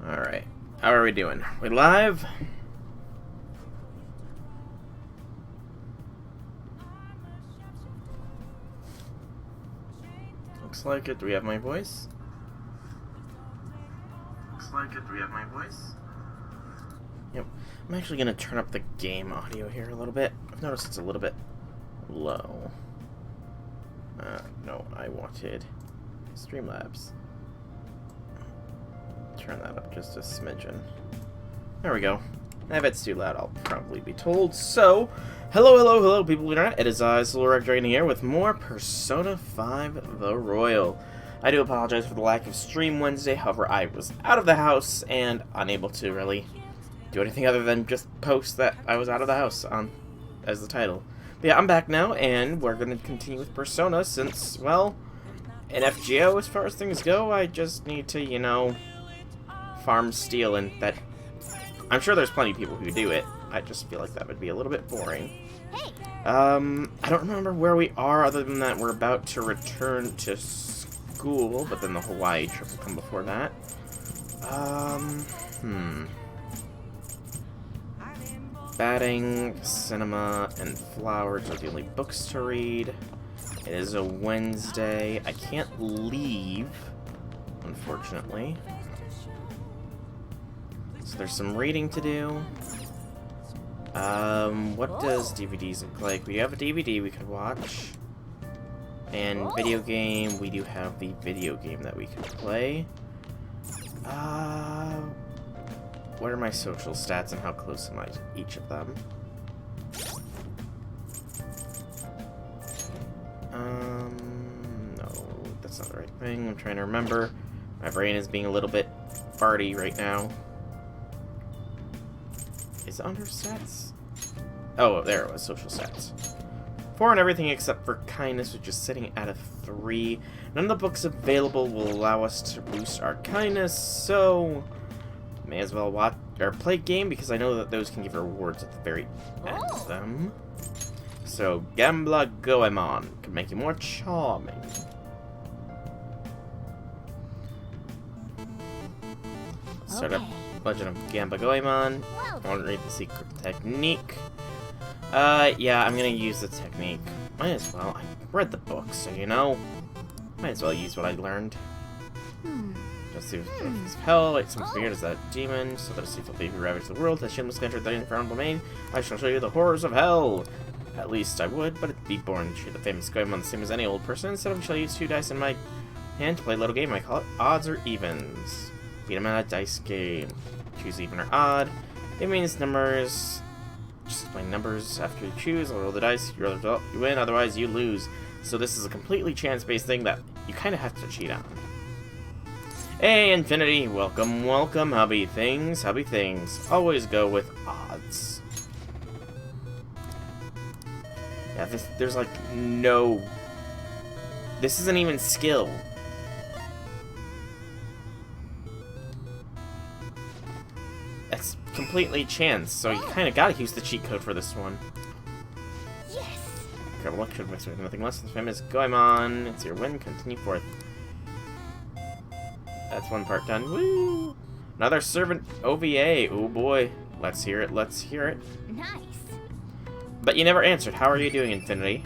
Alright. How are we doing? We live? Looks like it. Do we have my voice? Looks like it. Do we have my voice? Yep. I'm actually going to turn up the game audio here a little bit. I've noticed it's a little bit low. No, I wanted Streamlabs. Turn that up just a smidgen. There we go. If it's too loud, I'll probably be told. So, hello, people of the internet. It is I, Solorek, joining here with more Persona 5 The Royal. I do apologize for the lack of stream Wednesday. However, I was out of the house and unable to really do anything other than just post that I was out of the house on as the title. But yeah, I'm back now, and we're going to continue with Persona since, well, in FGO, as far as things go, I just need to, you know, farm steel, and that I'm sure there's plenty of people who do it. I just feel like that would be a little bit boring. I don't remember where we are other than that we're about to return to school, but then the Hawaii trip will come before that. Batting, cinema, and flowers are the only books to read. It is a Wednesday. I can't leave, unfortunately. So there's some reading to do. What does DVDs look like? We have a DVD we could watch. And video game, we do have the video game that we could play. What are my social stats and how close am I to each of them? No, that's not the right thing. I'm trying to remember. My brain is being a little bit farty right now. Is it under stats? Oh, there it was, social stats. 4 on everything except for kindness, which is sitting at a 3. None of the books available will allow us to boost our kindness, so may as well watch or play game because I know that those can give rewards at the very end of them. So Gambler Goemon can make you more charming. Start up Legend of Gamba Goemon. I want to read the secret technique. Yeah, I'm gonna use the technique. Might as well. I read the book, so you know. Might as well use what I learned. Just see if it's hell, like some weird as that demon, so that a seafood baby ravaged the world, has shamelessly entered the infernal domain. I shall show you the horrors of hell. At least I would, but it'd be boring to treat the famous Goemon the same as any old person. Instead, I shall use 2 dice in my hand to play a little game. I call it odds or evens. Beat him at a dice game. Choose even or odd. It means numbers. Just play numbers after you choose. I'll roll the dice. You roll the result, you win. Otherwise, you lose. So this is a completely chance-based thing that you kind of have to cheat on. Hey, Infinity. Welcome, welcome. Hubby things. Always go with odds. Yeah, there's like no. This isn't even skill. That's completely chance, so you kind of gotta use the cheat code for this one. Yes! Incredible luck should mix with nothing less than famous Goemon. It's your win, continue forth. That's one part done. Woo! Another servant OVA. Oh boy. Let's hear it, let's hear it. Nice! But you never answered. How are you doing, Infinity?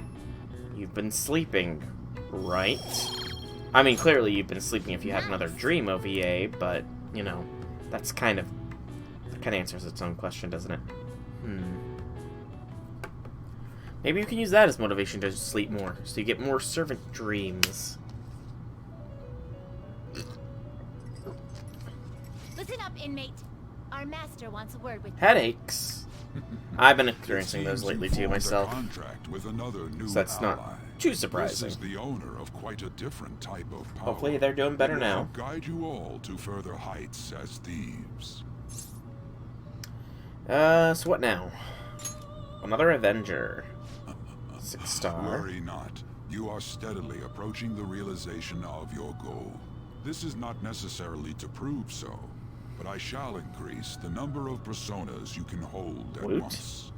You've been sleeping, right? I mean, clearly you've been sleeping if you had another dream OVA, but, you know, that kind of answers its own question, doesn't it? Maybe you can use that as motivation to sleep more, so you get more servant dreams. Listen up, inmate. Our master wants a word with you. Headaches. I've been experiencing those lately too myself. So that's not too surprising. This is the owner of quite a different type of power. Hopefully they're doing better now. Guide you all to further heights as thieves. So what now? Another Avenger. 6-star. Worry not. You are steadily approaching the realization of your goal. This is not necessarily to prove so, but I shall increase the number of personas you can hold at once.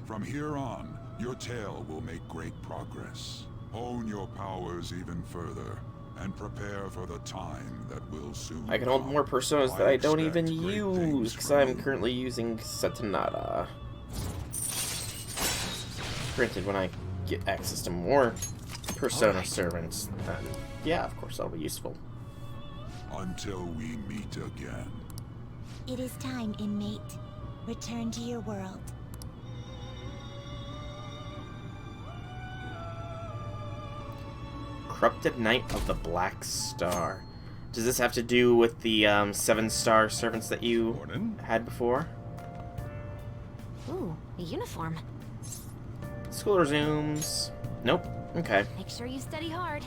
From here on, your tale will make great progress. Hone your powers even further, and prepare for the time that will soon I can hold come. more personas that I don't expect even great use, things because from I'm you. currently using Satanada. Granted, when I get access to more persona servants, then yeah, of course that'll be useful. Until we meet again. It is time, inmate. Return to your world. Corrupted Knight of the Black Star. Does this have to do with the 7-star servants that you had before? Ooh, a uniform. School resumes. Nope. Okay. Make sure you study hard.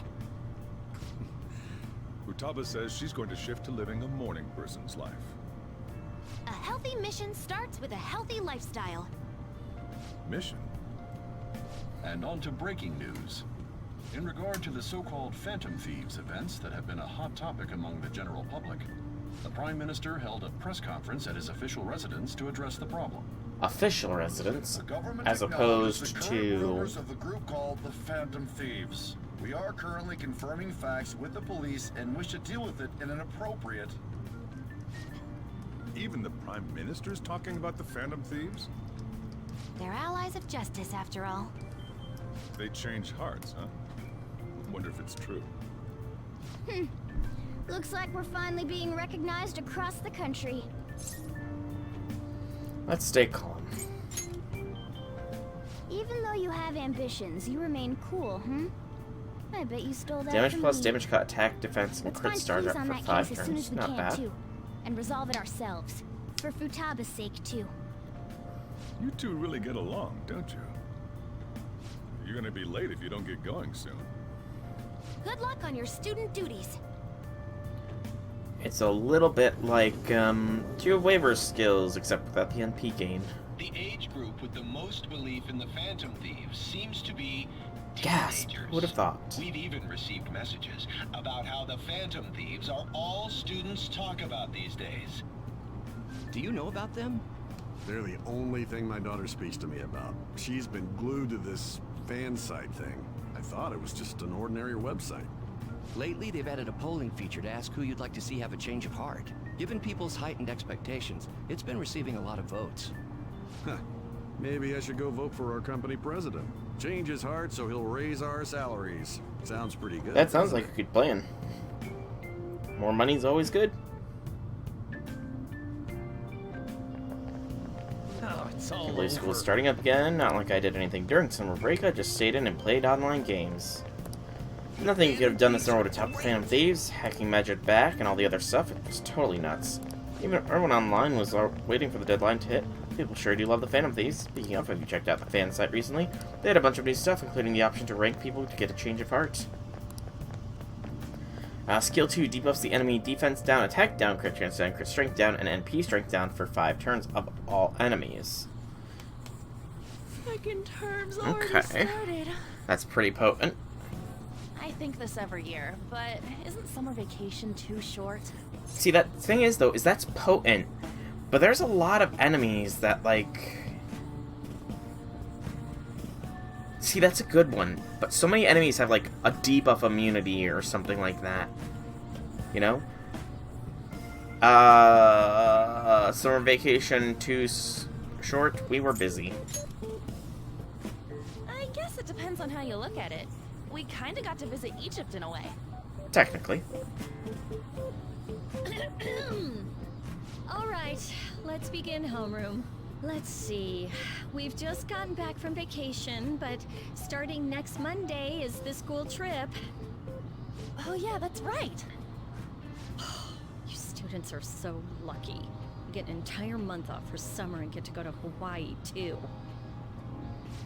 Futaba says she's going to shift to living a morning person's life. A healthy mission starts with a healthy lifestyle. Mission? And on to breaking news. In regard to the so-called Phantom Thieves events that have been a hot topic among the general public, the Prime Minister held a press conference at his official residence to address the problem. Official residence, The government as acknowledges opposed the current to... rumors of the group called the Phantom Thieves. We are currently confirming facts with the police and wish to deal with it in an appropriate... Even the Prime Minister's talking about the Phantom Thieves? They're allies of justice, after all. They change hearts, huh? Wonder if it's true. Looks like we're finally being recognized across the country. Let's stay calm. Even though you have ambitions, you remain cool, I bet you stole that Damage from plus me. damage cut, attack, defense, and Let's crit find stars peace up on for that 5 case as soon turns. as we Not can, bad. too. And resolve it ourselves. For Futaba's sake, too. You two really get along, don't you? You're gonna be late if you don't get going soon. Good luck on your student duties. It's a little bit like, two waiver skills, except without the NP gain. The age group with the most belief in the Phantom Thieves seems to be Gasp! teenagers. Who would have thought? We've even received messages about how the Phantom Thieves are all students talk about these days. Do you know about them? They're the only thing my daughter speaks to me about. She's been glued to this fan site thing. I thought it was just an ordinary website. Lately, they've added a polling feature to ask who you'd like to see have a change of heart. Given people's heightened expectations, it's been receiving a lot of votes. Huh. Maybe I should go vote for our company president. Change his heart so he'll raise our salaries. Sounds pretty good. That sounds like a good plan. More money's always good. Oh, it's all Play school over. starting up again. Not like I did anything during summer break. I just stayed in and played online games. Nothing could have done this in order to top the Phantom Thieves, hacking Magic back, and all the other stuff. It was totally nuts. Even everyone online was waiting for the deadline to hit. People sure do love the Phantom Thieves. Speaking of, have you checked out the fan site recently? They had a bunch of new stuff, including the option to rank people to get a change of heart. Skill 2 debuffs the enemy defense down, attack down, crit chance down, crit strength down, and NP strength down for 5 turns of all enemies. Frickin' terms already Okay. started. That's pretty potent. I think this every year, but isn't summer vacation too short? See, that thing is, though, is that's potent. But there's a lot of enemies that, like... See, that's a good one. But so many enemies have, like, a debuff immunity or something like that. You know? Summer vacation too short? We were busy. I guess it depends on how you look at it. We kinda got to visit Egypt in a way. Technically. Alright, let's begin homeroom. Let's see. We've just gotten back from vacation, but starting next Monday is the school trip. Oh yeah, that's right. You students are so lucky. You get an entire month off for summer and get to go to Hawaii, too.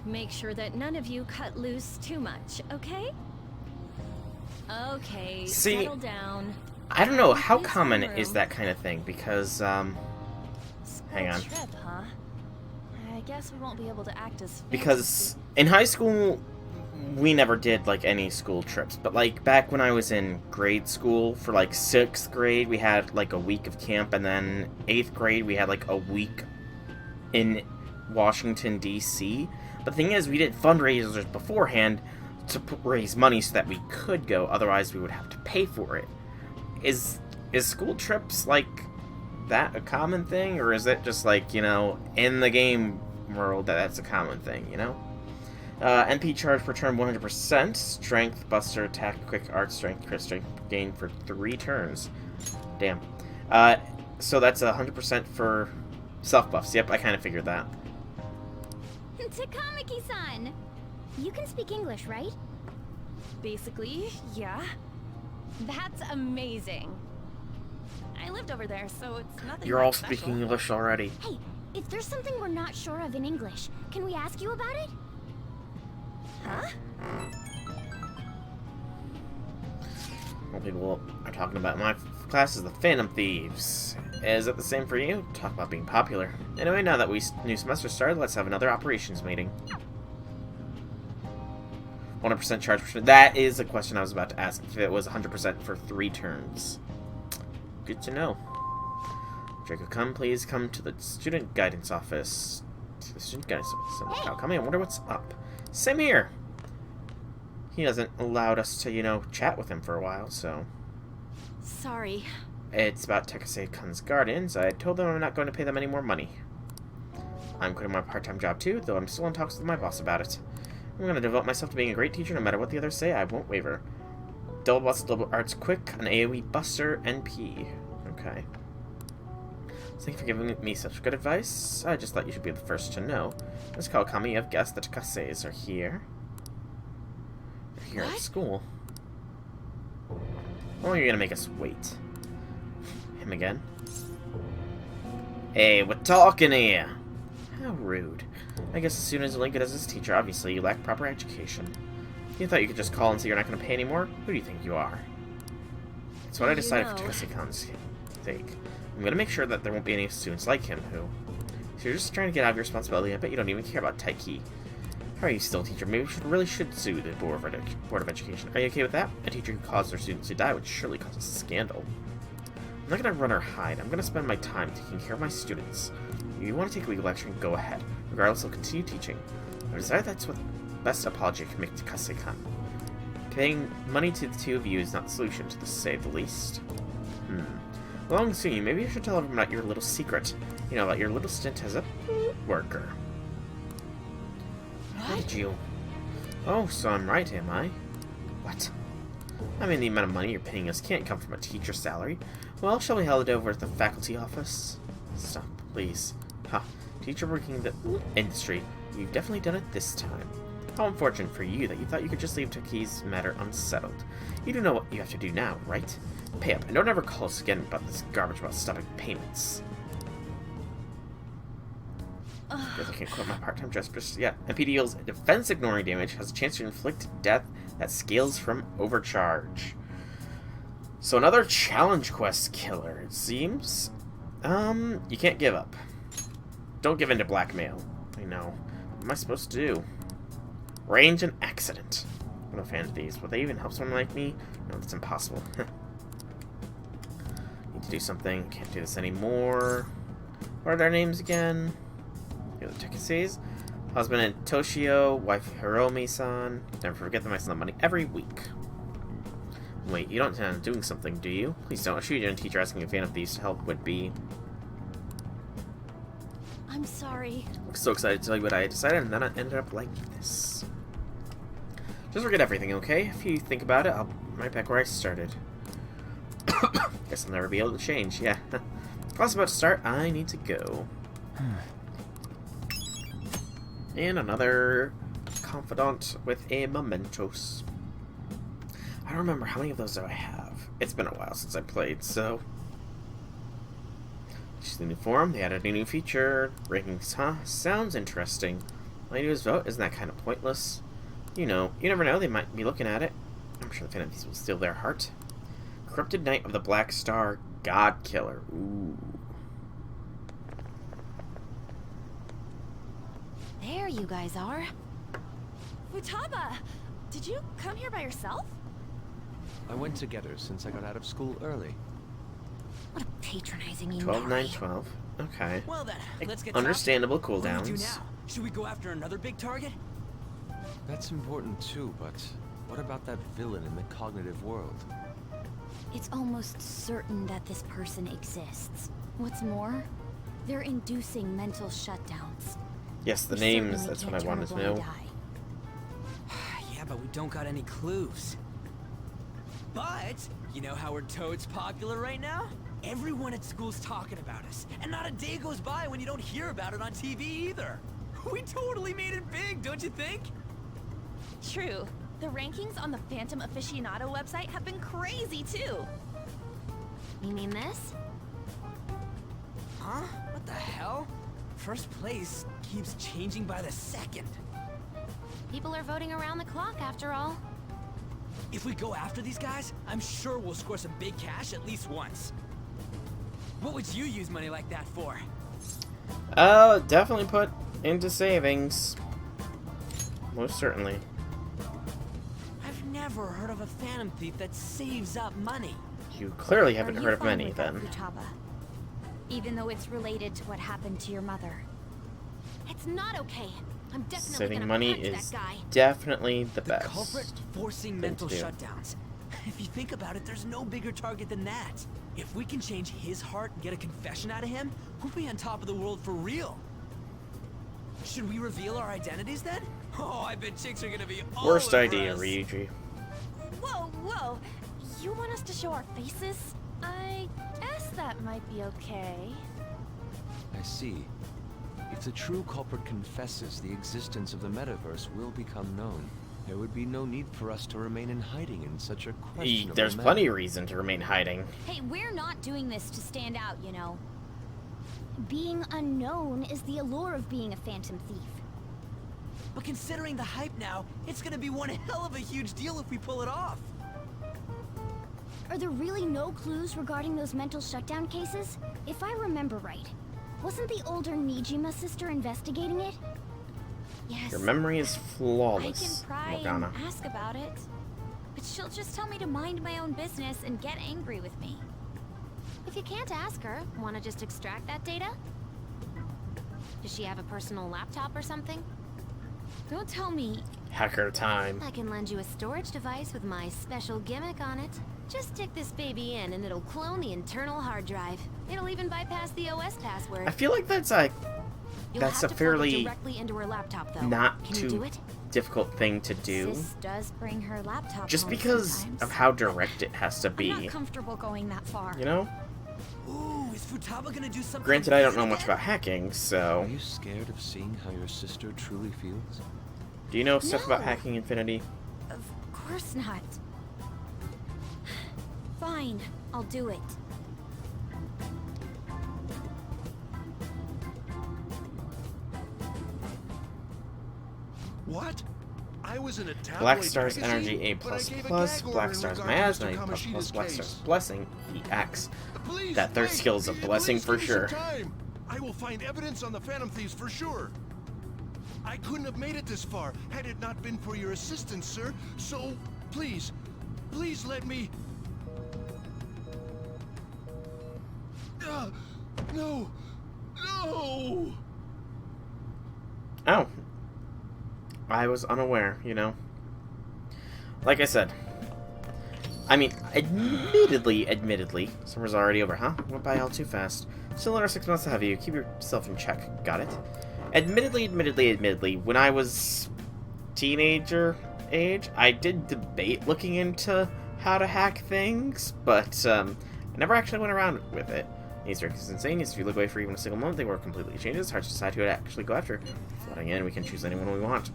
Make sure that none of you cut loose too much, okay? Okay, See, settle down. I don't know, how This common homeroom. is that kind of thing? Because, hang on. Trip, huh? I guess we won't be able to act as Because in high school, we never did, like, any school trips. But, like, back when I was in grade school, for, like, 6th grade, we had, like, a week of camp. And then 8th grade, we had, like, a week in Washington, D.C. But the thing is, we did fundraisers beforehand to raise money so that we could go. Otherwise, we would have to pay for it. Is school trips like that a common thing, or is it just like, you know, in the game world that's a common thing, you know? NP charge per turn 100%. Strength, Buster, Attack, Quick Art, Strength, Crit Strength gain for 3 turns. Damn. So that's 100% for self buffs. Yep, I kind of figured that. Takamaki-san! You can speak English, right? Basically, yeah. That's amazing. I lived over there, so it's nothing. You're like all special. speaking English already. Hey, if there's something we're not sure of in English, can we ask you about it? Huh? Well, people are talking about my class is the Phantom Thieves. Is it the same for you? Talk about being popular. Anyway, now that new semester started, let's have another operations meeting. 100% charge per turn. That is a question I was about to ask. If it was 100% for 3 turns. Good to know. Draco, please come to the student guidance office. To the student guidance office. Hey. Come in. I wonder what's up. Same here. He hasn't allowed us to, you know, chat with him for a while, so... Sorry. It's about Takase-kun's guardians. I told them I'm not going to pay them any more money. I'm quitting my part-time job too, though I'm still in talks with my boss about it. I'm going to devote myself to being a great teacher no matter what the others say. I won't waver. Double Bustle, Double Arts Quick, an AoE Buster, NP. Okay. Thank you for giving me such good advice. I just thought you should be the first to know. Ms. Kawakami, you have guessed the Takases are here. They're here at school. How long are you going to make us wait? Him again? Hey, we're talking here! How rude. I guess as soon as you link it as his teacher, obviously you lack proper education. You thought you could just call and say you're not going to pay anymore? Who do you think you are? That's what I decided for Takase-kun's sake. I'm going to make sure that there won't be any students like him who... So you're just trying to get out of your responsibility. I bet you don't even care about Taiki. How are you still a teacher? Maybe you really should sue the Board of Education. Are you okay with that? A teacher who caused their students to die would surely cause a scandal. I'm not going to run or hide. I'm going to spend my time taking care of my students. If you want to take legal action, go ahead. Regardless, I'll continue teaching. I've decided that's what best apology I can make to Takase-kun. Paying money to the two of you is not the solution, to say the least. Along soon, maybe you should tell everyone about your little secret. You know, about your little stint as a worker. What did you... Oh, so I'm right, am I? What? I mean, the amount of money you're paying us can't come from a teacher's salary. Well, shall we head over to the faculty office? Stop, please. Ha, teacher working in the industry. You've definitely done it this time. How unfortunate for you that you thought you could just leave Taki's matter unsettled. You do know what you have to do now, right? Pay up, and don't ever call us again about this garbage about stopping payments. Guess I can't quit my part-time job just yet. MP deals defense ignoring damage, has a chance to inflict death that scales from overcharge. So another challenge quest killer, it seems. You can't give up. Don't give in to blackmail. I know. What am I supposed to do? Range and accident. I'm not a fan of these. Would they even help someone like me? No, that's impossible. Need to do something. Can't do this anymore. What are their names again? The other Takases. Husband Toshio, wife Hiromi-san. Never forget them. I send them money every week. Wait, you don't intend on doing something, do you? Please don't. A student teacher asking a fan of these to help would be... I'm sorry. I'm so excited to tell you what I decided, and then I ended up like this. Just forget everything, okay? If you think about it, I'll be right back where I started. Guess I'll never be able to change, yeah. Class about to start, I need to go. And another confidant with a Mementos. I don't remember how many of those do I have. It's been a while since I played, so... Choose the new forum, they added a new feature. Rankings, huh? Sounds interesting. All I do is vote, isn't that kind of pointless? You know, you never know, they might be looking at it. I'm sure the Phantom Thieves will steal their heart. Corrupted Knight of the Black Star, God Killer. Ooh. There you guys are. Futaba! Did you come here by yourself? I went together since I got out of school early. What a patronizing 12, 9, 12. Okay. Well then, let's get Understandable What do we do cooldowns. now? Should we go after another big target? That's important too, but what about that villain in the cognitive world? It's almost certain that this person exists. What's more, they're inducing mental shutdowns. Yes, the We names, certainly that's what can't I turn a wanted to blind know. eye. Yeah, but we don't got any clues. But, you know how we're toads popular right now? Everyone at school's talking about us, and not a day goes by when you don't hear about it on TV either. We totally made it big, don't you think? True. The rankings on the Phantom Aficionado website have been crazy too. You mean this? Huh? What the hell? First place keeps changing by the second. People are voting around the clock after all. If we go after these guys, I'm sure we'll score some big cash at least once. What would you use money like that for? Definitely put into savings. Most certainly. I've never heard of a Phantom Thief that saves up money. You clearly haven't Are you heard of fine many, with that, then. Futaba? Even though it's related to what happened to your mother. It's not okay. I'm definitely Saving gonna money punch is that guy. definitely the The best. culprit forcing thing mental to do. shutdowns. If you think about it, there's no bigger target than that. If we can change his heart and get a confession out of him, we'll be on top of the world for real. Should we reveal our identities then? Oh, I bet chicks are gonna be all Worst idea, impressed. Ryuji. Whoa, whoa. You want us to show our faces? I guess that might be okay. I see. If the true culprit confesses, the existence of the metaverse will become known. There would be no need for us to remain in hiding in such a questionable There's manner. plenty of reason to remain hiding. Hey, we're not doing this to stand out, you know. Being unknown is the allure of being a Phantom Thief. But considering the hype now, it's gonna be one hell of a huge deal if we pull it off. Are there really no clues regarding those mental shutdown cases? If I remember right, wasn't the older Nijima sister investigating it? Yes. Your memory is I can flawless, pry Morgana. and ask about it, but she'll just tell me to mind my own business and get angry with me. If you can't ask her, wanna just extract that data? Does she have a personal laptop or something? Don't tell me. Hacker time. I can lend you a storage device with my special gimmick on it. Just stick this baby in and it'll clone the internal hard drive. It'll even bypass the OS password. I feel like that's a You'll that's have a to plug it fairly directly into her laptop, though. not Can you do too it? difficult thing to do. Sis does bring her laptop Just home because sometimes. of how direct it has to I'm be. not comfortable going that far. You know? Ooh, is Futaba gonna do something? Granted, I don't know amazing much again? about hacking, so... Are you scared of seeing how your sister truly feels? Do you know stuff about No. hacking Infinity? Of course not. Fine, I'll do it. What? I was in a tabloid Black Star's magazine, Energy A++, but I gave a Black gag order in Star's regard to Miasma Mr. A++, Kamoshida's Black case. Star's Blessing EX. Please, That third wait, skill's a blessing please for give me some sure. time. I will find evidence on the Phantom Thieves for sure. I couldn't have made it this far had it not been for your assistance, sir. So, please, please let me... no! No! Oh. I was unaware, you know. Like I said. I mean, admittedly, summer's already over, huh? Went by all too fast. Still another 6 months ahead of you. Keep yourself in check. Got it? Admittedly, when I was teenager age, I did debate looking into how to hack things, but I never actually went around with it. Easter egg is insane. If you look away for even a single moment, they work completely changes. It's hard to decide who to actually go after. Flooding in, we can choose anyone we want.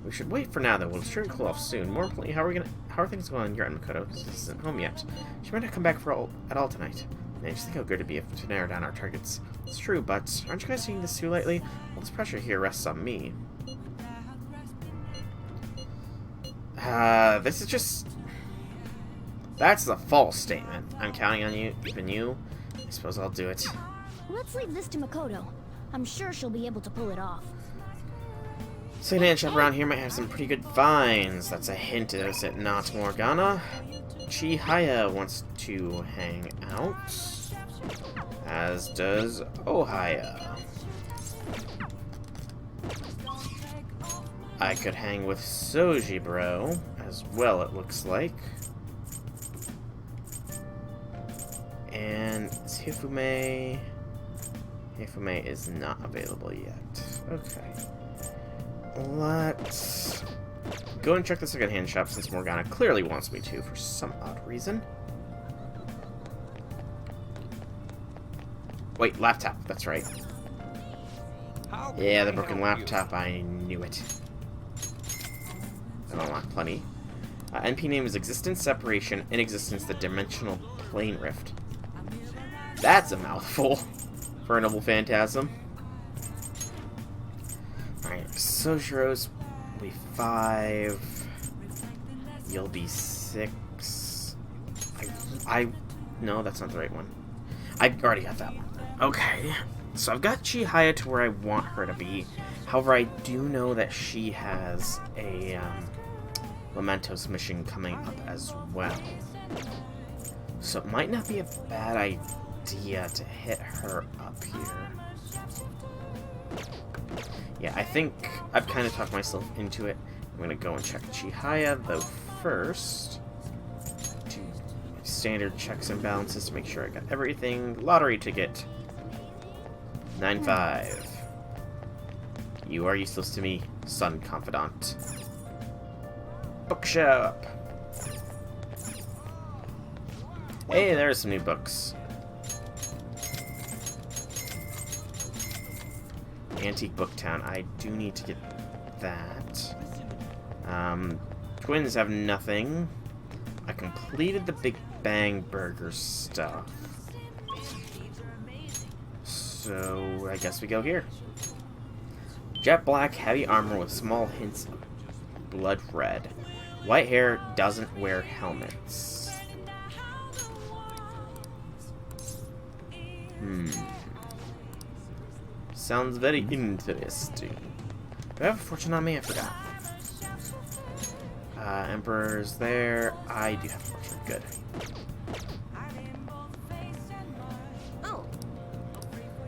We should wait for now, though. We'll sure cool off soon. More importantly, how are things going on your end, Makoto? This isn't home yet. She might not come back at all tonight. Man, just think how good it'd be to narrow down our targets. It's true, but aren't you guys taking this too lightly? All this pressure here rests on me. This is just... That's a false statement. I'm counting on you, even you. I suppose I'll do it. Let's leave this to Makoto. I'm sure she'll be able to pull it off. Secondhand shop around here might have some pretty good finds. That's a hint, is it not, Morgana? Chihaya wants to hang out, as does Ohaya. I could hang with Soji Bro as well, it looks like. And is Hifume... Hifume is not available yet. Okay. Let's go and check the secondhand shop since Morgana clearly wants me to for some odd reason. Wait, laptop, that's right. Yeah, the broken laptop, I knew it. I unlock plenty. NP name is Existence, Separation, Inexistence, the Dimensional Plane Rift. That's a mouthful for a noble phantasm. Alright, Soshiro's will be 5. You'll be 6. No, that's not the right one. I already got that one. Okay, so I've got Chihaya to where I want her to be. However, I do know that she has a Mementos mission coming up as well. So it might not be a bad idea to hit her up here. Yeah, I think I've kind of talked myself into it. I'm going to go and check Chihaya, though, first. Do standard checks and balances to make sure I got everything. Lottery ticket. 9-5. You are useless to me, son confidant. Bookshop. Hey, there's some new books. Antique Booktown. I do need to get that. Twins have nothing. I completed the Big Bang Burger stuff. So, I guess we go here. Jet black, heavy armor with small hints of blood red. White hair, doesn't wear helmets. Sounds very interesting. Do I have a fortune on me? I forgot. Emperor's there. I do have a fortune. Good.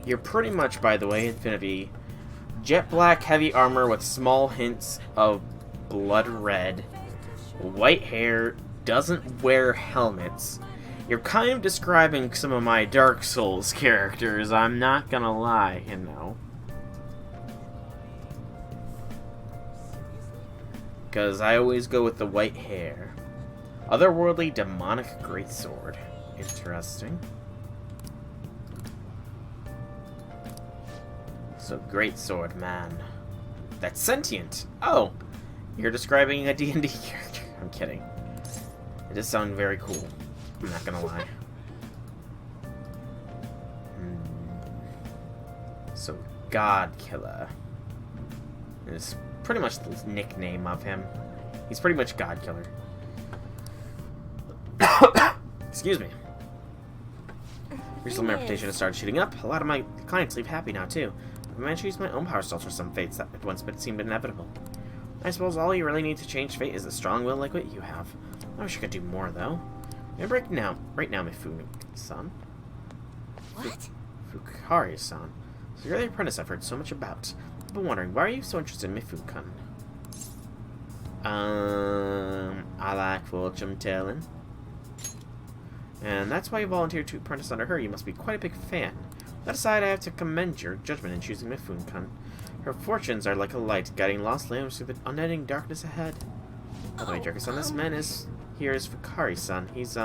You're pretty much, by the way, Infinity. Jet black, heavy armor with small hints of blood red. White hair, doesn't wear helmets. You're kind of describing some of my Dark Souls characters, I'm not gonna lie, you know. Because I always go with the white hair. Otherworldly demonic greatsword. Interesting. So, greatsword, man. That's sentient! Oh! You're describing a D&D character. I'm kidding. It does sound very cool. I'm not gonna lie. So, God Killer is pretty much the nickname of him. He's pretty much God Killer. Excuse me. Recently, my reputation has started shooting up. A lot of my clients leave happy now, too. I've managed to use my own power to alter some fates that once seemed inevitable. I suppose all you really need to change fate is a strong will like what you have. I wish I could do more, though. Maybe right now, Mifune-san. What? Fukari-san. So you're the apprentice I've heard so much about. I've been wondering, why are you so interested in Mifune-kun? I like fortune telling. And that's why you volunteered to apprentice under her. You must be quite a big fan. That aside, I have to commend your judgment in choosing Mifune-kun. Her fortunes are like a light, guiding lost lambs through the unending darkness ahead. By the way, Jerker-san, this man here is Fukari-san. He's,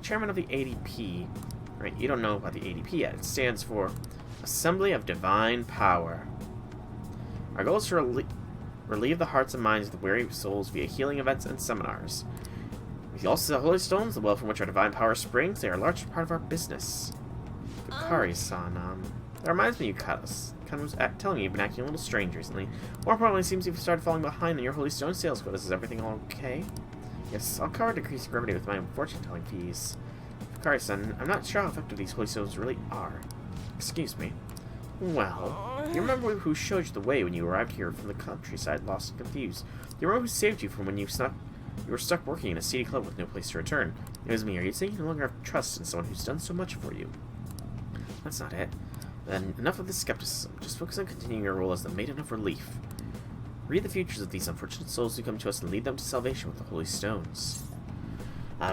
chairman of the ADP. Right, you don't know about the ADP yet. It stands for Assembly of Divine Power. Our goal is to relieve the hearts and minds of the weary souls via healing events and seminars. We also sell holy stones, the well from which our divine power springs. They are a large part of our business. Fukari-san, that reminds me you cut us. Ken was telling me you've been acting a little strange recently. More importantly, it seems you've started falling behind in your holy stone sales quotas. Is everything all okay? Yes, I'll cover decreasing revenue with my fortune-telling fees. Fukari-san, I'm not sure how effective these holy stones really are. Excuse me. Well, you remember who showed you the way when you arrived here from the countryside, lost and confused? You remember who saved you from when you were stuck working in a seedy club with no place to return? It was me. Are you saying you no longer have trust in someone who's done so much for you? That's not it. Then enough of this skepticism. Just focus on continuing your role as the Maiden of Relief. Read the futures of these unfortunate souls who come to us and lead them to salvation with the holy stones.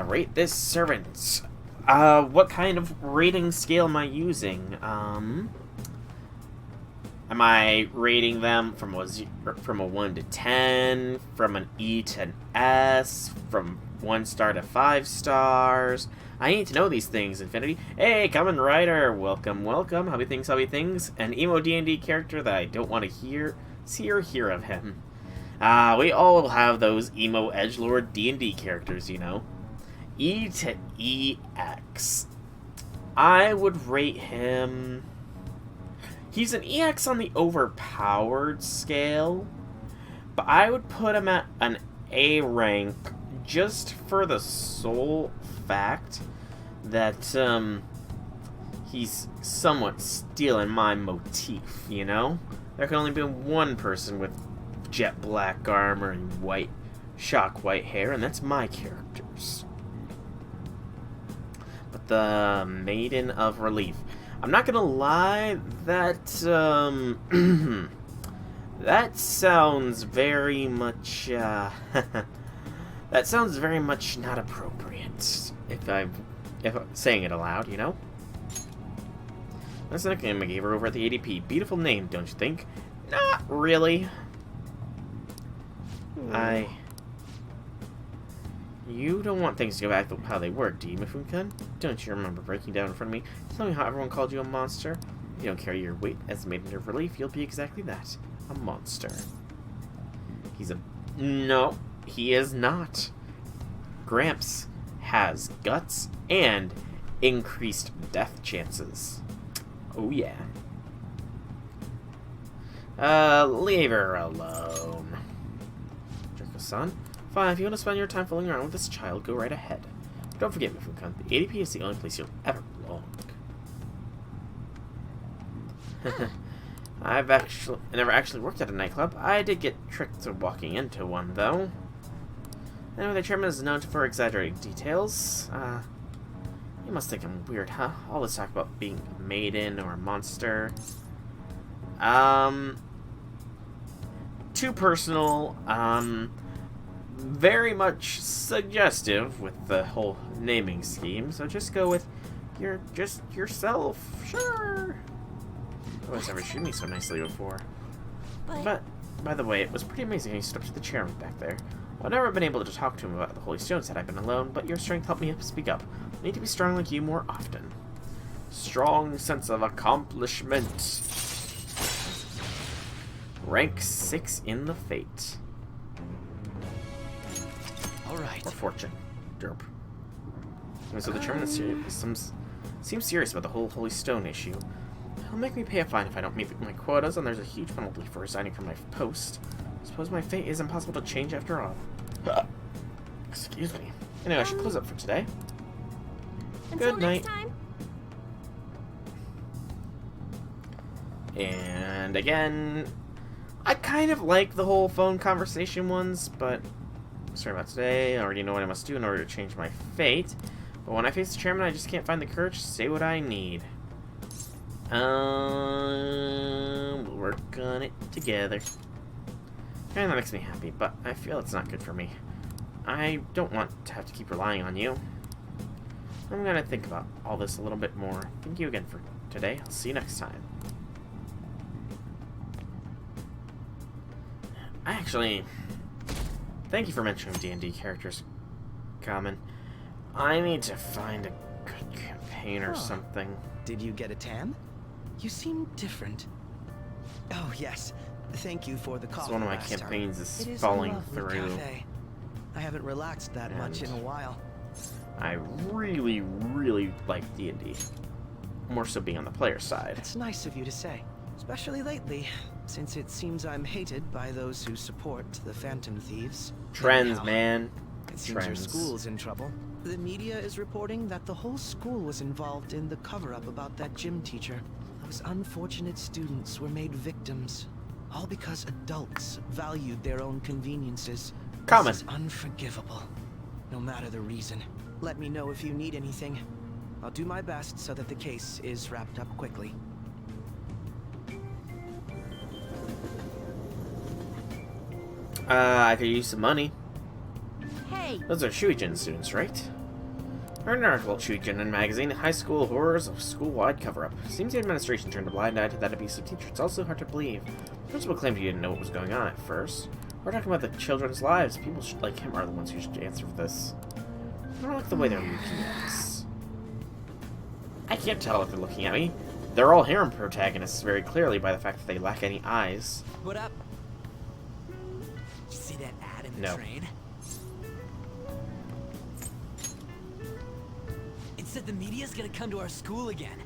Rate this servant. What kind of rating scale am I using? Am I rating them from a 1 to 10, from an E to an S, from 1 star to 5 stars? I need to know these things, Infinity. Hey, Kamen Rider, welcome, welcome. Hobby things. An emo D&D character that I don't want to see or hear of him. We all have those emo edgelord D&D characters, you know. E to EX. I would rate him... He's an EX on the overpowered scale, but I would put him at an A rank just for the sole fact that he's somewhat stealing my motif, you know? There can only be one person with jet black armor and shock white hair, and that's my characters. But the Maiden of Relief. I'm not gonna lie, that that sounds very much that sounds very much not appropriate if I'm saying it aloud, you know. That's the nickname I gave her over at the ADP. Beautiful name, don't you think? Not really. You don't want things to go back to how they were, do you, Mifune-kun? Don't you remember breaking down in front of me? Tell me how everyone called you a monster? If you don't carry your weight as a Maiden of Relief, you'll be exactly that. A monster. No, he is not. Gramps has guts and increased death chances. Oh, yeah. Leave her alone. Draco-san? Fine, if you want to spend your time fooling around with this child, go right ahead. Don't forget, Mifune-kun, the ADP is the only place you'll ever belong. I've never actually worked at a nightclub. I did get tricked to walking into one, though. Anyway, the chairman is known for exaggerating details. You must think I'm weird, huh? All this talk about being a maiden or a monster. Too personal. Very much suggestive with the whole naming scheme, so just go with you're just yourself, sure. Nobody's ever shoot me so nicely before. But, by the way, it was pretty amazing how you stood up to the chairman back there. Well, I've never been able to talk to him about the Holy Stones had I been alone, but your strength helped me speak up. I need to be strong like you more often. Strong sense of accomplishment. Rank 6 in the Fate. Alright. Or Fortune. Derp. So the chairman seems serious about the whole Holy Stone issue. He'll make me pay a fine if I don't meet my quotas, and there's a huge penalty for resigning from my post. I suppose my fate is impossible to change after all. Excuse me. Anyway, I should close up for today. Until Good night. next time. And again, I kind of like the whole phone conversation ones, but sorry about today. I already know what I must do in order to change my fate. But when I face the chairman, I just can't find the courage to say what I need. We'll work on it together. And that makes me happy, but I feel it's not good for me. I don't want to have to keep relying on you. I'm gonna think about all this a little bit more. Thank you again for today. I'll see you next time. Actually, thank you for mentioning D&D characters, Kamen. I need to find a good campaign or something. Did you get a tan? You seem different. Oh, yes. Thank you for the coffee. So one of my last campaigns time. is It is falling a lovely through. Cafe. I haven't relaxed that much in a while. I really, really like D&D. More so being on the player side. It's nice of you to say. Especially lately, since it seems I'm hated by those who support the Phantom Thieves. Trends, Anyhow, man. it seems your Trends. school's in trouble. The media is reporting that the whole school was involved in the cover-up about that gym teacher. Those unfortunate students were made victims. All because adults valued their own conveniences. Common. This is unforgivable. No matter the reason. Let me know if you need anything. I'll do my best so that the case is wrapped up quickly. I could use some money. Hey! Those are Shuijin students, right? I read an article at Shuijin magazine, High School Horrors of School-Wide Cover-Up. Seems the administration turned a blind eye to that abusive teacher. It's also hard to believe. The principal claimed he didn't know what was going on at first. We're talking about the children's lives. People like him are the ones who should answer for this. I don't like the way they're looking at us. I can't tell if they're looking at me. They're all harem protagonists very clearly by the fact that they lack any eyes. What up? Did you see that ad in the No. train? It said the media's gonna come to our school again.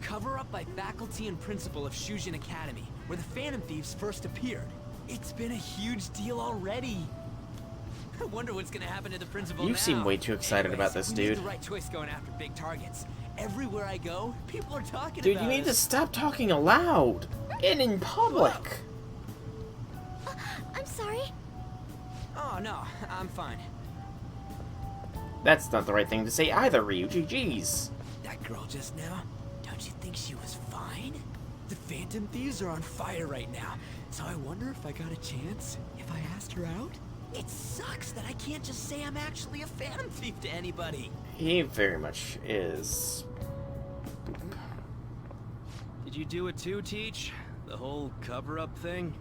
Cover up by faculty and principal of Shujin Academy, where the Phantom Thieves first appeared. It's been a huge deal already. I wonder what's gonna happen to the principal You now. seem way too excited about this, we dude. made the right choice going after big targets. Everywhere I go, people are talking Dude, about you need to us. stop talking aloud and in public. I'm sorry. Oh no, I'm fine. That's not the right thing to say either, Ryuji. Jeez. That girl just now, don't you think she was fine? The Phantom Thieves are on fire right now, so I wonder if I got a chance if I asked her out? It sucks that I can't just say I'm actually a Phantom Thief to anybody. He very much is. Did you do it too, Teach? The whole cover-up thing?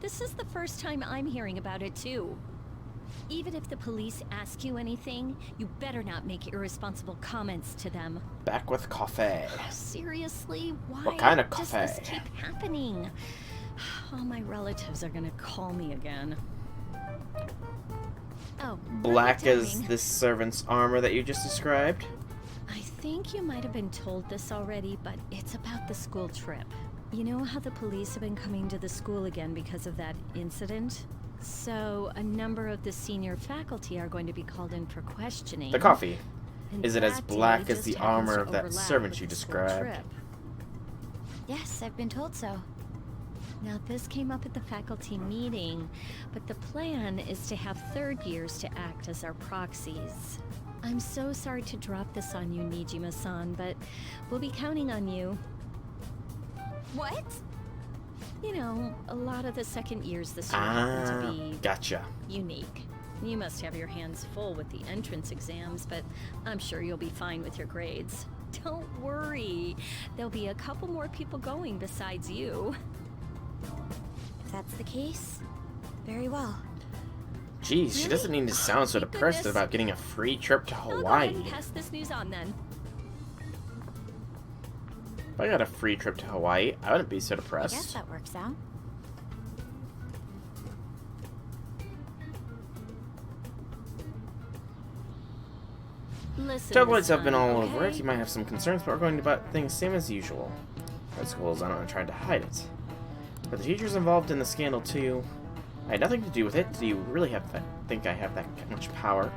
This is the first time I'm hearing about it, too. Even if the police ask you anything, you better not make irresponsible comments to them. Back with coffee. Seriously? Why What kind of does this coffee? keep happening? All my relatives are gonna call me again. Oh, Black perfect as timing. this servant's armor that you just described. I think you might have been told this already, but it's about the school trip. You know how the police have been coming to the school again because of that incident? So, a number of the senior faculty are going to be called in for questioning. The coffee. And Is it as that day black as just the happens armor to of that overlap servant with you the school described? trip. Yes, I've been told so. Now, this came up at the faculty meeting, but the plan is to have third years to act as our proxies. I'm so sorry to drop this on you, Nijima-san, but we'll be counting on you. What? You know, a lot of the second years this year happen to be Gotcha. unique. You must have your hands full with the entrance exams, but I'm sure you'll be fine with your grades. Don't worry. There'll be a couple more people going besides you. If that's the case, very well. Jeez, she doesn't need to sound so Thank depressed goodness. about getting a free trip to I'll go ahead Hawaii. and pass this news on then. If I got a free trip to Hawaii, I wouldn't be so I guess depressed. that works out. Listen, Tabloids have been son, all over it. okay? You might have some concerns, but we're going about things same as usual. Red schools, I don't know, tried to hide it. But the teachers involved in the scandal too. I had nothing to do with it. Do you really think I have that much power?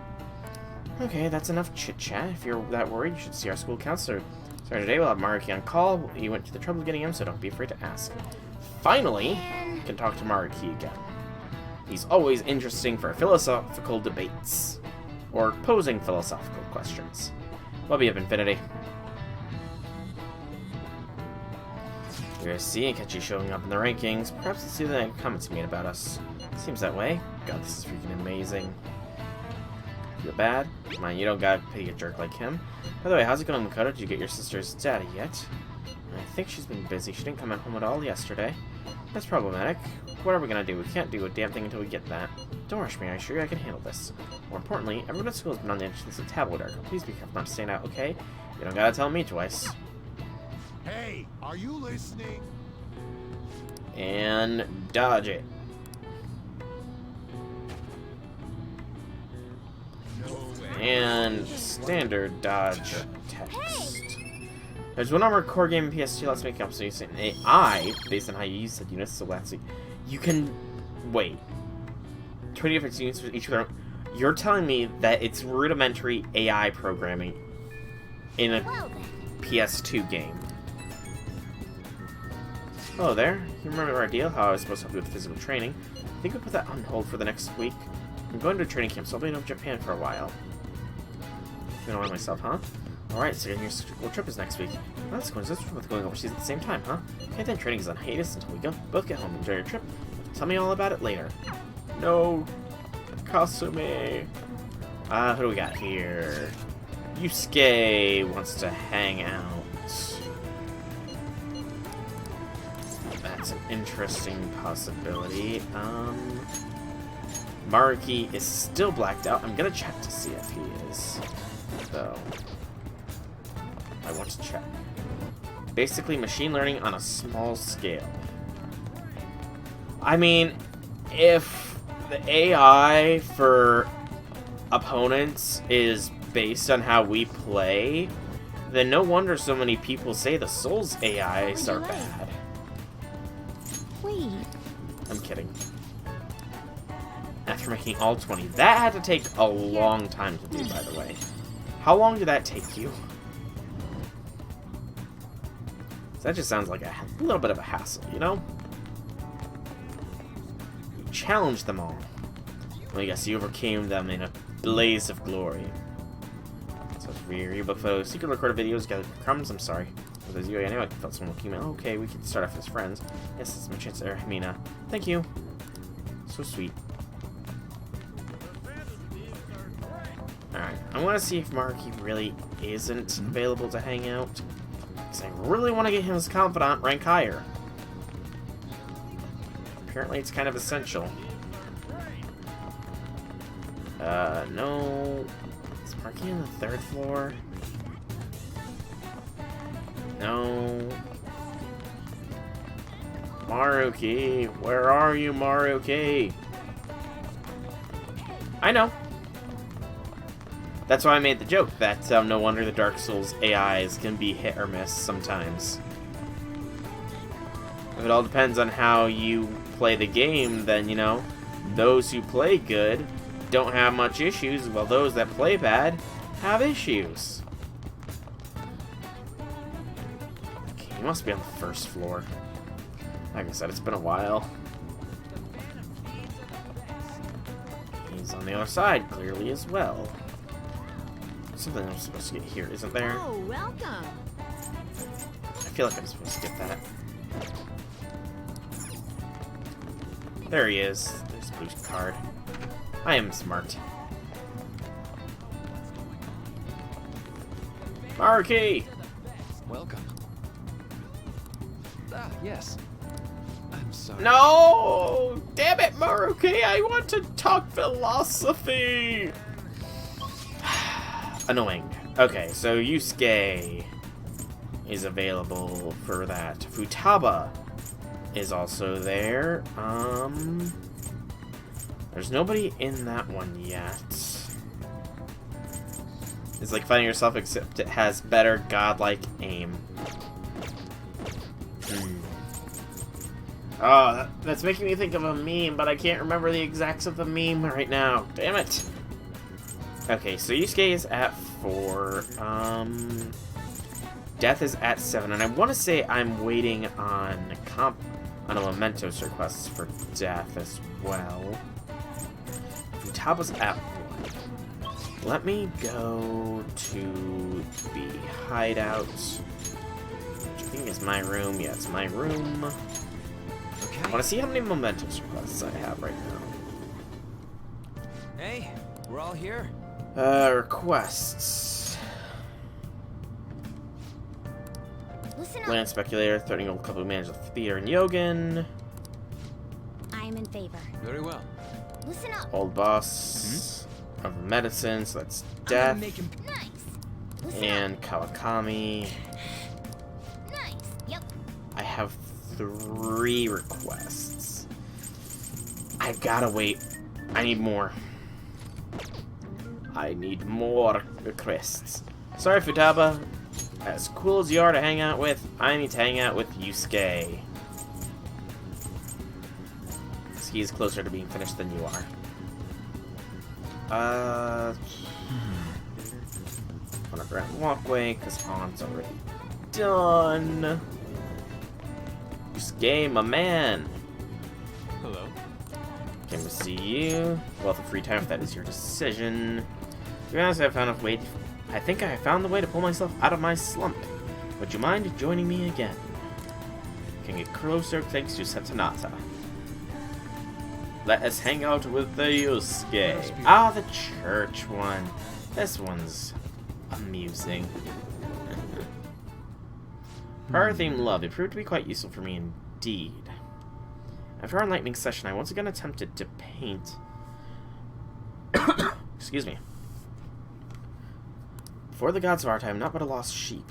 Okay, that's enough chit-chat. If you're that worried, you should see our school counselor. Sorry, today we'll have Maruki on call. He went to the trouble of getting him, so don't be afraid to ask. Finally, we can talk to Maruki again. He's always interesting for philosophical debates. Or posing philosophical questions. We'll be of Infinity. You're gonna see and catch you showing up in the rankings. Perhaps it's due to the comments you made about us. Seems that way. God, this is freaking amazing. Feel bad? Come on, you don't gotta pity a jerk like him. By the way, how's it going, Makoto? Did you get your sister's data yet? I think she's been busy. She didn't come at home at all yesterday. That's problematic. What are we gonna do? We can't do a damn thing until we get that. Don't rush me, I assure you I can handle this. More importantly, everyone at school has been on the entrance of Tabloid Arc. Please be careful not to stand out, okay? You don't gotta tell me twice. Hey, are you listening? And dodge it. And standard dodge text. There's one armored core game in PS2. Let's make up so you say an AI based on how you use said units. So let's see. You can wait. 20 different units for each of their own. You're telling me that it's rudimentary AI programming in a PS2 game. Hello there. You remember our deal? How I was supposed to help you with physical training. I think we put that on hold for the next week. I'm going to a training camp, so I'll be in Japan for a while. Feeling away myself, huh? Alright, so your school trip is next week. Well, that's coincidence with going overseas at the same time, huh? Okay, then training is on hiatus until we both get home. Enjoy your trip. Tell me all about it later. No, Kasumi. Who do we got here? Yusuke wants to hang out. That's an interesting possibility. Maruki is still blacked out. I'm gonna check to see if he is, though. I want to check. Basically, machine learning on a small scale. I mean, if the AI for opponents is based on how we play, then no wonder so many people say the Souls AIs are bad. Wait. I'm kidding. After making all 20. That had to take a long time to do, by the way. How long did that take you? That just sounds like a little bit of a hassle, you know? You challenged them all. Well, yes, you overcame them in a blaze of glory. So for your yearbook photos, secret recorded videos, gathered crumbs. I'm sorry. For those of you I know, I felt someone came in. Okay, we can start off as friends. Yes, it's my chance there, Mina. Thank you. So sweet. Alright, I want to see if Maruki really isn't available to hang out. Because I really want to get him as confidant rank higher. Apparently it's kind of essential. No. Is Maruki on the 3rd floor? No. Maruki, where are you, Maruki? I know. That's why I made the joke that no wonder the Dark Souls AIs can be hit or miss sometimes. If it all depends on how you play the game, then, you know, those who play good don't have much issues, while those that play bad have issues. Okay, he must be on the 1st floor. Like I said, it's been a while. He's on the other side, clearly, as well. Something I'm supposed to get here, isn't there? Oh, welcome. I feel like I'm supposed to get that. There he is. There's Blue's card. I am smart. Maruki! Welcome. Ah, yes. I'm sorry. No! Damn it, Maruki! I want to talk philosophy! Annoying. Okay, so Yusuke is available for that. Futaba is also there. There's nobody in that one yet. It's like finding yourself, except it has better godlike aim. Oh, that's making me think of a meme, but I can't remember the exacts of the meme right now. Damn it! Okay, so Yusuke is at 4. Death is at 7, and I want to say I'm waiting on a Mementos requests for Death as well. Futaba's at 1. Let me go to the hideout, which I think is my room. Yeah, it's my room. Okay. I want to see how many Mementos requests I have right now. Hey, we're all here. Requests. Listen up. Land speculator, 30-year-old couple who managed the theater in Yogan. I'm in favor. Very well. Listen up. Old boss of medicine, so that's Death. Nice. Listen and up. Kawakami. Nice. Yep. I have 3 requests. I've gotta wait. I need more. I need more requests. Sorry, Futaba. As cool as you are to hang out with, I need to hang out with Yusuke. He's closer to being finished than you are. On a grand walkway, because On's already done. Yusuke, my man. Hello. Came to see you. Wealth of free time, if that is your decision. To be honest, I think I found the way to pull myself out of my slump. Would you mind joining me again? Can get closer thanks to Sentinata. Let us hang out with the Yusuke. Ah, the church one. This one's amusing. Prior theme love. It proved to be quite useful for me indeed. After our enlightening session, I once again attempted to paint... Excuse me. Before the gods of art, I am not but a lost sheep.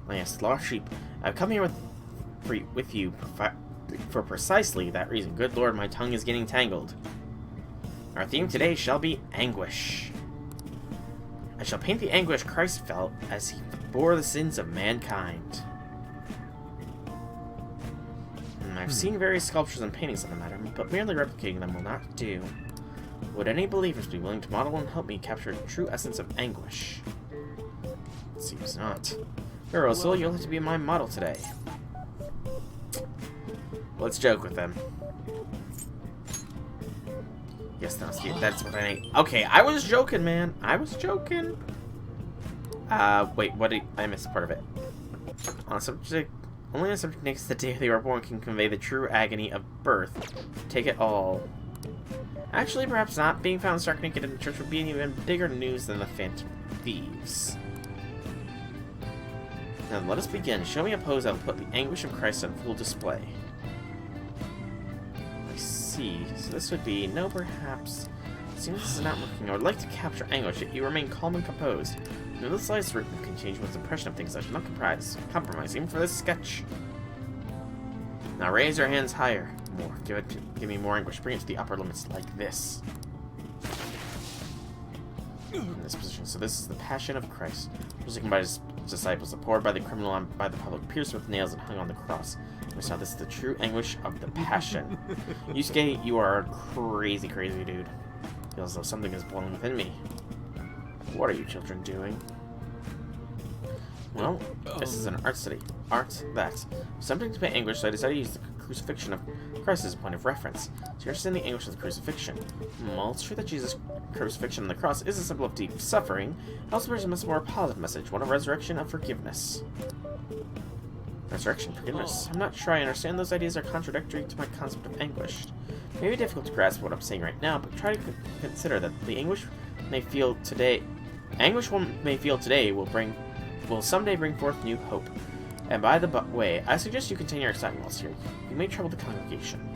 Oh, yes, lost sheep. I've come here with you for precisely that reason. Good lord, my tongue is getting tangled. Our theme today shall be anguish. I shall paint the anguish Christ felt as he bore the sins of mankind. I've seen various sculptures and paintings on the matter, but merely replicating them will not do. Would any believers be willing to model and help me capture the true essence of anguish? It seems not. Ursula, you'll have to be my model today. Let's joke with them. Yes, that's what I need. Okay, I was joking, man. I was joking. Wait, what did I missed part of it? Only a subject next to the day they were born can convey the true agony of birth. Take it all. Actually, perhaps not. Being found stark naked in the church would be an even bigger news than the Phantom Thieves. Now let us begin. Show me a pose that will put the anguish of Christ on full display. I see. So this would be no, perhaps. It seems this is not working. I would like to capture anguish, yet you remain calm and composed. No, the slightest rhythm can change one's impression of things. I should not compromise even for this sketch. Now raise your hands higher. More. Give me more anguish. Bring it to the upper limits like this. In this position. So this is the Passion of Christ. Forsaken by his disciples, abhorred by the criminal, and by the public, pierced with nails and hung on the cross. Now this is the true anguish of the Passion. Yusuke, you are a crazy, crazy dude. Feels as though something is blowing within me. What are you children doing? Well, this is an art study. Art that. Something to paint anguish, so I decided to use the crucifixion of Christ as a point of reference. So you understand the anguish of the crucifixion. While it's true that Jesus' crucifixion on the cross is a symbol of deep suffering, it also bears a much more positive message, one of resurrection and forgiveness. Resurrection, forgiveness. I'm not sure I understand. Those ideas are contradictory to my concept of anguish. It may be difficult to grasp what I'm saying right now, but try to consider that the anguish one may feel today will someday bring forth new hope. And by the way, I suggest you continue your excitement whilst here. You may trouble the congregation.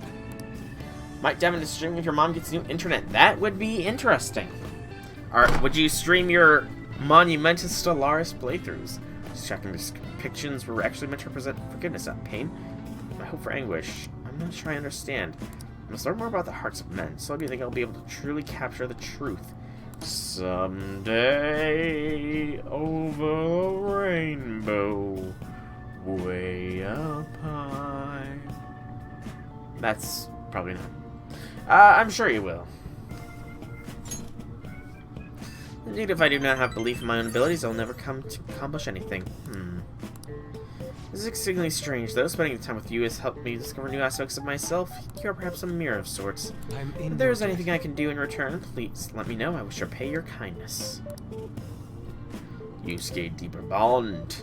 Might dive into streaming if your mom gets new internet. That would be interesting. Alright, would you stream your Mementos Stellaris playthroughs? Just checking these depictions were actually meant to represent forgiveness, not pain. My hope for anguish. I'm not sure I understand. I must learn more about the hearts of men, so I think I'll be able to truly capture the truth. Someday, over the rainbow, way up high. That's probably not. I'm sure you will. Indeed, if I do not have belief in my own abilities, I'll never come to accomplish anything. This is exceedingly strange, though. Spending time with you has helped me discover new aspects of myself. You are perhaps a mirror of sorts. If there is anything I can do in return, please let me know. I wish to repay your kindness. Yusuke, deeper bond.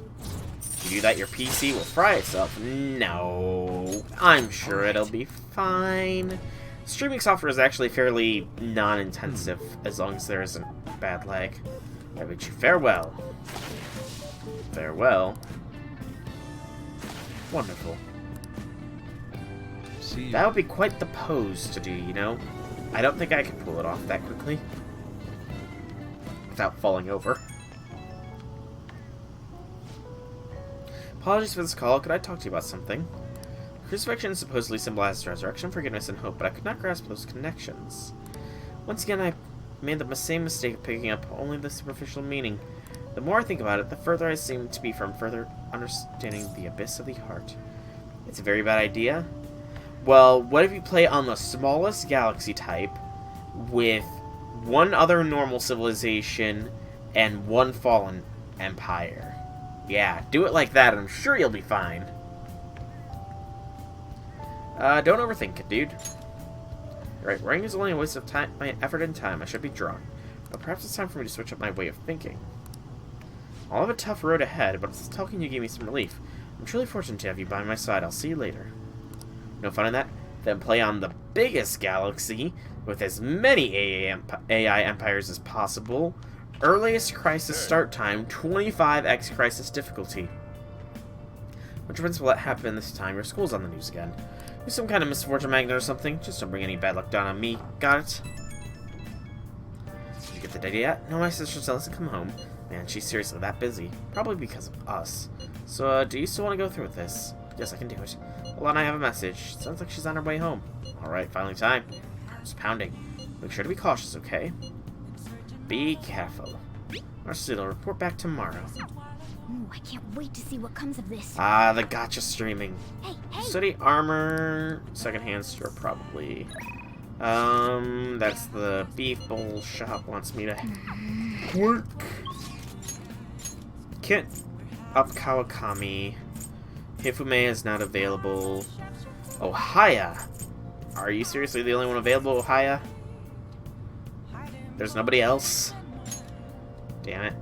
If you do that, your PC will fry itself. No. I'm sure it'll be fine. Streaming software is actually fairly non-intensive, as long as there isn't bad lag. I bid you farewell. Farewell. Wonderful. That would be quite the pose to do, you know? I don't think I could pull it off that quickly. Without falling over. Apologies for this call. Could I talk to you about something? Crucifixion supposedly symbolizes resurrection, forgiveness, and hope, but I could not grasp those connections. Once again, I made the same mistake of picking up only the superficial meaning. The more I think about it, the further I seem to be from further understanding the abyss of the heart. It's a very bad idea. Well, what if you play on the smallest galaxy type with one other normal civilization and one fallen empire? Yeah, do it like that and I'm sure you'll be fine. Don't overthink it, dude. Right, writing is only a waste of time, my effort and time. I should be drawing. But perhaps it's time for me to switch up my way of thinking. I'll have a tough road ahead, but it's talking you gave me some relief. I'm truly fortunate to have you by my side. I'll see you later. No fun in that? then play on the biggest galaxy with as many AI empires as possible. Earliest crisis start time, 25x crisis difficulty. Which events will happen this time? Your school's on the news again. There's some kind of misfortune magnet or something. Just don't bring any bad luck down on me. Got it? Did you get the data yet? No, my sister still hasn't come home. Man, she's seriously that busy. Probably because of us. So, do you still want to go through with this? Yes, I can do it. Hold on, I have a message. Sounds like she's on her way home. Alright, finally time. It's pounding. Make sure to be cautious, okay? Be careful. Our student will report back tomorrow. Ooh, I can't wait to see what comes of this. Ah, the gotcha streaming. Hey! Study armor, secondhand store probably. That's the beef bowl shop wants me to work. Kit of Kawakami. Hifume is not available. Ohaya. Are you seriously the only one available, Ohaya? There's nobody else? Damn it.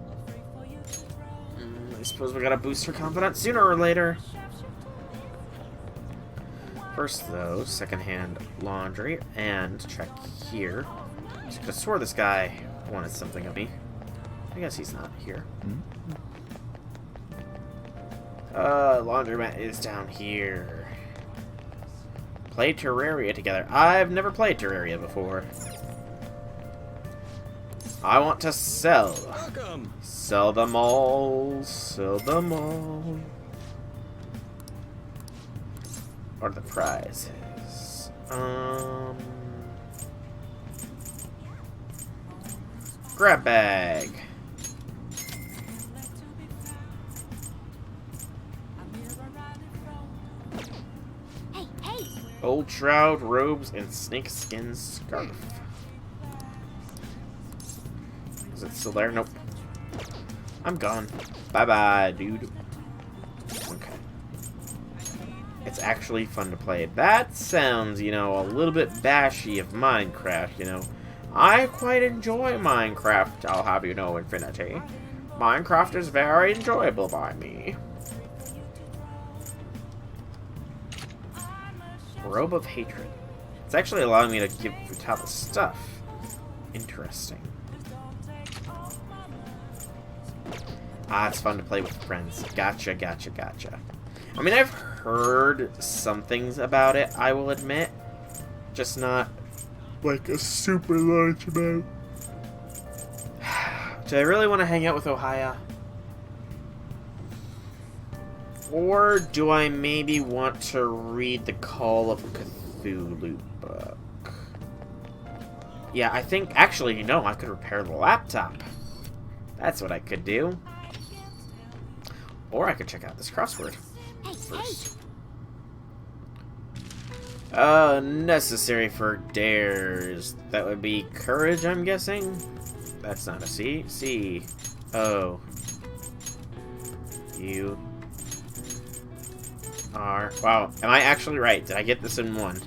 I suppose we gotta boost her confidence sooner or later. First, though, secondhand laundry, and check here. I could have swore this guy wanted something of me. I guess he's not here. Laundromat is down here. Play Terraria together. I've never played Terraria before. I want to sell. Welcome. Sell them all. Sell them all. What are the prizes? Grab bag. Hey! Old shroud, robes, and snakeskin scarf. Is it still there? Nope. I'm gone. Bye-bye, dude. Okay. It's actually fun to play. That sounds, you know, a little bit bashy of Minecraft, you know. I quite enjoy Minecraft, I'll have you know, Infinity. Minecraft is very enjoyable by me. Robe of Hatred. It's actually allowing me to give Futaba stuff. Interesting. Ah, it's fun to play with friends. Gotcha, gotcha, gotcha. I mean, I've heard some things about it, I will admit. Just not like a super large amount. Do I really want to hang out with Ohaya? Or do I maybe want to read the Call of Cthulhu book? Yeah, I think, actually, no, I could repair the laptop. That's what I could do. Or I could check out this crossword first. Necessary for dares. That would be courage, I'm guessing? That's not a C. C. O. U. R. Wow, am I actually right? Did I get this in one?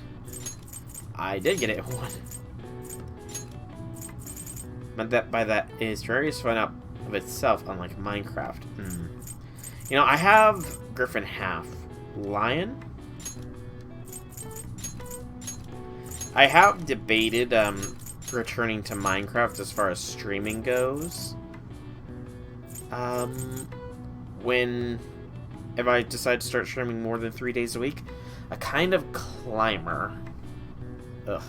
I did get it in one. But that by that is Terraria's fun up of itself, unlike Minecraft. You know, I have Griffin half. Lion? I have debated returning to Minecraft as far as streaming goes. If I decide to start streaming more than 3 days a week. A kind of climber. Ugh.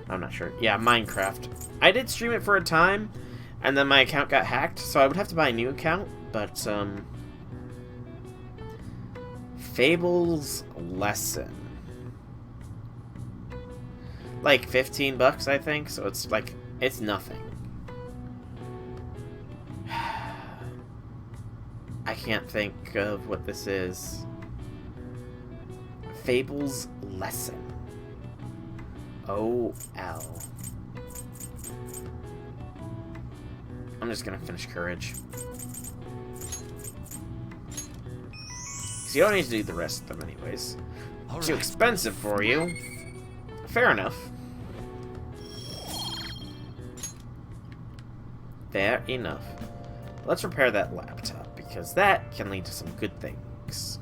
I'm not sure. Yeah, Minecraft. I did stream it for a time, and then my account got hacked, so I would have to buy a new account, but, Fable's Lesson. Like, 15 bucks, I think, so it's, like, it's nothing. I can't think of what this is. Fable's Lesson. O-L. I'm just gonna finish Courage. So you don't need to do the rest of them anyways. Too expensive for you. Fair enough. Fair enough. Let's repair that laptop, because that can lead to some good things.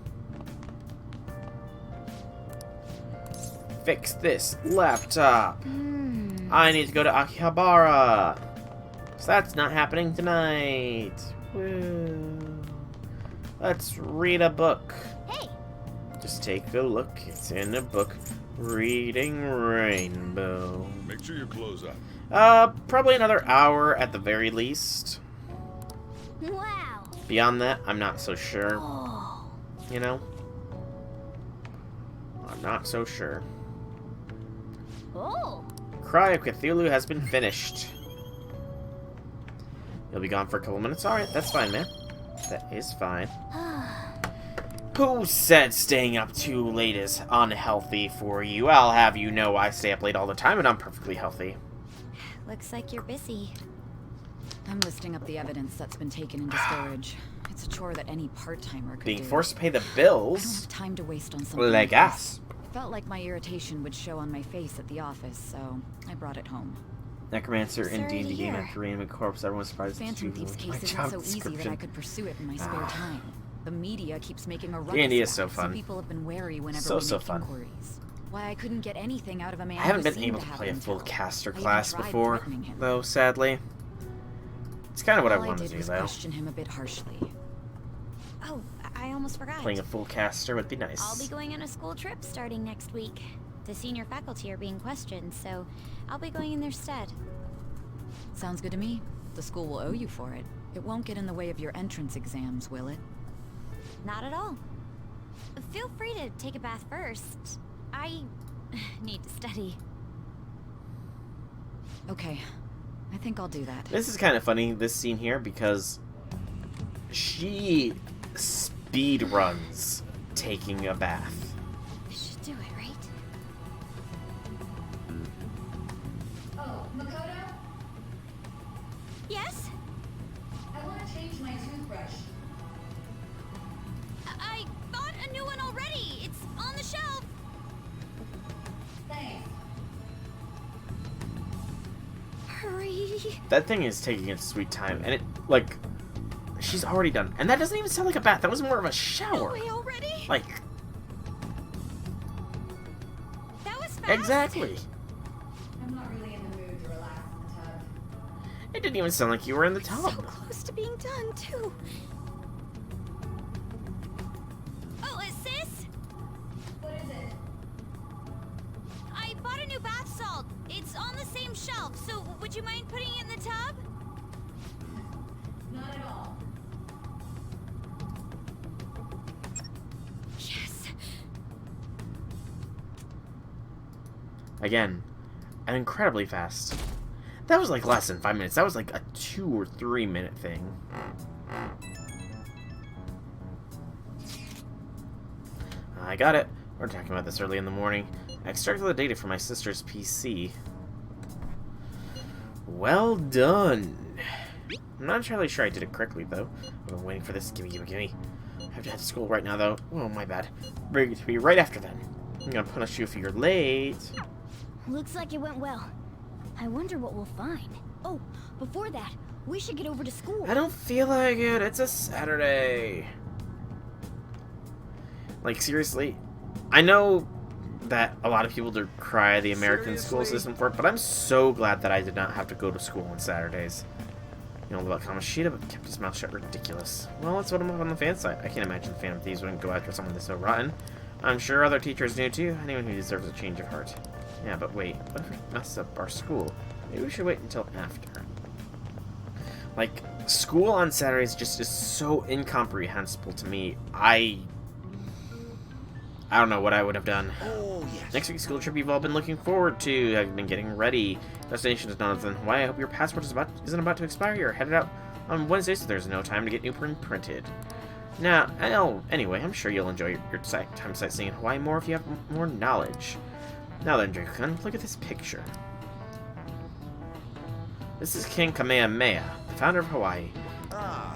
fix this laptop. I need to go to Akihabara. So that's not happening tonight. Woo. Let's read a book. Hey! Just take a look. It's in a book. Reading Rainbow. Make sure you close up. Probably another hour at the very least. Wow! Beyond that, I'm not so sure. Oh. You know? I'm not so sure. Oh! Cry of Cthulhu has been finished. You'll be gone for a couple minutes? Alright, that's fine, man. That is fine. Who said staying up too late is unhealthy for you? I'll have you know I stay up late all the time and I'm perfectly healthy. Looks like you're busy. I'm listing up the evidence that's been taken into storage. It's a chore that any part-timer could Being do. forced to pay the I don't bills. have time to waste on something Like this. us. Felt like my irritation would show on my face at the office, so I brought it home. Necromancer in Sorry to D&D game hear. after Reanimate Corpse. Everyone's surprised Phantom to Thieves my case isn't job so easy that I description. could pursue it in my spare time. The media keeps making a ruckus D&D is about so it, fun. people have been wary whenever So we make fun. inquiries. Why I couldn't get anything out of a man I haven't who been seemed able to to have play a full intel. caster I even class tried before, threatening him. though, sadly. It's kind of what I All want to did do, was though. question him a bit harshly. Oh, I almost forgot. Playing a full caster would be nice. I'll be going on a school trip starting next week. The senior faculty are being questioned, so I'll be going in their stead. Sounds good to me. The school will owe you for it. It won't get in the way of your entrance exams, will it? Not at all. Feel free to take a bath first. I need to study. Okay. I think I'll do that. This is kind of funny, this scene here, because she speed runs taking a bath. I should do it, right? Oh, Makoto? Yes? I want to change my toothbrush. I bought a new one already. It's on the shelf. Thanks. Hurry. That thing is taking its sweet time, and it, like, she's already done. And that doesn't even sound like a bath, that was more of a shower. No way already? Like, That was fast. exactly. I'm not really in the mood to relax in the tub. It didn't even sound like you were in the So tub. close to being done, too. Oh, sis? What is it? I bought a new bath salt. It's on the same shelf, so would you mind putting it in the tub? Not at all. Yes. Again, and incredibly fast. That was like less than 5 minutes. That was like a 2 or 3 minute thing. I got it. We were talking about this early in the morning. I extracted the data from my sister's PC. Well done. I'm not entirely sure I did it correctly, though. I've been waiting for this. Gimme, gimme, gimme. I have to head to school right now, though. Oh, my bad. Bring it to me right after then. I'm gonna punish you if you're late. Looks like it went well. I wonder what we'll find. Oh, before that, we should get over to school. I don't feel like it. It's a Saturday. Like, seriously, I know that a lot of people decry the American school system for it, but I'm so glad that I did not have to go to school on Saturdays. You know, about Kamoshida, but kept his mouth shut. Ridiculous. Well, let's vote him up on the fan side. I can't imagine Phantom Thieves wouldn't go after someone that's so rotten. I'm sure other teachers do too. Anyone who deserves a change of heart. Yeah, but wait, what if we mess up our school? Maybe we should wait until after. Like, school on Saturdays just is so incomprehensible to me. I don't know what I would have done. Oh, yes. Next week's school trip you've all been looking forward to. I've been getting ready. Destination is none other than Hawaii. I hope your passport isn't about to expire. You're headed out on Wednesday, so there's no time to get new print printed. Now, anyway, I'm sure you'll enjoy your time sightseeing in Hawaii more if you have more knowledge. Now then, Draco-kun, look at this picture. This is King Kamehameha, the founder of Hawaii.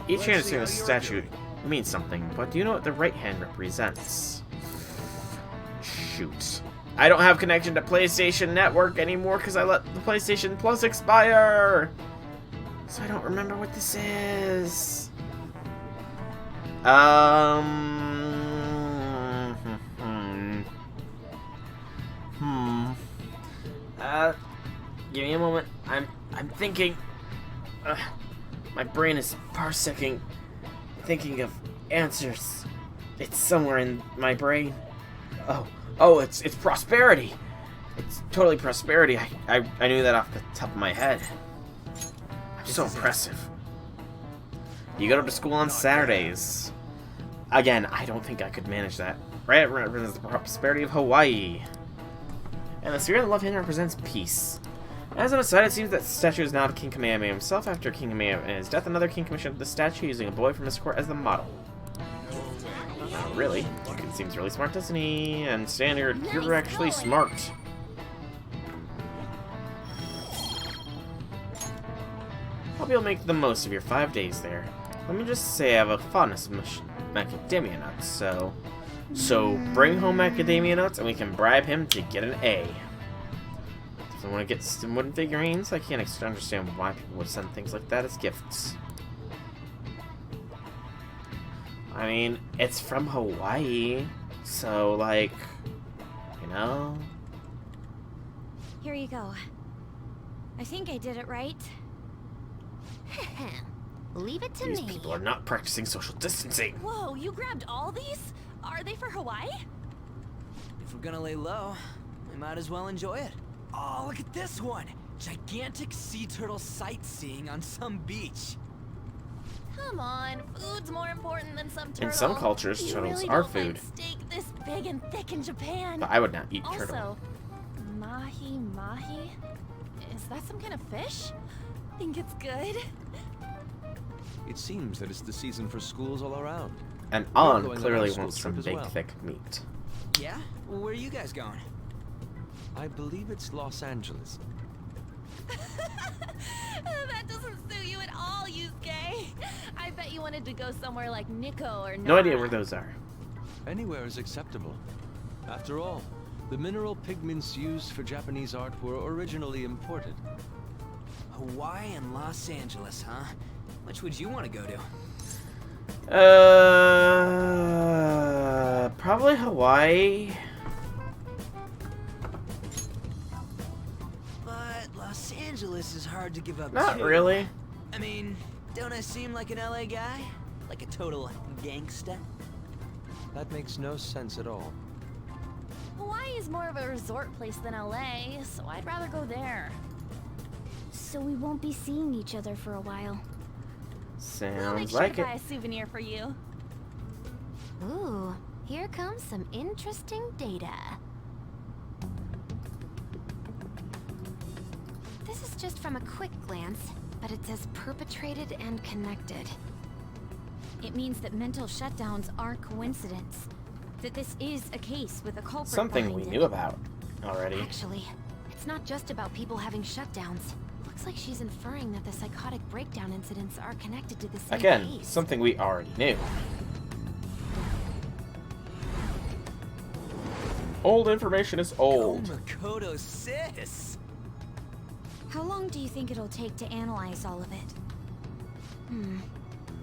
Each hand is a statue means something, but do you know what the right hand represents? Shoot. I don't have connection to PlayStation Network anymore because I let the PlayStation Plus expire! So I don't remember what this is. Give me a moment. I'm thinking. My brain is parsecing, thinking of answers. It's somewhere in my brain. Oh, it's prosperity. It's totally prosperity. I knew that off the top of my head. So impressive. You go to school on Saturdays. Again, I don't think I could manage that. Right, it represents the prosperity of Hawaii. And the sphere of the left hand represents peace. As an aside, it seems that the statue is not King Kamehameha himself. After King Kamehameha's death, another king commissioned the statue using a boy from his court as the model. Really? He seems really smart, doesn't he? And Standard, you're actually smart. Hope you'll make the most of your 5 days there. Let me just say I have a fondness of macadamia nuts, so bring home macadamia nuts and we can bribe him to get an A. If I want to get some wooden figurines, I can't understand why people would send things like that as gifts. I mean, it's from Hawaii, so like, you know? Here you go. I think I did it right. Leave it to These me. people are not practicing social distancing. Whoa, you grabbed all these? Are they for Hawaii? If we're gonna lay low, we might as well enjoy it. Oh, look at this one! Gigantic sea turtle sightseeing on some beach. Come on, food's more important than some turtle. In some cultures, You turtles really are don't find food. steak this big and thick in Japan. But I would not eat also, turtle. mahi? Is that some kind of fish? Think it's good? It seems that it's the season for schools all around. And We're On going on clearly our school wants some trip as big, well. thick meat. Yeah? Where are you guys going? I believe it's Los Angeles. That doesn't suit you at all, Yusuke. I bet you wanted to go somewhere like Nikko or No idea where those are. Anywhere is acceptable. After all, the mineral pigments used for Japanese art were originally imported. Hawaii and Los Angeles, huh? Which would you want to go to? Probably Hawaii. But Los Angeles is hard to give up Not too. really. I mean, don't I seem like an LA guy? Like a total gangsta? That makes no sense at all. Hawaii is more of a resort place than LA, so I'd rather go there. So we won't be seeing each other for a while. We'll make Sounds sure like to it. buy a souvenir for you. Ooh, here comes some interesting data. This is just from a quick glance, but it says perpetrated and connected. It means that mental shutdowns aren't coincidence. That this is a case with a culprit Something we behind knew it. about already. Actually, it's not just about people having shutdowns. Looks like she's inferring that the psychotic breakdown incidents are connected to the same Again, case. something we already knew. Old information is old. Makoto sis! How long do you think it'll take to analyze all of it?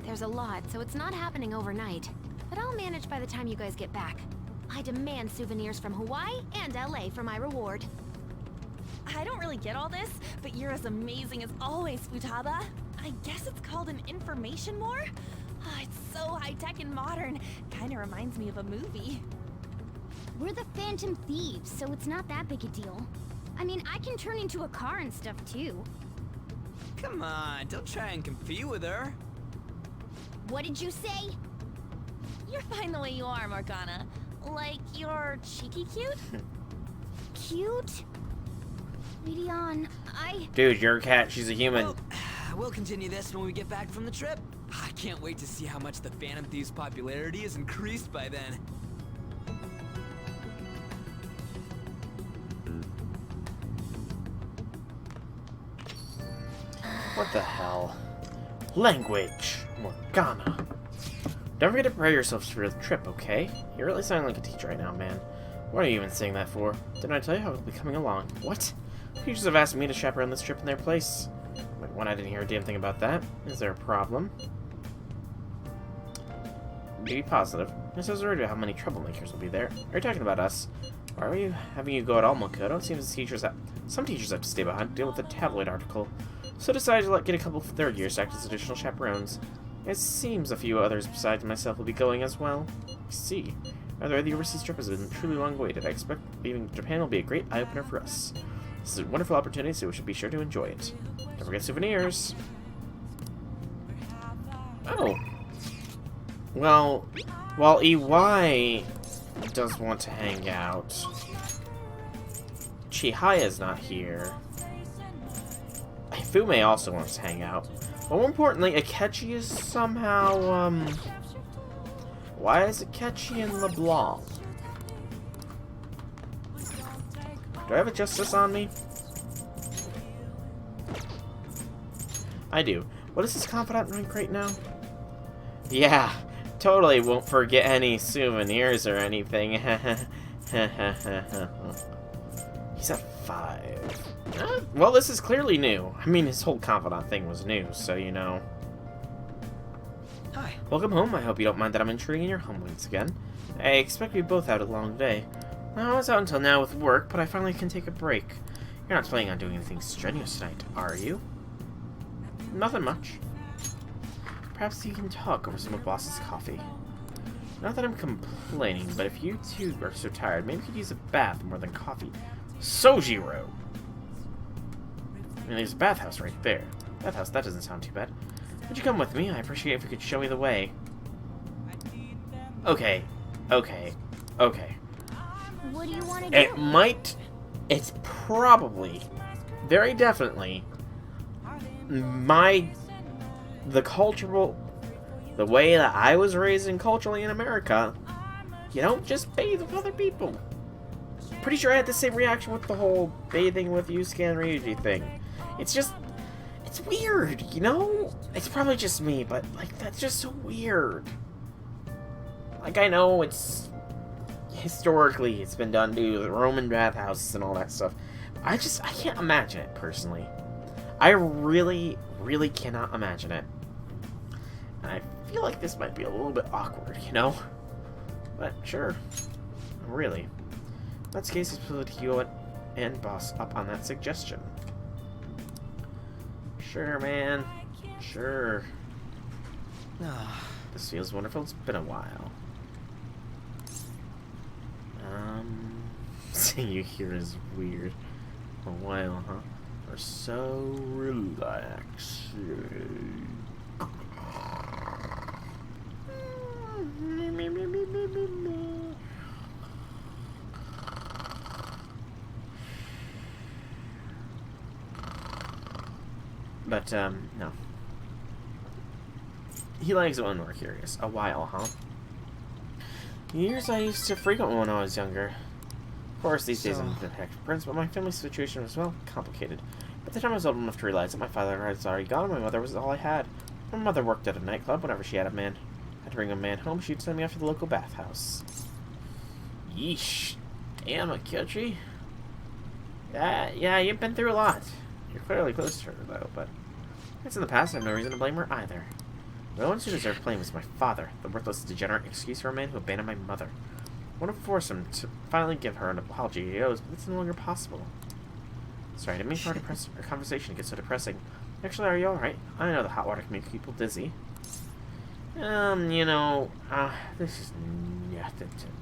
There's a lot, so it's not happening overnight. But I'll manage by the time you guys get back. I demand souvenirs from Hawaii and LA for my reward. I don't really get all this, but you're as amazing as always, Futaba. I guess it's called an information war? Ah, it's so high-tech and modern. Kinda reminds me of a movie. We're the Phantom Thieves, so it's not that big a deal. I mean, I can turn into a car and stuff too. Come on, don't try and compete with her. What did you say? You're fine the way you are, Morgana. Like, you're cheeky cute? Cute? Leon, Dude, you're a cat. She's a human. Well, we'll continue this when we get back from the trip. I can't wait to see how much the Phantom Thieves' popularity has increased by then. What the hell? Language. Morgana. Don't forget to prepare yourselves for the trip, okay? You're really sounding like a teacher right now, man. What are you even saying that for? Didn't I tell you I'll be coming along? What? Teachers have asked me to chaperone this trip in their place. Wait, when I didn't hear a damn thing about that. Is there a problem? Be positive. I'm so worried about how many troublemakers will be there. Are you talking about us? Why are you having you go at all, Makoto? It seems some teachers have to stay behind to deal with the tabloid article. So I decided to get a couple of third years to act as additional chaperones. It seems a few others besides myself will be going as well. I see. Either way, the overseas trip has been truly long awaited. I expect leaving Japan will be a great eye-opener for us. This is a wonderful opportunity, so we should be sure to enjoy it. Don't forget souvenirs. Oh. Well, while EY does want to hang out, Chihaya's not here. Fume also wants to hang out. But more importantly, Akechi is somehow, why is Akechi in LeBlanc? Do I have a justice on me? I do. What is his confidant rank right now? Yeah, totally won't forget any souvenirs or anything. He's at 5. Well, this is clearly new. I mean, his whole confidant thing was new, so you know. Hi. Welcome home. I hope you don't mind that I'm intruding your home once again. I expect we both had a long day. I was out until now with work, but I finally can take a break. You're not planning on doing anything strenuous tonight, are you? Nothing much. Perhaps you can talk over some of Boss's coffee. Not that I'm complaining, but if you two are so tired, maybe you could use a bath more than coffee. Sojiro! I mean, there's a bathhouse right there. Bathhouse, that doesn't sound too bad. Would you come with me? I appreciate if you could show me the way. Okay. Okay. Okay. What do you want to do? It's probably, very definitely, the way that I was raised in culturally in America, you don't just bathe with other people. Pretty sure I had the same reaction with the whole bathing with Yusuke and Ryuji thing. It's weird, you know? It's probably just me, but, like, that's just so weird. Like, I know it's... Historically, it's been done to the Roman bathhouses and all that stuff. I can't imagine it, personally. I really, really cannot imagine it. And I feel like this might be a little bit awkward, you know? But, sure. Really. In that case, it's supposed to you and Boss up on that suggestion. Sure, man. Sure. This feels wonderful. It's been a while. Seeing you here is weird. A while, huh? We're so relaxing. But, no. He likes it when we're curious. A while, huh? Years I used to frequent when I was younger. Of course, these days I'm the heck prince, but my family situation was, well, complicated. By the time I was old enough to realize that my father was already gone, my mother was all I had. My mother worked at a nightclub. Whenever she had to bring a man home, she'd send me off to the local bathhouse. Yeesh. Damn, Akechi. Yeah, you've been through a lot. You're clearly close to her, though, but... It's in the past, I have no reason to blame her either. The one who deserved blame was my father, the worthless, degenerate excuse for a man who abandoned my mother. I want to force him to finally give her an apology he owes, but it's no longer possible. Sorry, I didn't mean for our conversation to get so depressing. Actually, are you alright? I know the hot water can make people dizzy. You know, this is nothing to me.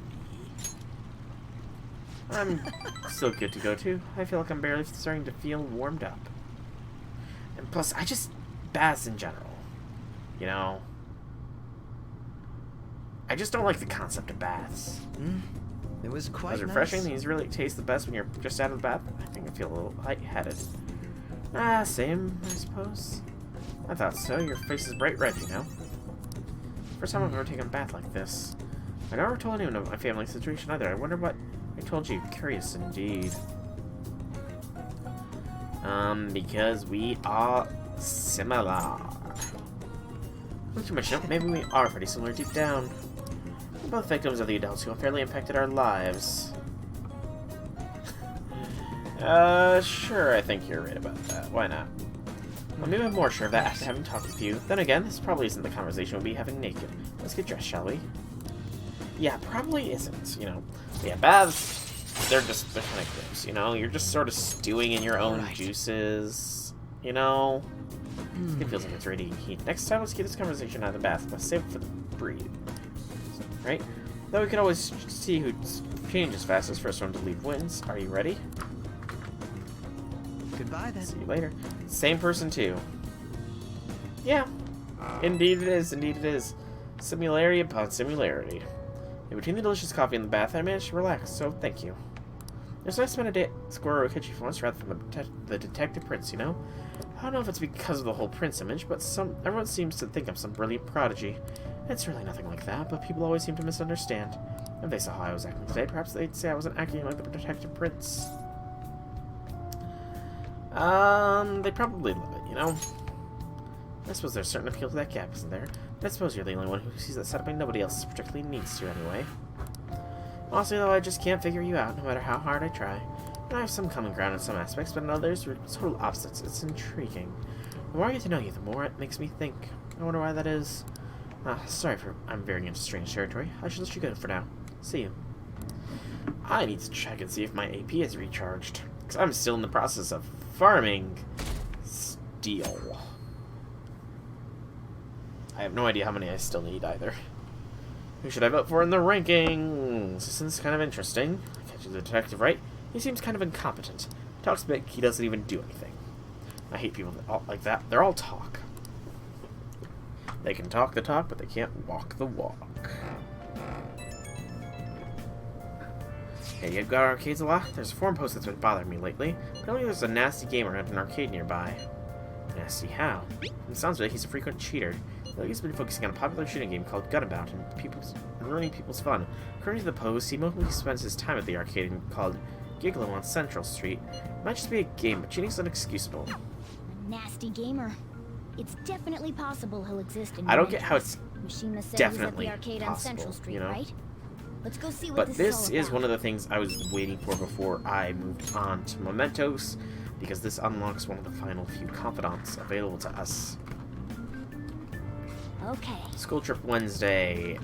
I'm still good to go, too. I feel like I'm barely starting to feel warmed up. And plus, baths in general. You know, I just don't like the concept of baths. It was quite As refreshing, these really taste the best when you're just out of the bath. I think I feel a little lightheaded. Same, I suppose. I thought so. Your face is bright red, you know. First time I've ever taken a bath like this. I never told anyone of my family situation either. I wonder what I told you. Curious indeed. Because we are similar. Not too much, no. Maybe we are pretty similar deep down. We're both victims of the adults who have fairly impacted our lives. Sure, I think you're right about that. Why not? Well, maybe I'm more sure of that after having talked with you. Then again, this probably isn't the conversation we'll be having naked. Let's get dressed, shall we? Yeah, probably isn't, you know. Yeah, baths. they're kind of gross, you know? You're just sort of stewing in your own juices, you know? It feels like it's ready to heat. Next time, let's keep this conversation out of the bath. Let's save it for the breed. Right? Though we can always see who changes fastest. First one to leave wins. Are you ready? Goodbye, then. See you later. Same person, too. Yeah. Indeed it is. Indeed it is. Similarity upon similarity. In between the delicious coffee and the bath, I managed to relax, so thank you. It was nice to spend a day at Squirrel Kitchen for once rather than the Detective Prince, you know? I don't know if it's because of the whole Prince image, but everyone seems to think I'm some brilliant prodigy. It's really nothing like that, but people always seem to misunderstand. If they saw how I was acting today, perhaps they'd say I wasn't acting like the Detective Prince. They probably love it, you know? I suppose there's a certain appeal to that gap, isn't there? But I suppose you're the only one who sees that setup and nobody else particularly needs to anyway. Honestly, though, I just can't figure you out, no matter how hard I try. And I have some common ground in some aspects, but in others, we're total opposites. It's intriguing. The more I get to know you, the more it makes me think. I wonder why that is. Sorry for I'm veering into strange territory. I should let you go for now. See you. I need to check and see if my AP is recharged, because I'm still in the process of farming steel. I have no idea how many I still need either. Who should I vote for in the rankings? This is kind of interesting. I catch the detective, right? He seems kind of incompetent. Talks big, he doesn't even do anything. I hate people like that. They're all talk. They can talk the talk, but they can't walk the walk. Hey, you've got arcades a lot? There's a forum post that's been bothering me lately. Apparently there's a nasty gamer at an arcade nearby. Nasty how? It sounds like he's a frequent cheater. He's been focusing on a popular shooting game called Gunabout and ruining people's fun. According to the post, he mostly spends his time at the arcade called Gigolo on Central Street. It might just be a game, but cheating's inexcusable. Nasty gamer. It's definitely possible he'll exist in I don't get how it's Mishima said definitely he was at the arcade possible, on Central Street, you know? right? Let's go see what But this this is is all one of the things I was waiting for before I moved on to Mementos, because this unlocks one of the final few confidants available to us. Okay. School trip Wednesday.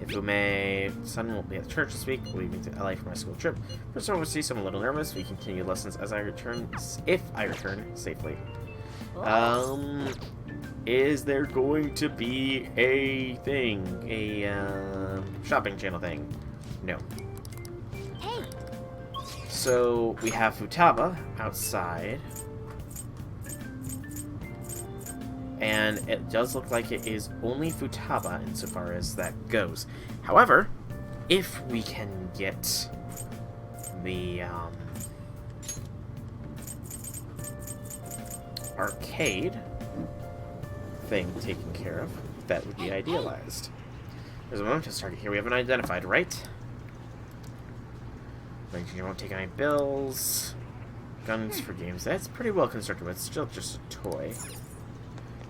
Ifume, son won't be at church this week, leaving to LA for my school trip. First overseas, so I'm a little nervous. We continue lessons as I return, if I return safely. Is there going to be a thing? A, shopping channel thing? No. Hey. So, we have Futaba outside. And it does look like it is only Futaba insofar as that goes. However, if we can get the arcade thing taken care of, that would be idealized. There's a Mementos target here we haven't identified, right? You won't take any bills. Guns for games. That's pretty well constructed, but it's still just a toy.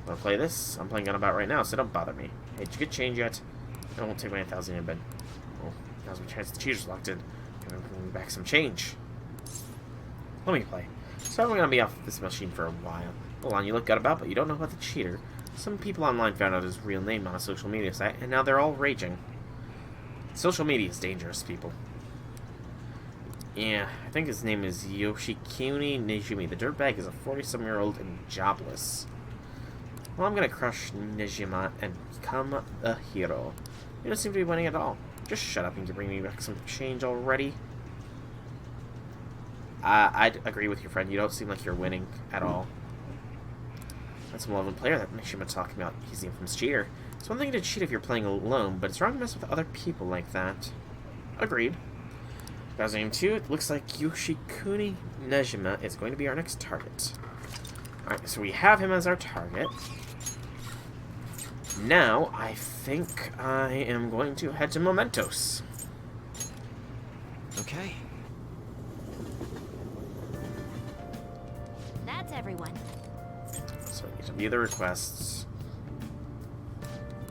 Wanna play this? I'm playing Gunabout right now, so don't bother me. Hey, did you get change yet? I won't take my 1,000 in bed. Well, now's my chance the cheater's locked in. I'm gonna bring back some change. Let me play. So I'm gonna be off this machine for a while. Hold on, you look Gunabout, but you don't know about the cheater. Some people online found out his real name on a social media site, and now they're all raging. Social media is dangerous, people. Yeah, I think his name is Yoshikuni Nejimi. The dirtbag is a 40-some-year-old and jobless. Well, I'm gonna crush Nejima and become a hero. You don't seem to be winning at all. Just shut up and you bring me back some change already. I'd agree with your friend. You don't seem like you're winning at all. That's a malevolent player that Nejima talking about. He's the infamous cheater. It's one thing to cheat if you're playing alone, but it's wrong to mess with other people like that. Agreed. Guys, name 2, it looks like Yoshikuni Nejima is going to be our next target. Alright, so we have him as our target. Now, I think I am going to head to Mementos. Okay. That's everyone. So we get to view the requests.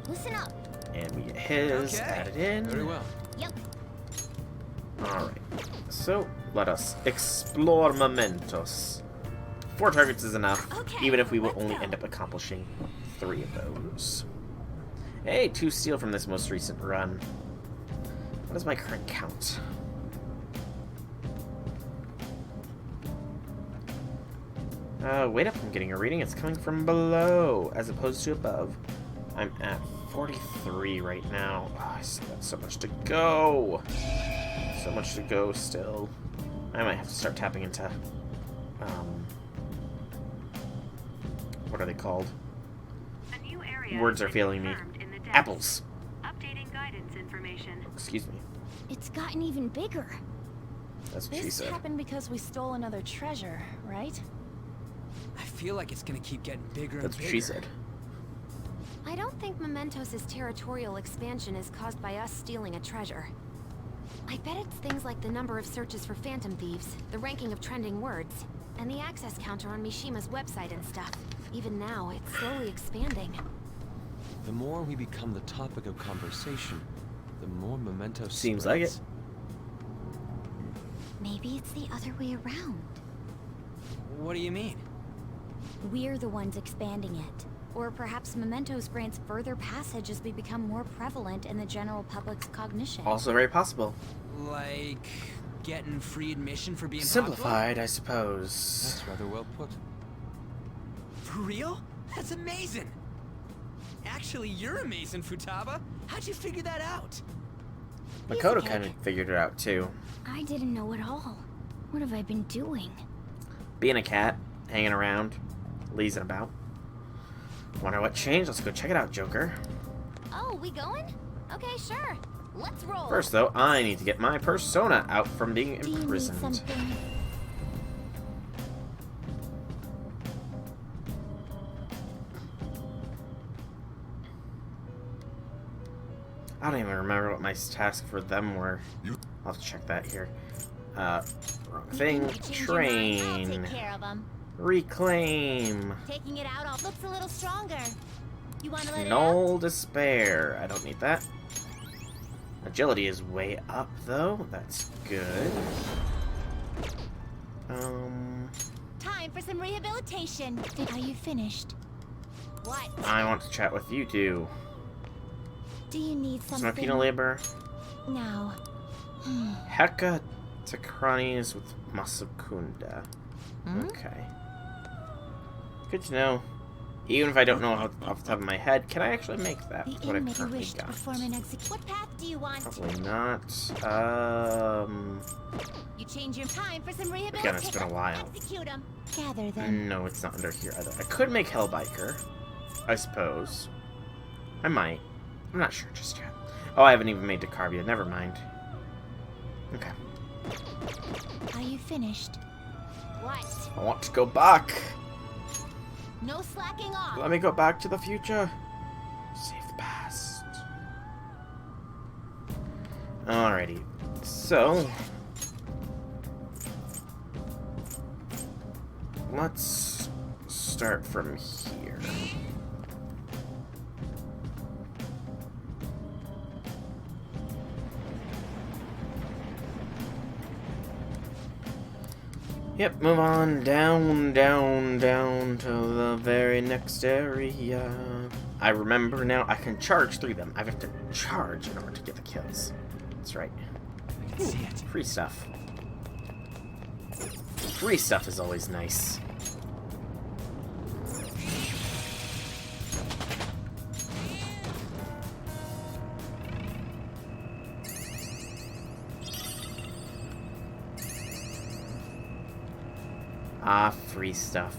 Listen up. And we get his added in. Very well. Yep. Alright. So, let us explore Mementos. 4 targets is enough, even if we will only end up accomplishing 3 of those. Hey, 2 steel from this most recent run. What is my current count? Wait up, I'm getting a reading. It's coming from below as opposed to above. I'm at 43 right now. Oh, I still got so much to go. So much to go still. I might have to start tapping into, what are they called? A new area Words are failing me. Apples. Updating guidance information. Excuse me. It's gotten even bigger. That's what she This said. happened because we stole another treasure, right? I feel like it's gonna keep getting bigger and That's bigger. what she said. I don't think Mementos' territorial expansion is caused by us stealing a treasure. I bet it's things like the number of searches for phantom thieves, the ranking of trending words, and the access counter on Mishima's website and stuff. Even now, it's slowly expanding. The more we become the topic of conversation, the more Mementos Seems like it. spreads. Maybe it's the other way around. What do you mean? We're the ones expanding it. Or perhaps Mementos grants further passage as we become more prevalent in the general public's cognition. Also very possible. Like getting free admission for being Simplified, I suppose. That's rather well put. popular? For real? That's amazing! Actually, you're amazing, Futaba. How'd you figure that out? Makoto kind of figured it out too. I didn't know at all. What have I been doing? Being a cat, hanging around, lazing about. Wonder what changed? Let's go check it out, Joker. Oh, we going? Okay, sure. Let's roll. First, though, I need to get my persona out from being Do you need imprisoned. something? I don't even remember what my tasks for them were. I'll have to check that here. Wrong thing. Train. Take care of them. Reclaim. Taking it out all looks a little stronger. You want to let it out? Null despair. I don't need that. Agility is way up, though. That's good. Time for some rehabilitation. Are you finished? What? I want to chat with you two. Do you need Some something? penal labor. Now. Heka Takranis with Masakunda. Okay. Good to know. Even if I don't know off the top of my head, can I actually make that? The That's what I inmate currently wished to got. perform an execution. What path do you want? Probably not. You change your time for some Again, rehabilitation. it's been a while. Execute them. Gather them. No, it's not under here either. I could make Hellbiker, I suppose. I might. I'm not sure just yet. Oh, I haven't even made Decarbia. Never mind. Okay. Are you finished? What? I want to go back. No slacking off. Let me go back to the future. Save the past. Alrighty. So, let's start from here. Yep, move on down, down, down to the very next area. I remember now I can charge through them. I have to charge in order to get the kills. That's right. Ooh, free stuff. Free stuff is always nice. Ah, free stuff.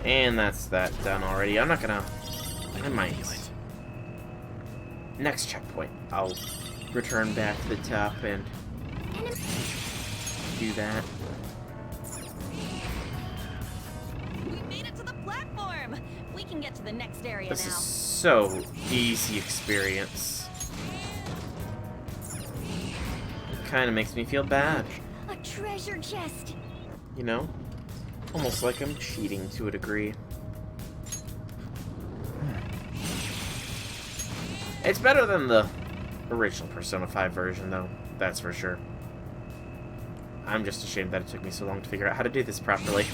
And that's that done already. I'm not gonna... I might. Next checkpoint. I'll return back to the top and do that. We made it to the platform! We can get to the next area This now. is so easy experience. It kind of makes me feel bad. A treasure chest. You know? Almost like I'm cheating to a degree. It's better than the original Persona 5 version, though. That's for sure. I'm just ashamed that it took me so long to figure out how to do this properly.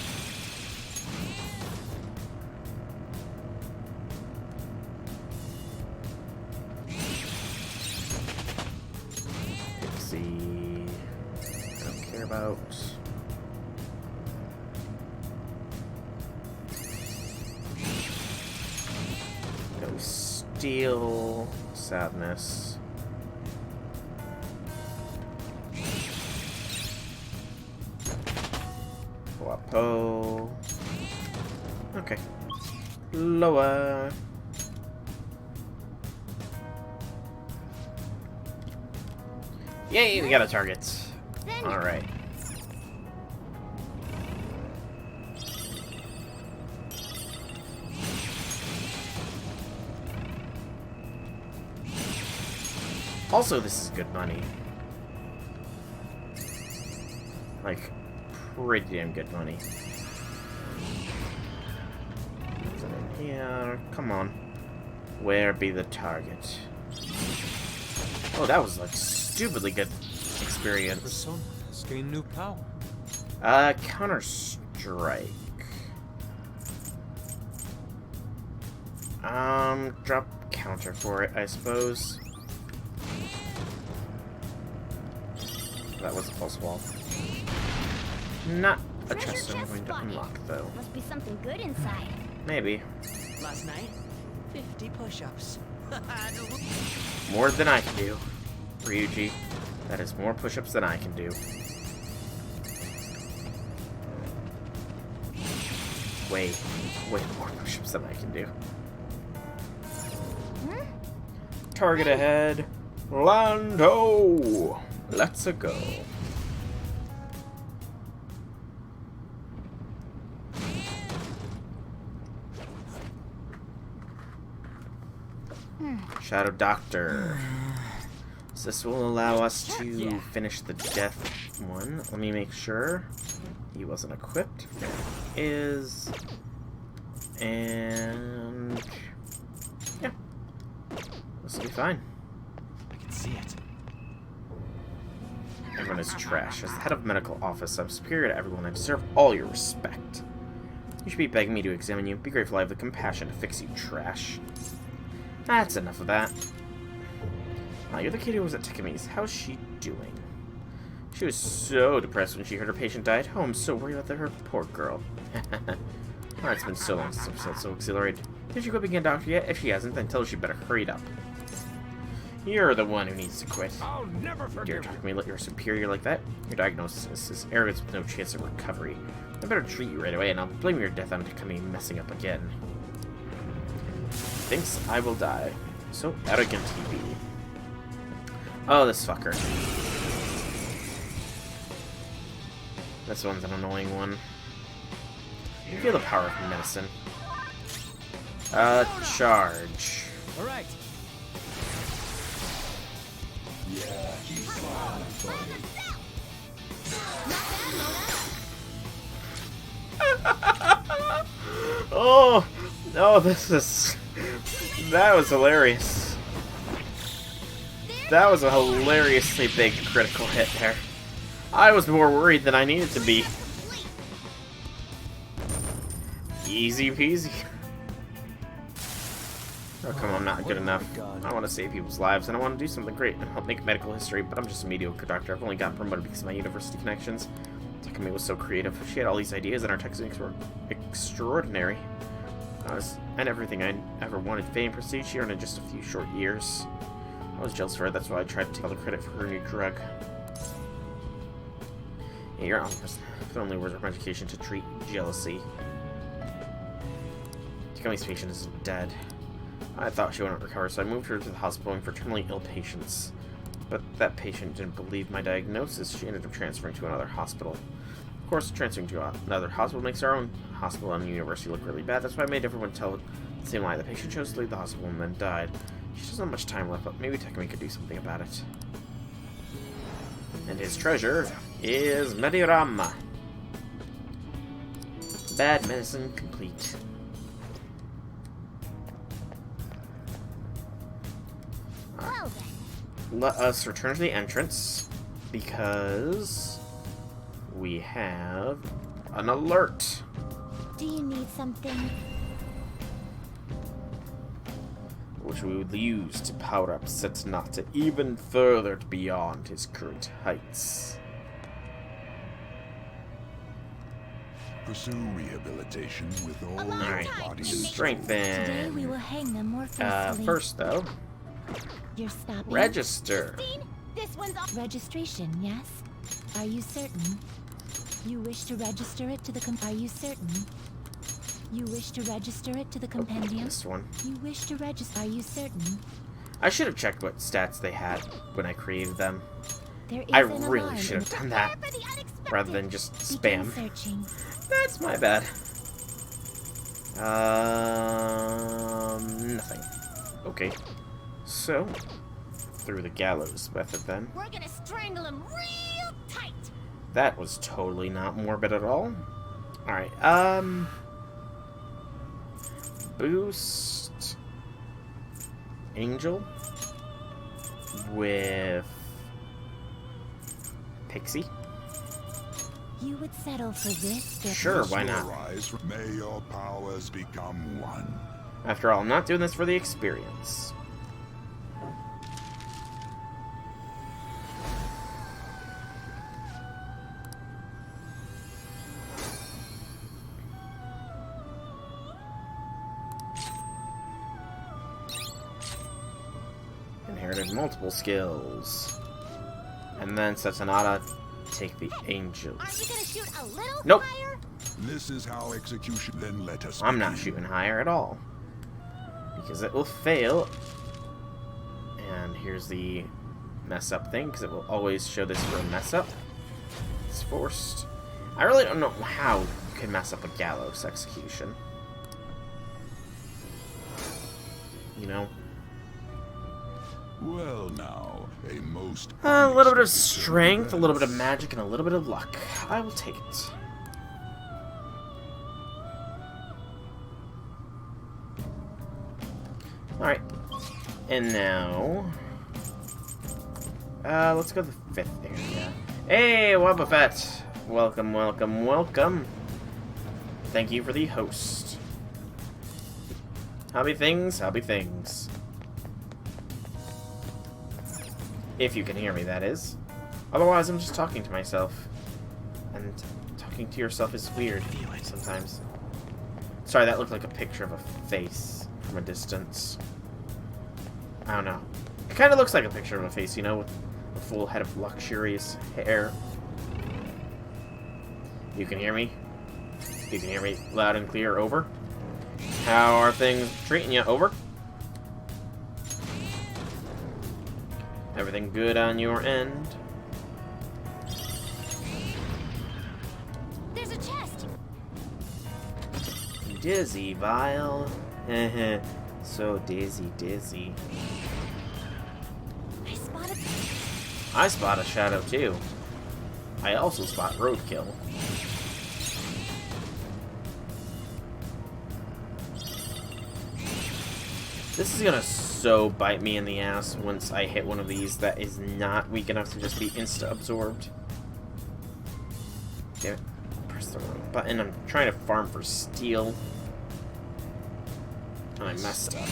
Steel. Sadness. Guapo. Okay. Lower. Yay, we got a target. Alright. Also, this is good money. Like, pretty damn good money. What's in here? Come on. Where be the target? Oh, that was like stupidly good experience. Persona has gained new power. Counter-Strike. Drop counter for it, I suppose. That was a false wall. Not a chest I'm going to unlock, though. Must be something good inside. Maybe. Last night, 50 push-ups. More than I can do, Ryuji. That is more push-ups than I can do. Way more push-ups than I can do. Target ahead. Lando! Let's go. Shadow Doctor. So this will allow us to finish the death one. Let me make sure he wasn't equipped. There he is. And yeah, this will be fine. I can see it. Everyone is trash. As the head of medical office, I'm superior to everyone. I deserve all your respect. You should be begging me to examine you. Be grateful I have the compassion to fix you, trash. That's enough of that. You're the kid who was at Tikami's. How's she doing? She was so depressed when she heard her patient died. Oh, I'm so worried about her poor girl. Oh, it's been so long since I've felt so exhilarated. Did you go begin doctor yet? If she hasn't, then tell her she better hurry it up. You're the one who needs to quit. I'll never forgive Dare talk to me like you're superior like that? Your diagnosis is arrogance with no chance of recovery. I better treat you right away, and I'll blame your death on Tikami messing up again. Thinks I will die. So arrogant he be. Oh, this fucker. This one's an annoying one. You feel the power of medicine. Charge. Alright. Yeah, he's fine. Oh, no, this is... That was hilarious. That was a hilariously big critical hit there. I was more worried than I needed to be. Easy peasy. Oh, come on, I'm not good enough. I want to save people's lives, and I want to do something great and help make medical history, but I'm just a mediocre doctor. I've only gotten promoted because of my university connections. Takumi was so creative. She had all these ideas, and our techniques were extraordinary. And everything I ever wanted, fame, prestige, she earned in just a few short years. I was jealous of her, that's why I tried to take all the credit for her new drug. Yeah, you're honest. If only words of my education to treat jealousy. Takami's patient is dead. I thought she wouldn't recover, so I moved her to the hospital for terminally ill patients. But that patient didn't believe my diagnosis. She ended up transferring to another hospital. Of course, transferring to another hospital makes our own hospital and university look really bad. That's why I made everyone tell the same lie. The patient chose to leave the hospital and then died. She doesn't have much time left, but maybe Takumi could do something about it. And his treasure is Medirama. Bad medicine complete. Well then. Let us return to the entrance because we have an alert. Do you need something? Which we would use to power up Setnata even further beyond his current heights. Pursue rehabilitation with all your Alright, body and strengthen. Today we will hang them more forcefully. First though, You're stopping. register. This one's off. Registration, yes? Are you certain? You wish to register it to the Are you certain? You wish to register it to the compendium? This one. You wish to register. Are you certain? I should have checked what stats they had when I created them. There is I an really alarm should have in- done that rather than just Begin spam. searching. That's my bad. Nothing. Okay. So, through the gallows method then. We're gonna strangle him real tight. That was totally not morbid at all. Alright, boost Angel with Pixie. You would settle for this? Sure, why not? May your powers become one. After all, I'm not doing this for the experience. Inherited multiple skills. And then Satanada, take the angels. Aren't you gonna shoot a little Nope. higher? This is how execution. Then let us. I'm not begin. shooting higher at all. Because it will fail. And here's the mess up thing, because it will always show this for a mess up. It's forced. I really don't know how you can mess up a gallows execution. You know? Well now, a most A little bit of strength, a little bit of magic, and a little bit of luck. I will take it. Alright. And now... let's go to the 5th area. Hey, Wobba Fett! Welcome, welcome, welcome. Thank you for the host. Hobby things, hobby things. If you can hear me, that is. Otherwise, I'm just talking to myself. And talking to yourself is weird sometimes. Sorry, that looked like a picture of a face from a distance. I don't know. It kind of looks like a picture of a face, you know, with a full head of luxurious hair. You can hear me? You can hear me loud and clear, over? How are things treating you, over? Everything good on your end? There's a chest. Dizzy, Vile. So dizzy. I spot a shadow too. I also spot roadkill. This is gonna so bite me in the ass once I hit one of these that is not weak enough to just be insta-absorbed. Damn it. Press the wrong button. I'm trying to farm for steel. And I messed up.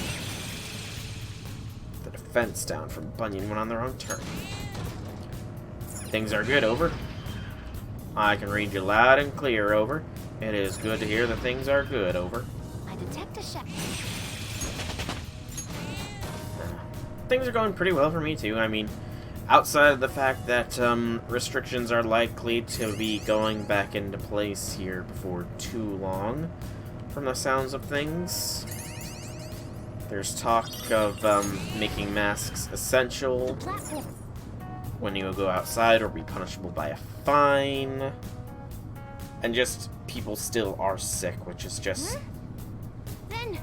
The defense down from Bunyan went on the wrong turn. Things are good, over. I can read you loud and clear, over. It is good to hear that things are good, over. I detect a shadow. Things are going pretty well for me, too. I mean, outside of the fact that restrictions are likely to be going back into place here before too long, from the sounds of things. There's talk of making masks essential when you go outside, or be punishable by a fine. And just, people still are sick, which is just,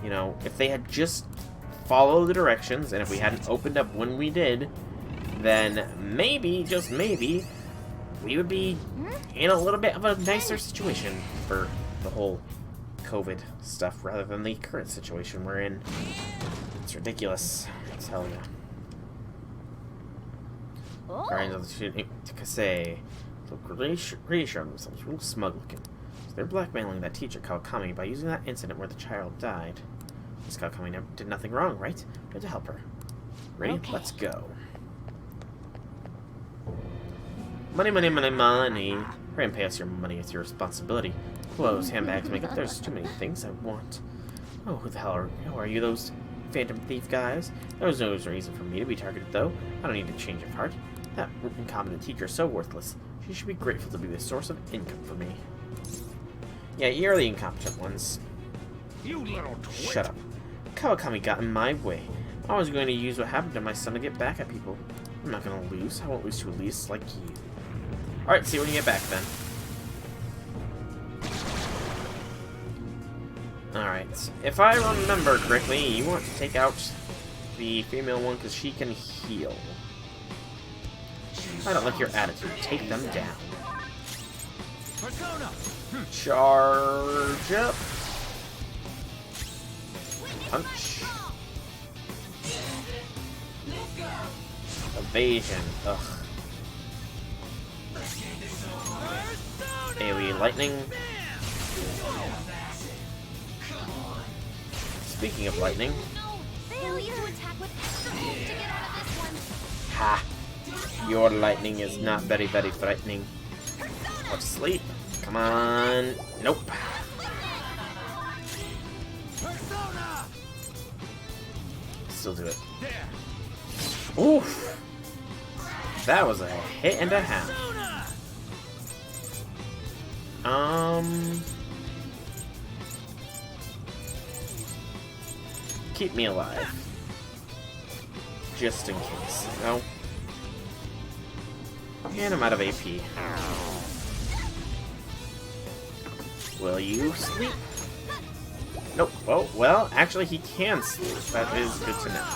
you know, if they had just followed the directions, and if we hadn't opened up when we did, then maybe, just maybe, we would be in a little bit of a nicer situation for the whole COVID stuff, rather than the current situation we're in. It's ridiculous, I tell ya. Guardians of the shooting to Kasei look reassured themselves, real smug looking. So they're blackmailing that teacher, Kawakami, by using that incident where the child died. This Kawakami did nothing wrong, right? We had to help her. Ready? Okay. Let's go. Money, money, money, money. Hurry and pay us your money. It's your responsibility. Clothes, handbags, makeup. There's too many things I want. Oh, who the hell are you, those Phantom Thief guys? There's no reason for me to be targeted, though. I don't need a change of heart. That incompetent teacher is so worthless. She should be grateful to be the source of income for me. Yeah, you're the incompetent ones. You little twit. Shut up. Kawakami got in my way. I was going to use what happened to my son to get back at people. I'm not going to lose. I won't lose to a least like you. Alright, see you when you get back then. Alright, if I remember correctly, you want to take out the female one because she can heal. I don't like your attitude. Take them down. Persona. Charge up. Punch. Evasion. Ugh. AoE lightning. Speaking of lightning. Ha! Your lightning is not very, very frightening. Go to sleep. Come on. Nope. Still do it. Oof. That was a hit and a half. Keep me alive. Just in case. No. And I'm out of AP. Will you sleep? Nope. Oh, well, actually he can sleep. That is good to know.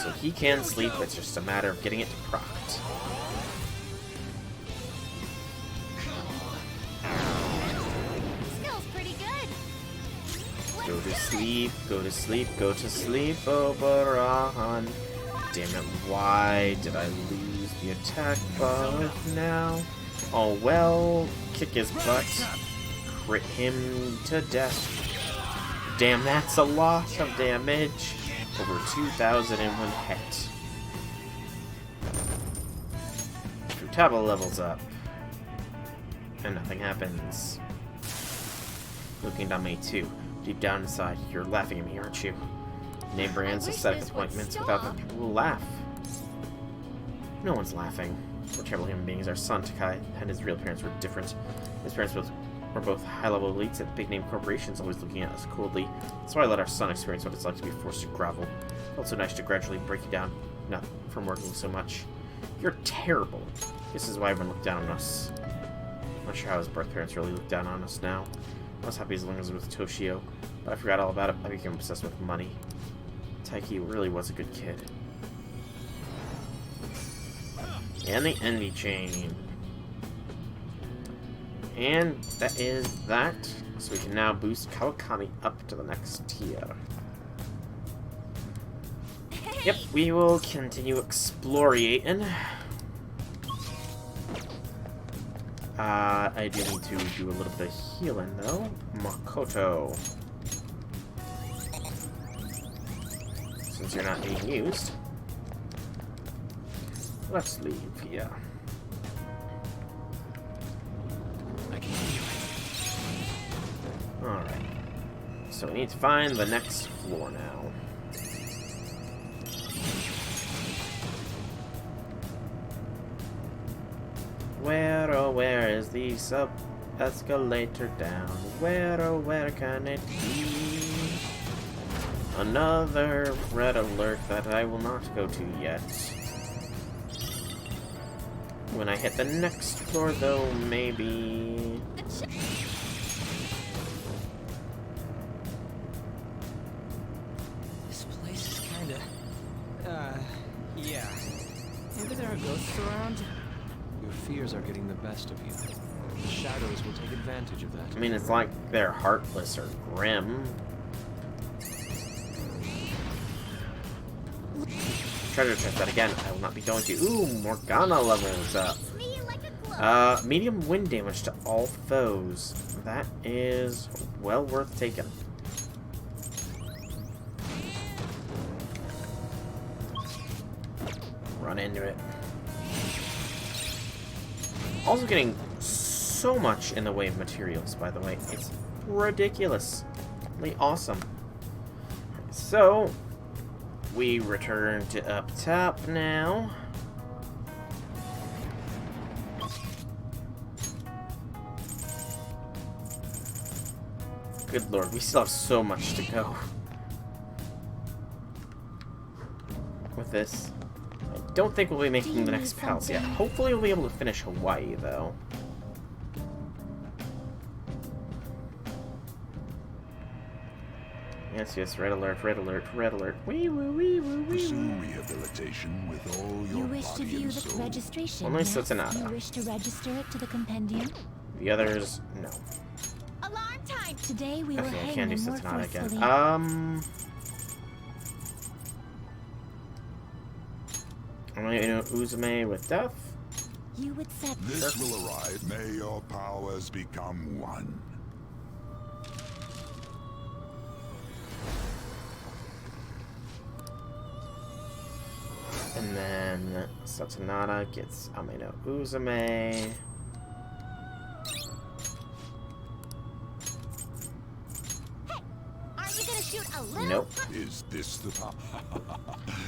So he can sleep, it's just a matter of getting it to proct. Skill's pretty good. Go to sleep, go to sleep, go to sleep, Oberon. Damn it, why did I lose the attack buff now? Oh well, kick his butt, crit him to death. Damn, that's a lot of damage. Over 2,000 in one hit. Futaba levels up. And nothing happens. Looking down me too. Deep down inside, you're laughing at me, aren't you? Name brands of set appointments without the people who laugh. No one's laughing. We're terrible human beings. Our son, Takai, and his real parents were different. His parents were both high-level elites at big-name corporations, always looking at us coldly. That's why I let our son experience what it's like to be forced to grovel. Also nice to gradually break you down, not from working so much. You're terrible. This is why everyone looked down on us. I'm not sure how his birth parents really look down on us now. I was happy as long as I was with Toshio, but I forgot all about it. I became obsessed with money. Taiki really was a good kid. And the envy chain. And that is that. So we can now boost Kawakami up to the next tier. Yep, we will continue exploring. I do need to do a little bit of healing though. Makoto. Since you're not being used. Let's leave here. Alright. So we need to find the next floor now. Where, oh where is the sub-escalator down? Where, oh where can it be? Another red alert that I will not go to yet. When I hit the next floor though, maybe... This place is kinda... yeah. Maybe there are ghosts around? Your fears are getting the best of you. The shadows will take advantage of that. I mean, it's like they're heartless or grim. Treasure chest that again. I will not be going to. Ooh, Morgana levels up. Medium wind damage to all foes. That is well worth taking. Run in. into it. Also getting so much in the way of materials, by the way. It's ridiculously awesome. So, we return to up top now. Good lord, we still have so much to go with this. I don't think we'll be making the next palace yet. Hopefully we'll be able to finish Hawaii, though. Yes, yes, red alert, red alert, red alert. Wee woo, wee woo, wee Pursue woo. rehabilitation with all your You wish to body view and the soul. registration, Only yes? Satanada. You wish to register it to the compendium? The others, no. Alarm time! Today we will Okay, I hang can't do them more Satanada again. forcefully. I'm gonna do Uzume with death. You would set This will arrive. May your powers become one. And then Satanada gets Ameno Uzume. Aren't you gonna shoot a little? Nope. Is this the power?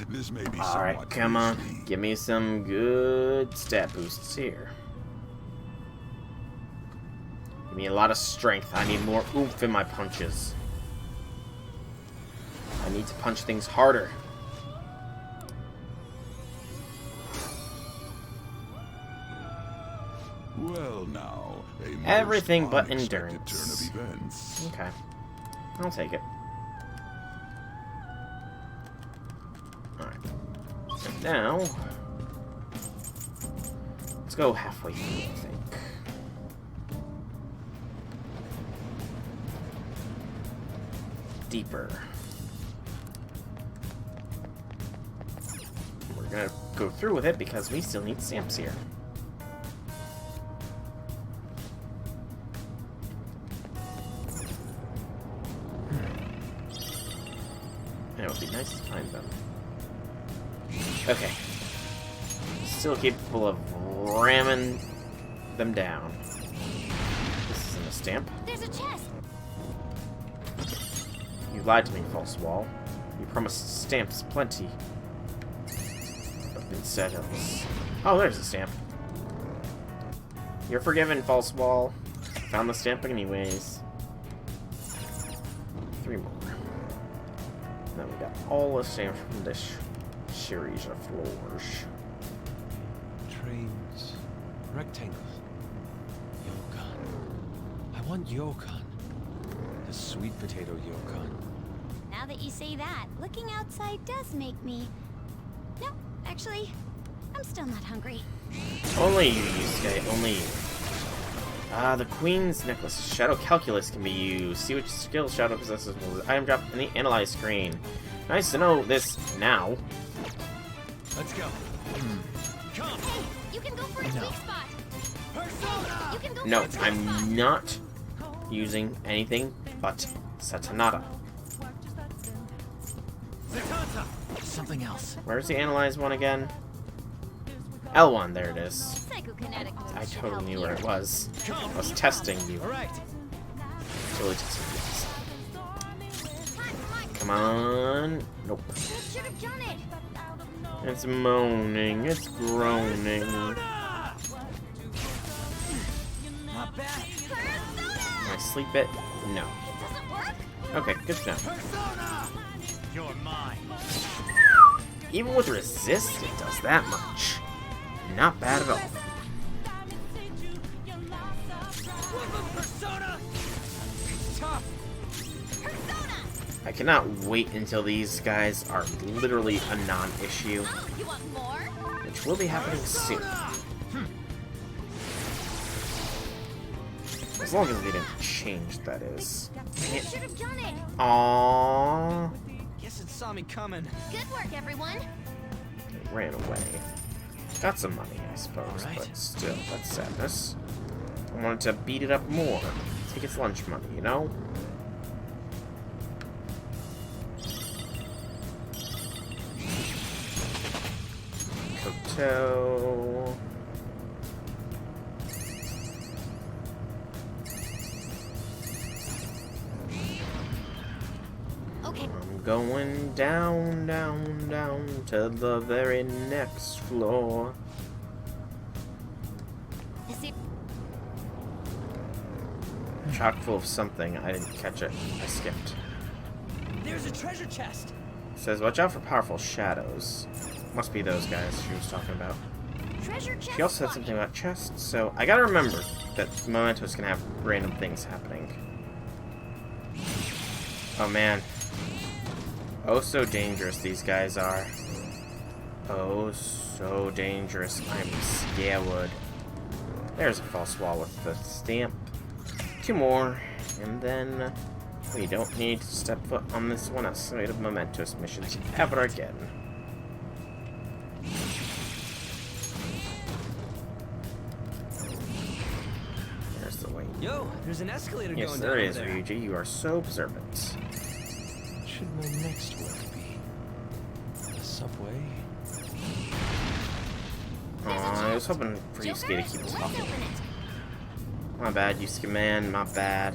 This may be Alright, somewhat come on. risky. Give me some good stat boosts here. Give me a lot of strength. I need more oomph in my punches. I need to punch things harder. Well, now, a most Everything but unexpected endurance. turn of events. Okay. I'll take it. Alright. And now, let's go halfway through, I think. Deeper. We're gonna go through with it because we still need stamps here. And it would be nice to find them. Okay. Still capable of ramming them down. This isn't a stamp. There's a chest. You lied to me, false wall. You promised stamps plenty. But instead it was... Oh, there's a stamp. You're forgiven, false wall. Found the stamp anyways. 3 more. Then we got all the stamps from this series of floors. Trains. Rectangles. Yokan. I want Yokan. The sweet potato Yokan. Now that you say that, looking outside does make me... No, actually, I'm still not hungry. Only you, Yusuke. Only you. The Queen's Necklace. Shadow Calculus can be used. See which skill Shadow possesses will item drop in the Analyze screen. Nice to know this now. Let's go. Come! Hey, you can go for a sweet spot! Persona! You can go No, for a sweet spot! I'm not using anything but Satanada. Something else. Where's the Analyze one again? L1, there it is. Psychokinetic moves I should totally help knew you. where it was. I was testing you. Alright. Totally testing you. Come on. Nope. You should have done it! It's moaning. It's groaning. Not bad. Can I sleep it? No. Doesn't work? Okay, good to know. Persona! You're mine. Even with resist, it does that much. Not bad at all. Persona! Tough. I cannot wait until these guys are literally a non-issue, Oh, you want more? which will be happening soon. As long as they didn't change, that is. You should have done it! Aww. Guess it saw me coming. Good work, everyone! It ran away. Got some money, I suppose, Alright. but still, that's sadness. I wanted to beat it up more. Take its lunch money, you know? Coat. Memento. Okay. I'm going down, down, down to the very next floor. Chock full of something. I didn't catch it. I skipped. There's a treasure chest. It says, watch out for powerful shadows. Must be those guys she was talking about. Treasure chest. She also said something about chests, so I gotta remember that Mementos can have random things happening. Oh man. Oh, so dangerous these guys are. Oh, so dangerous. I'm scared. There's a false wall with the stamp. 2 more, and then we don't need to step foot on this one outside of Mementos missions ever again. There's the way. Yo, there's an escalator Yes, going there down is, over there. Ryuji. You are so observant. What should my next work be? The subway? Aw, I was hoping for Yusuke to keep talking. My bad, Yusuke man, my bad.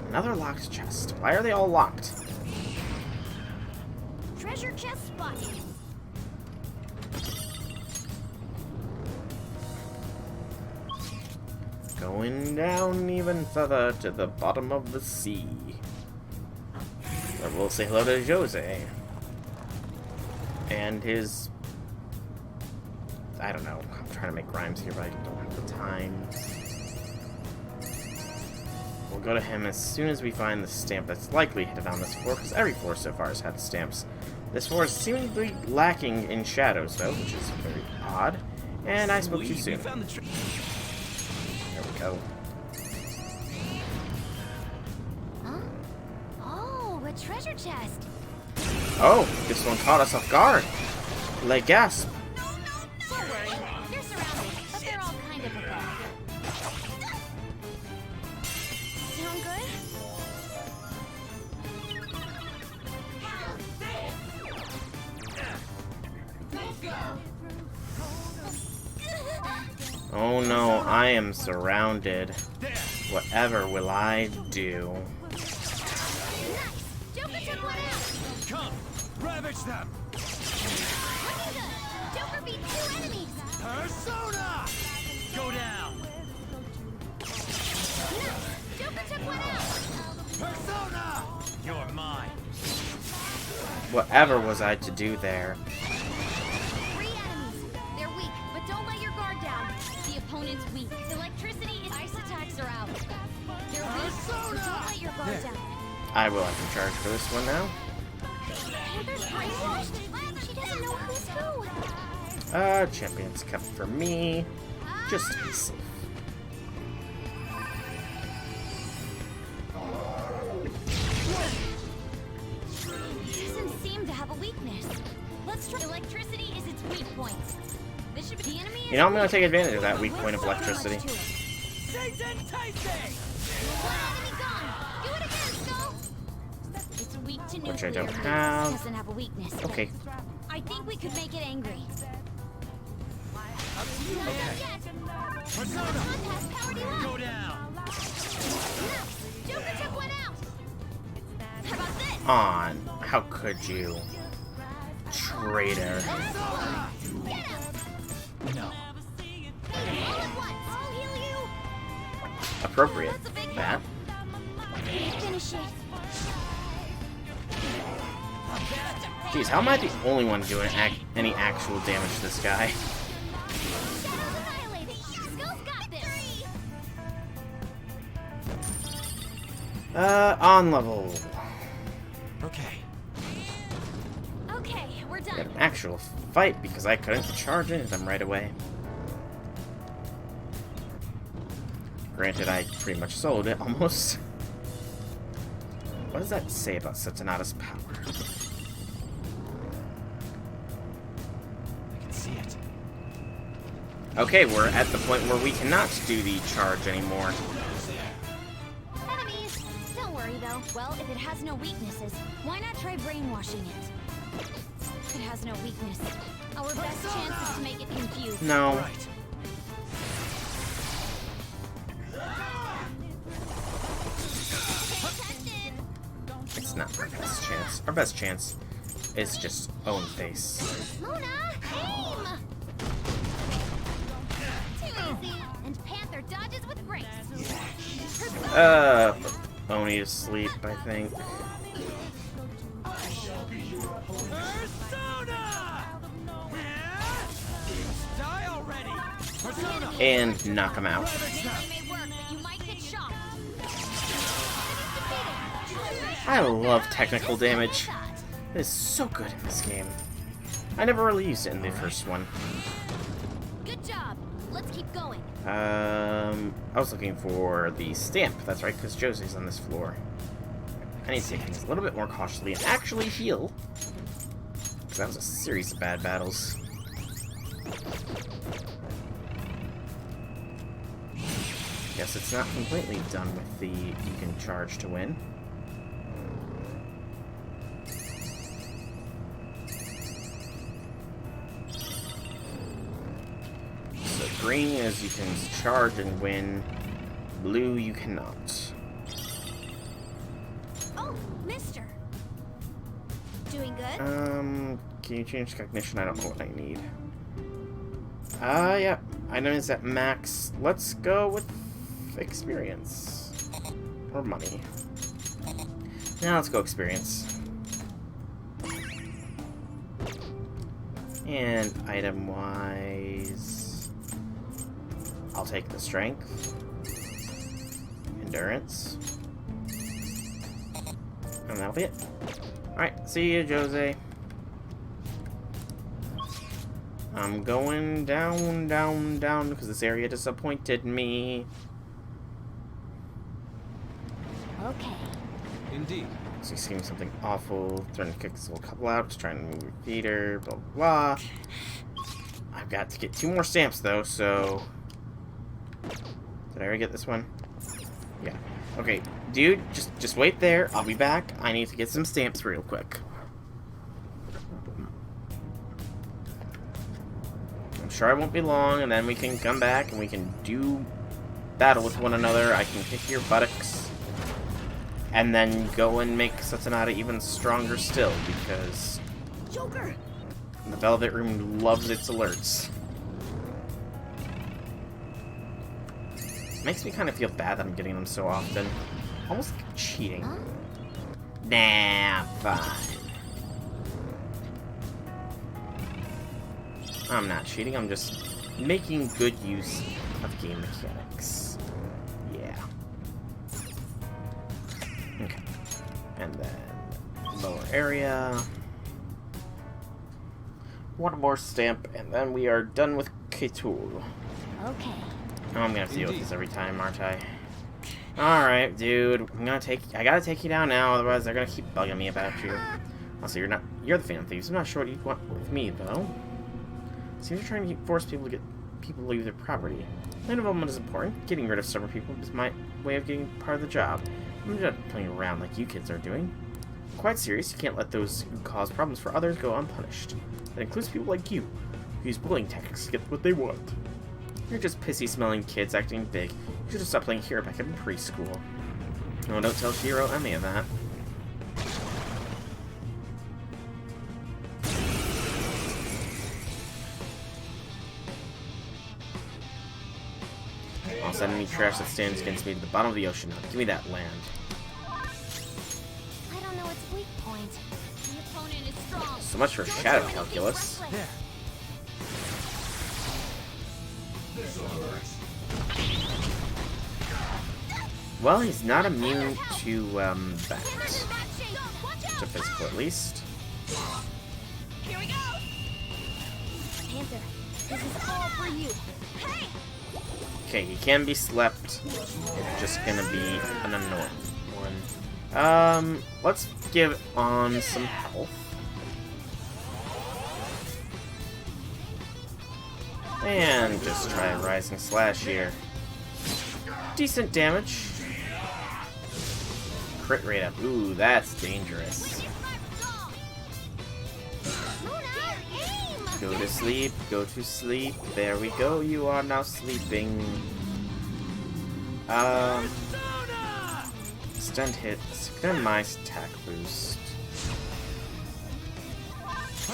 Another locked chest. Why are they all locked? Treasure chest spotted. Going down even further to the bottom of the sea. But we'll say hello to Jose. And his... I don't know. I'm trying to make rhymes here, but I don't have the time. We'll go to him as soon as we find the stamp that's likely hidden on this floor, because every floor so far has had stamps. This floor is seemingly lacking in shadows, though, which is very odd. And I spoke too soon. There we go. Huh? Oh, a treasure chest. Oh, this one caught us off guard. Le gasp. Don't worry, they're surrounded, but they're all kind of pathetic. Sound good? Oh no, I am surrounded. Whatever will I do? Joker took one out. Come, ravage them. Looking good. Joker beat 2 enemies. Persona! Go down. Nice. Joker took one out. Persona! You're mine. Whatever was I to do there? 3 enemies. They're weak, but don't let your guard down. The opponent's weak. Electricity is ice attacks are out. They're weak, so don't let your guard down. I will have to charge for this one now. Panther's brainwashed. She doesn't know who's who. Champions kept for me. Just to be safe. Doesn't seem to have a weakness. Let's try. Electricity is its weak point. This should be the enemy. You know, I'm going to take advantage of that weak point of electricity. Satan Tyson! One enemy gone. Do it again, Skull. It's weak to nuclear. Which I don't but it have. Doesn't have a weakness. Okay. I think we could make it angry. Persona! Go down. Joker took one out. How about this? On. How could you? Traitor. No. All at once. I'll heal you. Appropriate. That's a big That. Finish it. Jeez, how am I the only one doing any actual damage to this guy? Shadows annihilated. Skull's got this. On level. Okay. Okay, we're Got done. an actual fight because I couldn't charge into them right away. Granted, I pretty much sold it, almost. What does that say about Satanada's power? I can see it. Okay, we're at the point where we cannot do the charge anymore. Enemies. Don't worry though. Well, if it has no weaknesses, why not try brainwashing it? It has no weakness. Our best chance is to make it confused. No. Right. It's not our best chance. Our best chance is just own face. Mona, aim! Too easy. And Panther dodges with grace. Oni is asleep, I think. Die already! Persona! And knock him out. May work, but you might get shocked. I love technical damage. It is so good in this game. I never really used it in the first one. Good job. Let's keep going. I was looking for the stamp. That's right, because Josie's on this floor. I need to take things a little bit more cautiously and actually heal. Because that was a series of bad battles. Guess it's not completely done with the you can charge to win. So green is you can charge and win. Blue you cannot. Oh, mister. Doing good? Can you change cognition? I don't know what I need. Yeah. Item is at max. Let's go with experience. Or money. Now let's go experience. And item-wise, I'll take the strength. Endurance. And that'll be it. Alright, see you, Jose. I'm going down, down, down, because this area disappointed me. Okay. Indeed. So he's seeing something awful, trying to kick this little couple out, trying to move your feeder, blah, blah, blah. I've got to get 2 more stamps, though, so... Did I already get this one? Yeah. Okay, dude, just wait there. I'll be back. I need to get some stamps real quick. I'm sure I won't be long, and then we can come back and we can do battle with one another. I can kick your buttocks. And then go and make Satanada even stronger still, because Joker! the Velvet Room loves its alerts. Makes me kind of feel bad that I'm getting them so often. Almost like cheating. Huh? Nah, fine. I'm not cheating, I'm just making good use of game mechanics. Yeah. Okay. And then lower area. One more stamp, and then we are done with Ketul. Okay. Oh, I'm gonna have to deal with this every time, aren't I? Alright, dude. I gotta take you down now, otherwise they're gonna keep bugging me about you. Also, you're the Phantom Thieves. I'm not sure what you want with me, though. Seems you're trying to force people to leave their property. Land development is important. Getting rid of stubborn people is my way of getting part of the job. I'm not playing around like you kids are doing. I'm quite serious. You can't let those who cause problems for others go unpunished. That includes people like you, who use bullying tactics to get what they want. You're just pissy-smelling kids acting big. You should have stopped playing Hero back in preschool. No, don't tell Shiro any of that. I'll send any trash that stands against me to the bottom of the ocean. Now, give me that land. I don't know its weak point. The opponent is strong. So much for shadow calculus. There. Well, he's not immune to, that. To physical, at least. Here we go. Panther, this is all for you. Hey! Okay, he can be slept. It's just gonna be an annoying one. Let's give on some health. And just try a Rising Slash here. Decent damage. Crit rate up. Ooh, that's dangerous. Mona, Go to sleep, go to sleep. There we go, you are now sleeping. Extend hits, extend my attack boost.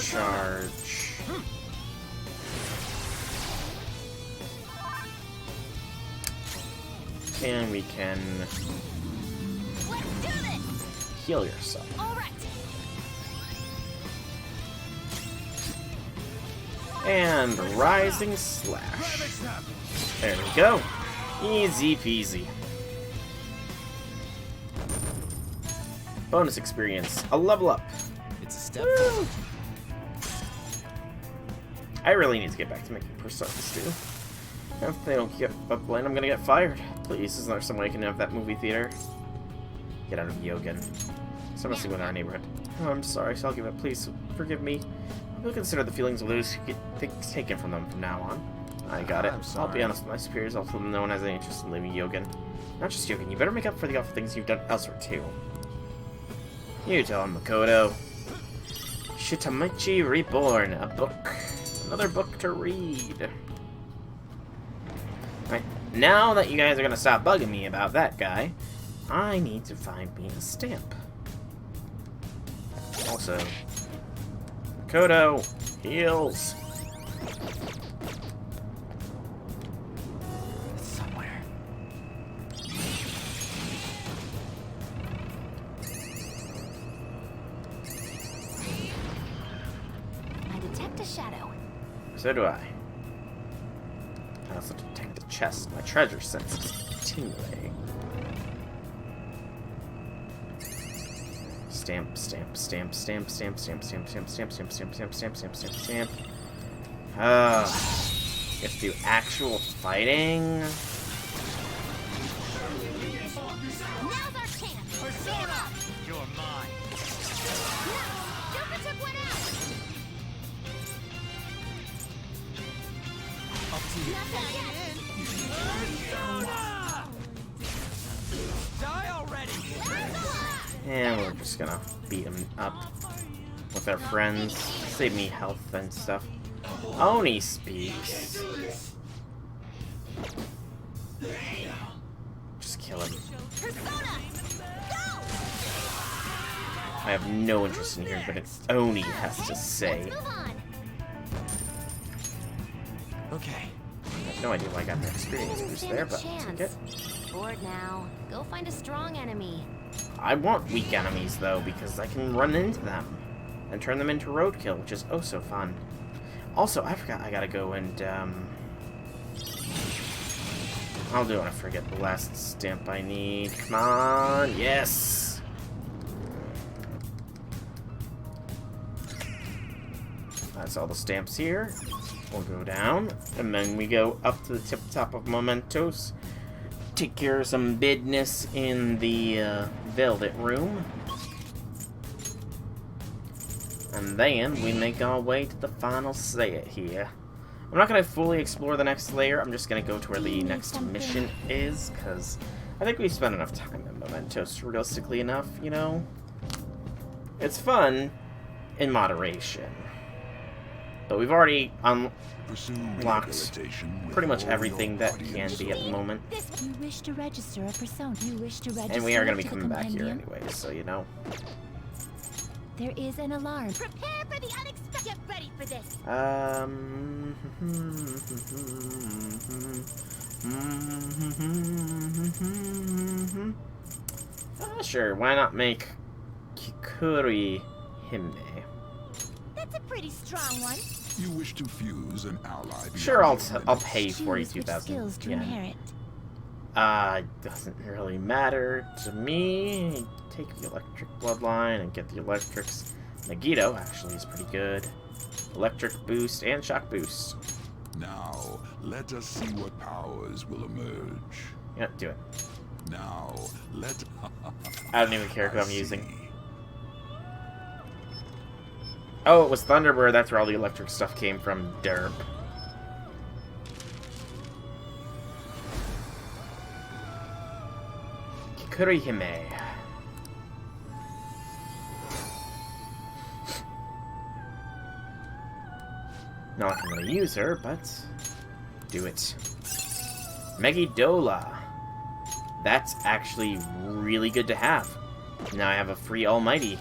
Charge. And we can heal yourself. And Rising Slash. There we go. Easy peasy. Bonus experience. A level up. It's a step forward. I really need to get back to making personas, too. If they don't get upline, I'm gonna get fired. Please, isn't there some way I can have that movie theater? Get out of Yogan. Stop messing with our neighborhood. Oh, I'm sorry, so I'll give it. Please, forgive me. We'll consider the feelings of those who get things taken from them from now on. I got it. I'll be honest with my superiors. I'll tell them no one has any interest in leaving Yogan. Not just Yogan, you better make up for the awful things you've done elsewhere, too. You tell him, Makoto. Shitamichi Reborn, a book. Another book to read. Right, now that you guys are gonna stop bugging me about that guy, I need to find me a stamp. Also, Makoto, heals. somewhere. I detect a shadow. So do I. I also detect a chest. My treasure sense is tingling. Stamp, stamp, stamp, stamp, stamp, stamp, stamp, stamp, stamp, stamp, stamp, stamp, stamp, stamp, stamp, stamp. Ah, you have to do actual fighting. Now's our chance. Persona! You're mine. Super took one out. Up to you. Die already! And we're just gonna beat him up with our friends. Save me health and stuff. Oni speaks. Just kill him. I have no interest in hearing what Oni has to say. Okay. I have no idea why I got an experience boost there, but I'll take it. Bored now. Go find a strong enemy. I want weak enemies, though, because I can run into them and turn them into roadkill, which is oh so fun. Also, I forgot I gotta go and, I'll do it when I forget the last stamp I need. Come on, yes! That's all the stamps here. We'll go down, and then we go up to the tip-top of Mementos. Take care of some business in the Velvet Room. And then we make our way to the final set here. I'm not going to fully explore the next layer. I'm just going to go to where the next mission is, because I think we've spent enough time in Mementos, realistically enough, you know? It's fun in moderation. But we've already unlocked pretty much everything that can be at the moment. You wish to register a persona. You wish to register. And we are going to be coming back here anyway, so you know. There is an alarm. Prepare for the unexpected. Get ready for this. Sure, why not make Kikuri Hime? That's a pretty strong one. You wish to fuse an ally. Sure, I'll pay 42,000 to yen. inherit. Doesn't really matter to me. Take the electric bloodline and get the electrics. Nagito actually is pretty good. Electric boost and shock boost. Now, let us see what powers will emerge. Yeah, do it. Now, let... I don't even care who I'm using. Oh, it was Thunderbird. That's where all the electric stuff came from. Derp. Kikuri Hime. Not like I'm gonna use her, but do it. Megidola. That's actually really good to have. Now I have a free almighty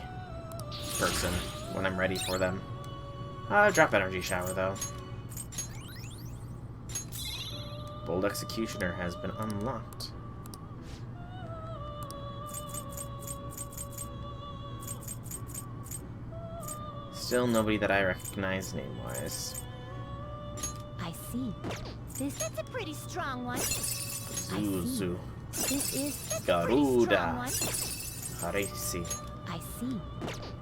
person when I'm ready for them. Drop energy shower though. Bold Executioner has been unlocked. Still nobody that I recognize name-wise. I see. That's a pretty strong one. Zuzu. This is Garuda. one. Harisi. I see.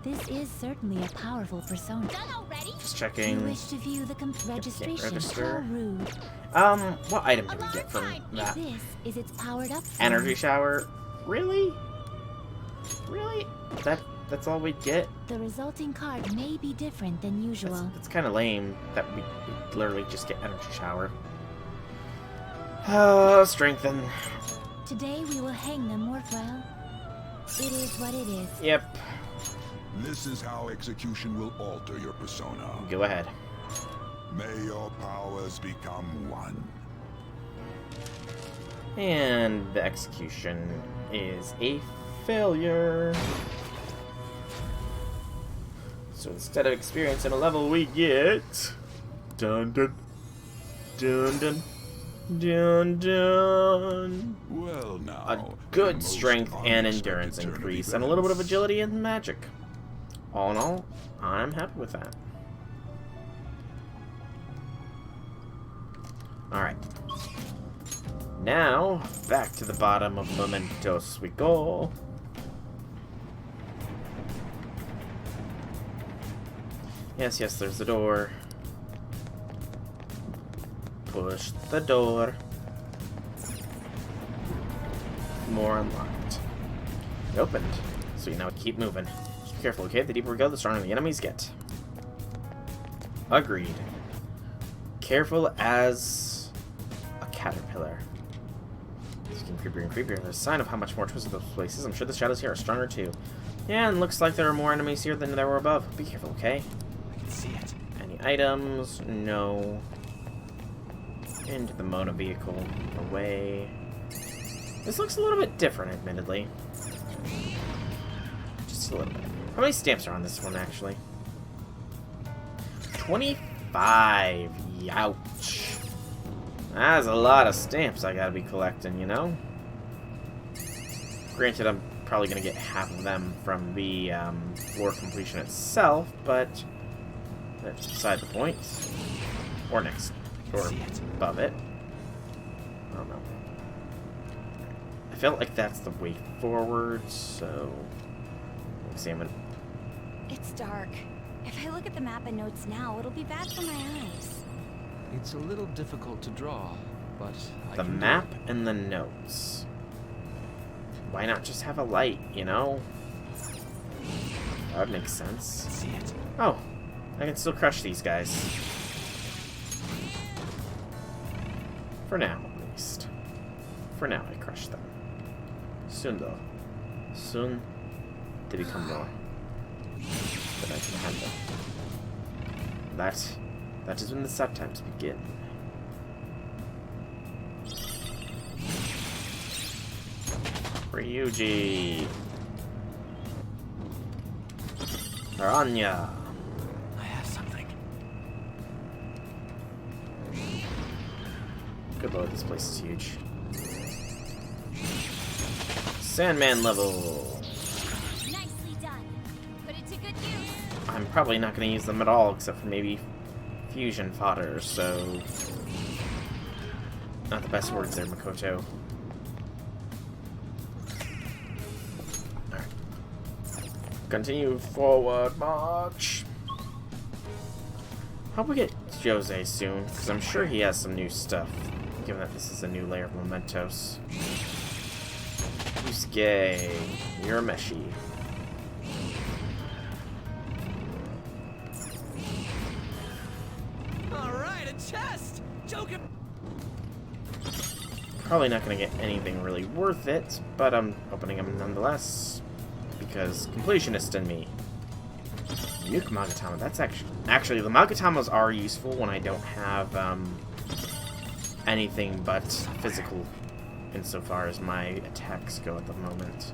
This is certainly a powerful persona. Done already? Just checking. You wish to view the registration. Register. How rude. What item did we get from that? This is its powered up form. Energy shower? Really? Really? That's all we get? The resulting card may be different than usual. It's kind of lame that we literally just get energy shower. Strengthen. Today we will hang them worthwhile. It is what it is. Yep. This is how execution will alter your persona. Go ahead. May your powers become one. And the execution is a failure. So instead of experiencing a level, we get dun dun dun dun dun dun. Well, now a good strength and endurance increase, and a little bit of agility and magic. All in all, I'm happy with that. All right. Now back to the bottom of Mementos we go. Yes, yes, there's the door. Push the door. More unlocked. It opened. So you now keep moving. Just be careful, okay? The deeper we go, the stronger the enemies get. Agreed. Careful as a caterpillar. It's getting creepier and creepier. There's a sign of how much more twisted those places. I'm sure the shadows here are stronger too. Yeah, and looks like there are more enemies here than there were above. Be careful, okay? See it. Any items? No. Into the Mona vehicle. Away. This looks a little bit different, admittedly. Just a little bit. How many stamps are on this one, actually? 25. Youch. That's a lot of stamps I gotta be collecting, you know? Granted, I'm probably gonna get half of them from the floor completion itself, but that's beside the point. Or next. Or above it. I don't know. I felt like that's the way forward, so examine. It's dark. If I look at the map and notes now, it'll be bad for my eyes. It's a little difficult to draw, but The map and the notes. Why not just have a light, you know? That would make sense. See it. Oh, I can still crush these guys. For now, at least. For now, I crush them. Soon, though. Soon, they become more. That I can handle. That is when the sad times begin. Ryuji. Aranya. I have something. Good lord, this place is huge. Sandman level. Nicely done. Put it to good use. I'm probably not going to use them at all, except for maybe fusion fodder, so... Not the best words there, Makoto. Alright. Continue forward march. Hope we get Jose soon, because I'm sure he has some new stuff, given that this is a new layer of Mementos. Yusuke, Urameshi. Alright, a chest! Joker! Probably not going to get anything really worth it, but I'm opening them nonetheless, because completionist in me Nuke Magatama. That's actually the Magatamas are useful when I don't have anything but physical insofar as my attacks go at the moment.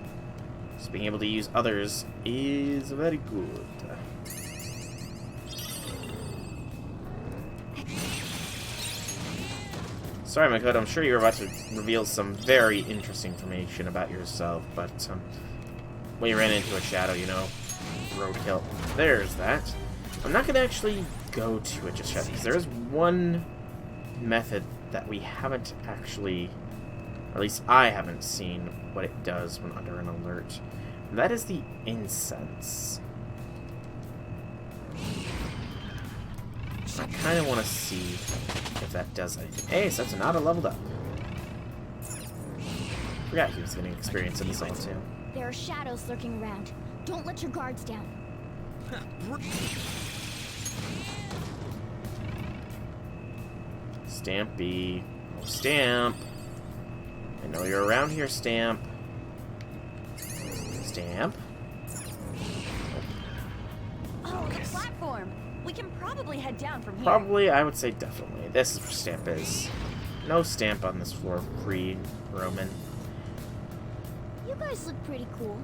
So being able to use others is very good. Sorry, Makoto, I'm sure you're about to reveal some very interesting information about yourself, but we ran into a shadow, you know. Roadkill. There's that. I'm not going to actually go to it just yet, because there is one method that we haven't actually, or at least I haven't seen what it does when under an alert. And that is the incense. I kind of want to see if that does anything. Hey, so that's not a leveled up. Forgot he was getting experience in this level too. There are shadows lurking around. Don't let your guards down. Stampy. Oh, Stamp. I know you're around here, Stamp. Stamp. Oh, the platform. We can probably head down from here. Probably, I would say definitely. This is where Stamp is. No Stamp on this floor, pre-Roman. You guys look pretty cool,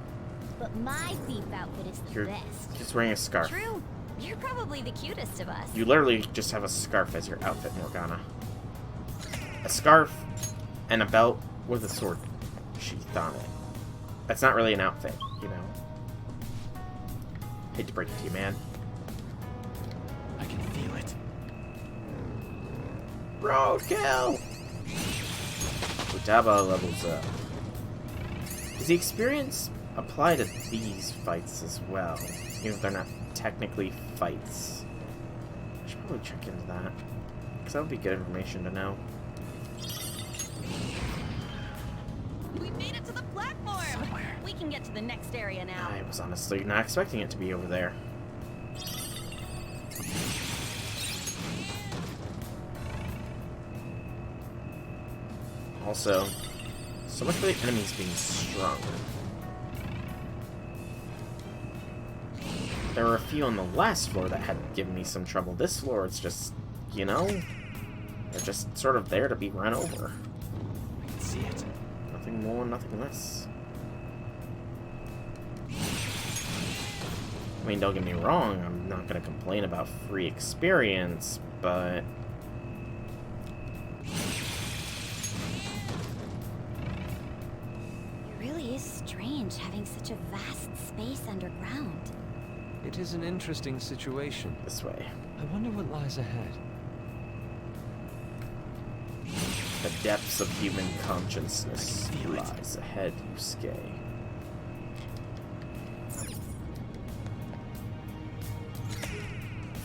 but my thief outfit is the You're best. just wearing a scarf. True. You're probably the cutest of us. You literally just have a scarf as your outfit, Morgana. A scarf and a belt with a sword sheath on it. That's not really an outfit, you know. Hate to break it to you, man. I can feel it. Roadkill! Futaba levels up. Does the experience apply to these fights as well? Even if they're not technically fights. I should probably check into that. Because that would be good information to know. We made it to the platform. Somewhere. We can get to the next area now. I was honestly not expecting it to be over there. Also, so much for the enemies being strong. There were a few on the last floor that had given me some trouble. This floor, it's just, you know, they're just sort of there to be run over. I can see it. Nothing more, nothing less. I mean, don't get me wrong, I'm not going to complain about free experience, but... It really is strange having such a vast space underground. It is an interesting situation. This way. I wonder what lies ahead. The depths of human consciousness lies ahead, Yusuke.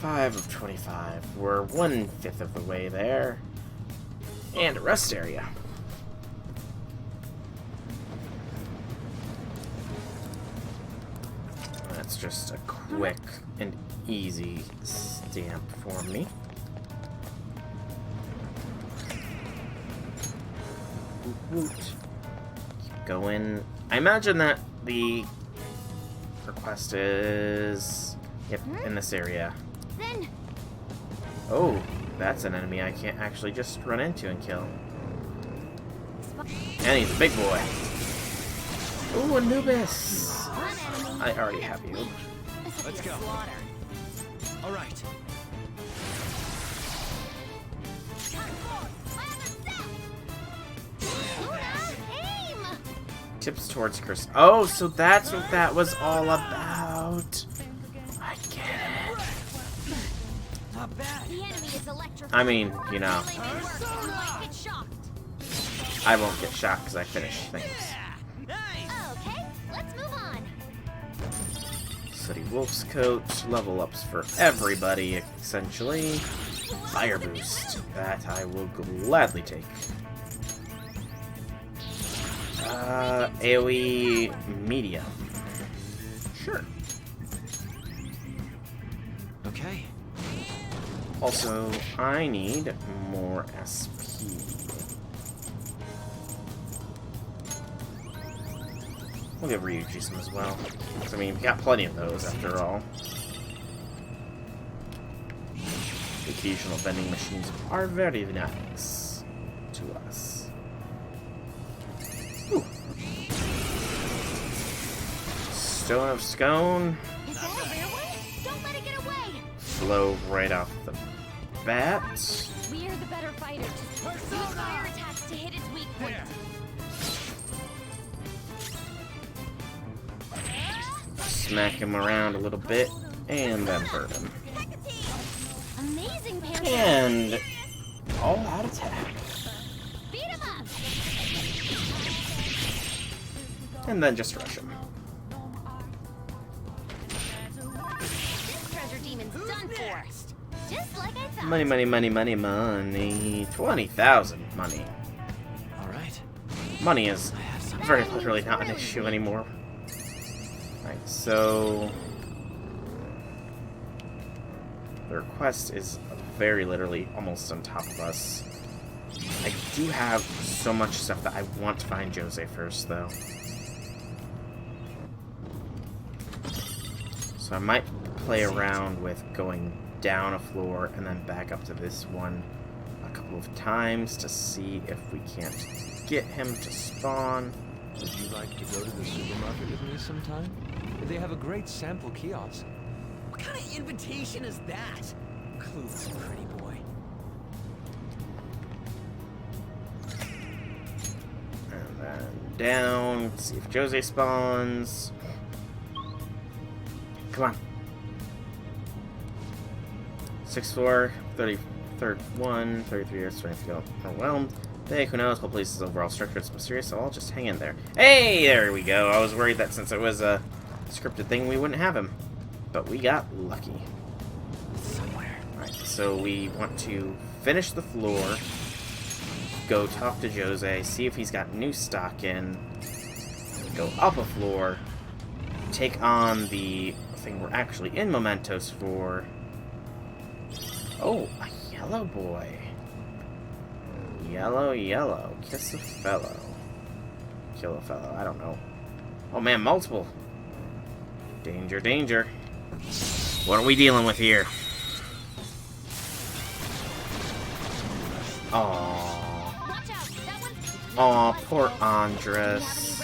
Five of 25. We're 1/5 of the way there. And a rest area. That's just a quick and easy stamp for me. Woot woot. Keep going. I imagine that the request is... Yep, in this area. Then Oh, that's an enemy I can't actually just run into and kill. And he's a big boy. Ooh, Anubis! I already have you. Let's go. All right. Tips towards Chris. Oh, so that's what that was all about. I get it. Not bad. the enemy is electrified. I mean, you know, You might get shocked. I won't get shot because I finish things. Okay, let's move on. Sooty Wolf's coat, level ups for everybody, essentially. Fire boost, that I will gladly take. AoE medium. Sure. Okay. Also, I need more SP. We'll give Ryuji some as well. 'Cause, I mean, we got plenty of those after all. occasional vending machines are very nice to us. Ooh. Stone of Scone. Is that a rare one? Don't let it get away! Flow right off the bat. We're the better fighters. Use fire attacks to hit its weak point. Smack him around a little bit, and then burn him. Amazing parry. And all out attack. Beat him up. And then just rush him. This treasure demon's done for. Just like I thought. Money, money, money, money, money. 20,000 money. Alright. Money is very literally not an issue anymore. Alright, so the request is very literally almost on top of us. I do have so much stuff that I want to find Jose first, though. So I might play around with going down a floor and then back up to this one a couple of times to see if we can't get him to spawn. Would you like to go to the supermarket with me sometime? They have a great sample kiosk. What kind of invitation is that? Clueless pretty boy. And then down, see if Jose spawns. Come on. 6'4", 33rd one, 33 years strength, feel overwhelmed. Hey, who knows? Whole place is overall structure is mysterious, so I'll just hang in there. Hey, there we go. I was worried that since it was a scripted thing, we wouldn't have him. But we got lucky. Somewhere. Alright, so we want to finish the floor, go talk to Jose, see if he's got new stock in, go up a floor, take on the thing we're actually in Mementos for. Oh, a yellow boy. Yellow, yellow. Kiss a fellow. Kill a fellow. I don't know. Oh man, multiple. Danger, danger. What are we dealing with here? Aww. Aw, poor Andres.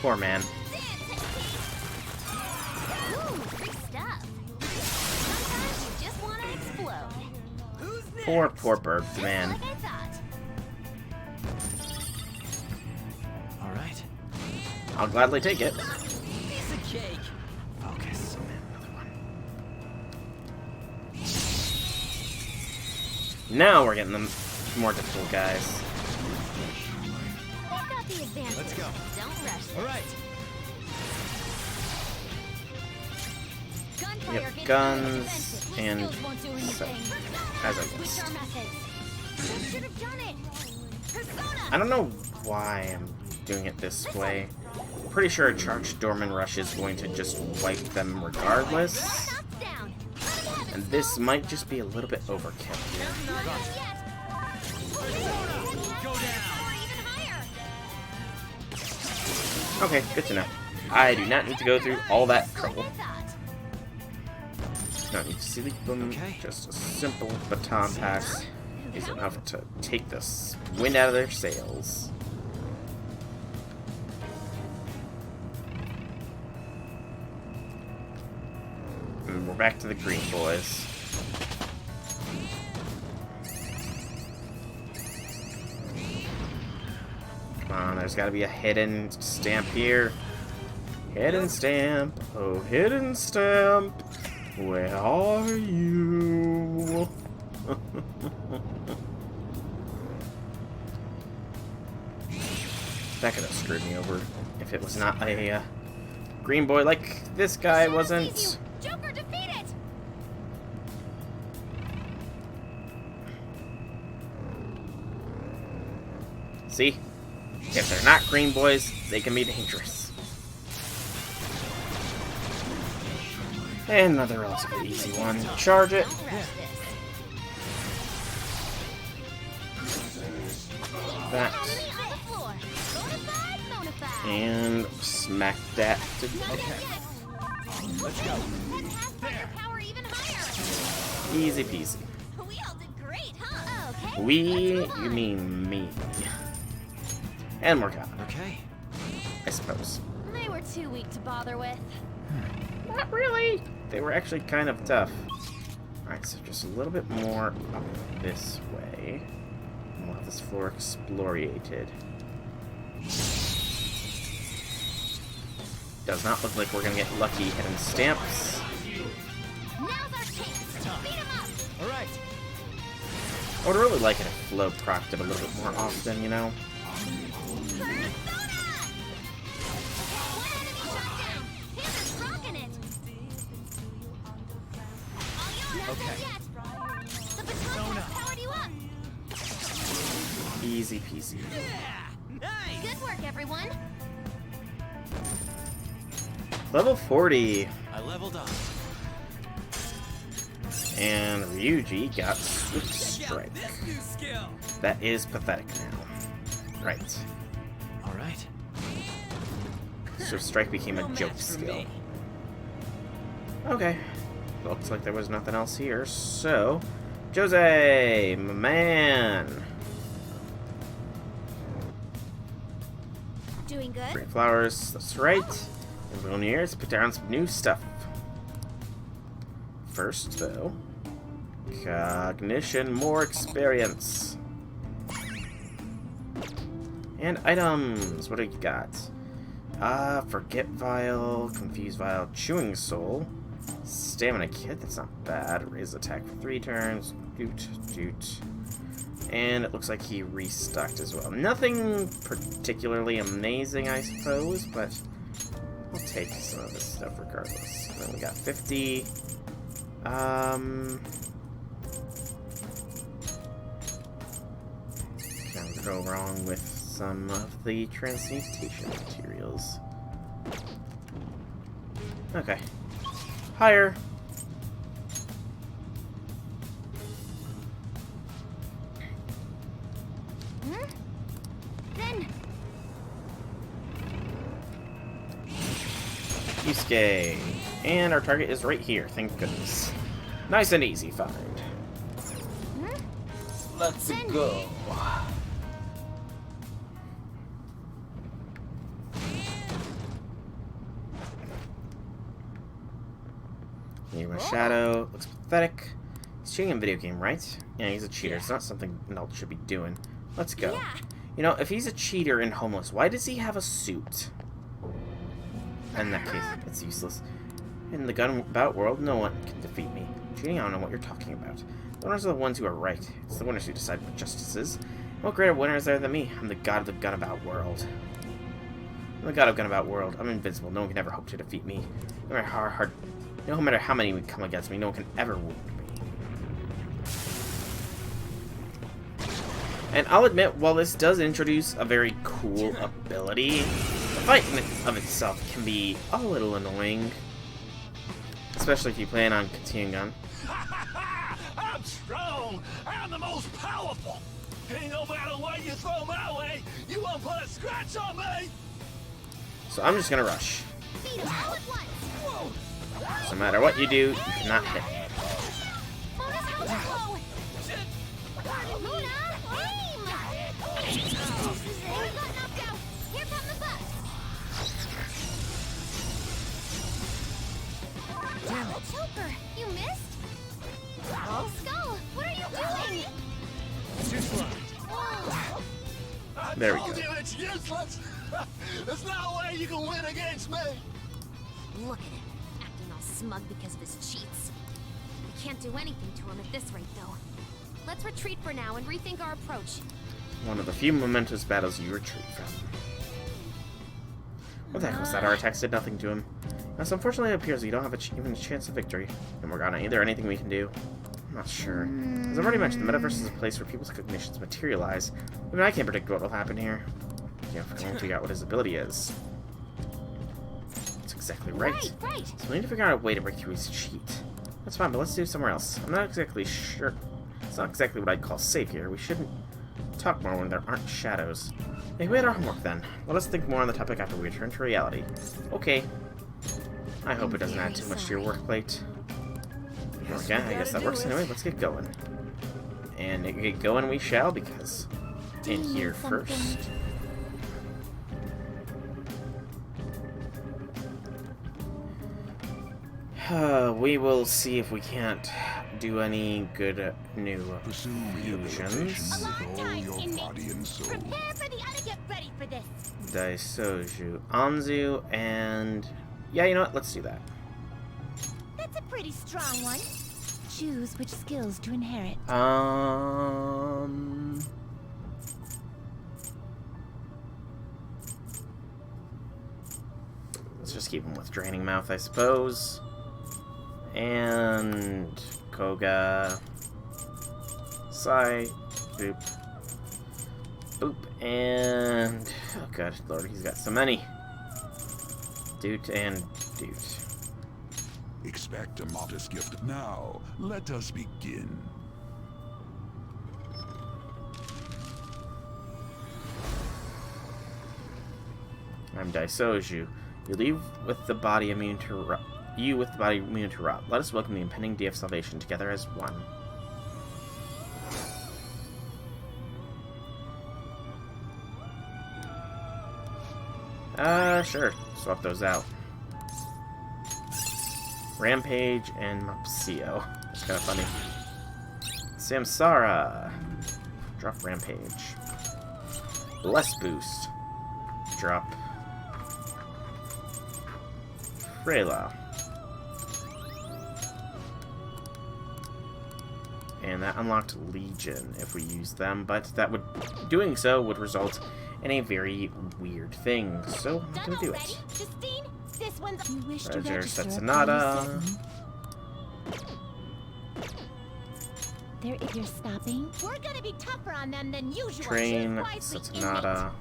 Poor man. Poor bird man. Alright. I'll gladly take it. Piece of cake. Focus. Another one. Now we're getting the more difficult guys. Let's go. Don't rush this. All right. We have guns and so, as I guessed. I don't know why I'm doing it this way. I'm pretty sure a charged Dorman Rush is going to just wipe them regardless. And this might just be a little bit overkill here. Okay, good to know. I do not need to go through all that trouble. Don't need to sleep them. Just a simple baton pass is enough to take the wind out of their sails. And we're back to the green boys. Come on, there's got to be a hidden stamp here. Hidden stamp. Oh, hidden stamp. Where are you? That could have screwed me over if it was not a green boy like this guy wasn't. Joker, defeat it! See? If they're not green boys, they can be dangerous. And another relatively easy one. Charge it. That. And smack that. Let's go. Easy peasy. We all did great, huh? Okay. You mean me. And Morgana. Okay. I suppose. They were too weak to bother with. Not really. They were actually kind of tough. Alright, so just a little bit more up this way. We'll have this floor explorated. Does not look like we're gonna get lucky hitting stamps. Now's our chance. Beat 'em up. All right. I would really like it if Flo procced it a little bit more often, you know? Easy peasy. Nice. Good work, everyone. Level 40. I leveled up. And Ryuji got Swift Strike. That is pathetic now. Right. Alright. Swift Strike became a joke skill. Okay. Looks like there was nothing else here, so... Jose! My man! Doing good? Green flowers, that's right. And we'll here to put down some new stuff. First, though, cognition, more experience. And items. What do you got? Forget Vial, Confuse Vial, Chewing Soul, Stamina Kit, that's not bad. Raise attack for 3 turns. Doot. And it looks like he restocked as well. Nothing particularly amazing, I suppose, but I'll take some of this stuff regardless. And then we got 50. Can't go wrong with some of the transmutation materials. Okay. Higher. Then Yusuke. And our target is right here, thank goodness. Nice and easy find. Let's go. Need my shadow. Looks pathetic. He's cheating in video game, right? Yeah, he's a cheater. It's not something Nelt should be doing. Let's go. You know, if he's a cheater and homeless, why does he have a suit? In that case, it's useless. In the gun-bout world, no one can defeat me. Cheating, I don't know what you're talking about. The winners are the ones who are right. It's the winners who decide what justice is. What greater winner is there than me? I'm the god of the gun-about world. I'm the god of gun-about world. I'm invincible. No one can ever hope to defeat me. No matter how many come against me, no one can ever wound me. And I'll admit, while this does introduce a very cool ability, the fight in of itself can be a little annoying. Especially if you plan on continuing on. I'm strong. I'm the most powerful. Ain't no matter what you throw my way, you won't put a scratch on me. So I'm just gonna rush. So no matter what you do, you cannot hit me. Damn it. Joker, you missed? Oh, Skull, what are you doing? Too slow. There we I told go. you it's useless. There's no way you can win against me. Look at him, acting all smug because of his cheats. We can't do anything to him at this rate, though. Let's retreat for now and rethink our approach. One of the few momentous battles you retreat from. What the heck was that? Our attacks did nothing to him. Now, so unfortunately it appears we don't have even a chance of victory. And Morgana, either anything we can do? I'm not sure. As I've already mentioned, the metaverse is a place where people's cognitions materialize. Even I can't predict what will happen here. Yeah, if I won't figure out what his ability is. That's exactly right. Right. So we need to figure out a way to break through his cheat. That's fine, but let's do it somewhere else. I'm not exactly sure. It's not exactly what I'd call safe here. We shouldn't talk more when there aren't shadows. Hey, we had our homework then. Let us think more on the topic after we return to reality. Okay. I hope it doesn't add too much to your work plate. Okay, I guess that works. Anyway, let's get going. And get going we shall, because in here first. We will see if we can't do any good new fusions. Prepare for the get ready for this. Daisoju, Anzu, and yeah, you know what? Let's do that. That's a pretty strong one. Choose which skills to inherit. Let's just keep him with Draining Mouth, I suppose. And Koga, Sai, boop, boop, and oh god, Lord, he's got so many. Doot and Doot. Expect a modest gift. Now, let us begin. I'm Daisoju. You leave with the body immune to rot. You with the body immune to rot. Let us welcome the impending day of salvation together as one. Sure. Swap those out. Rampage and Mopsio. That's kind of funny. Samsara. Drop Rampage. Bless Boost. Drop Freyla. And that unlocked Legion if we use them, but that would doing so would result in a very weird thing. So I'm not gonna do it. Justine, this one's you wish to Roger register Setsunata. There, if you're stopping, we're gonna be tougher on them than usual. Train Choose wisely, Setsunata.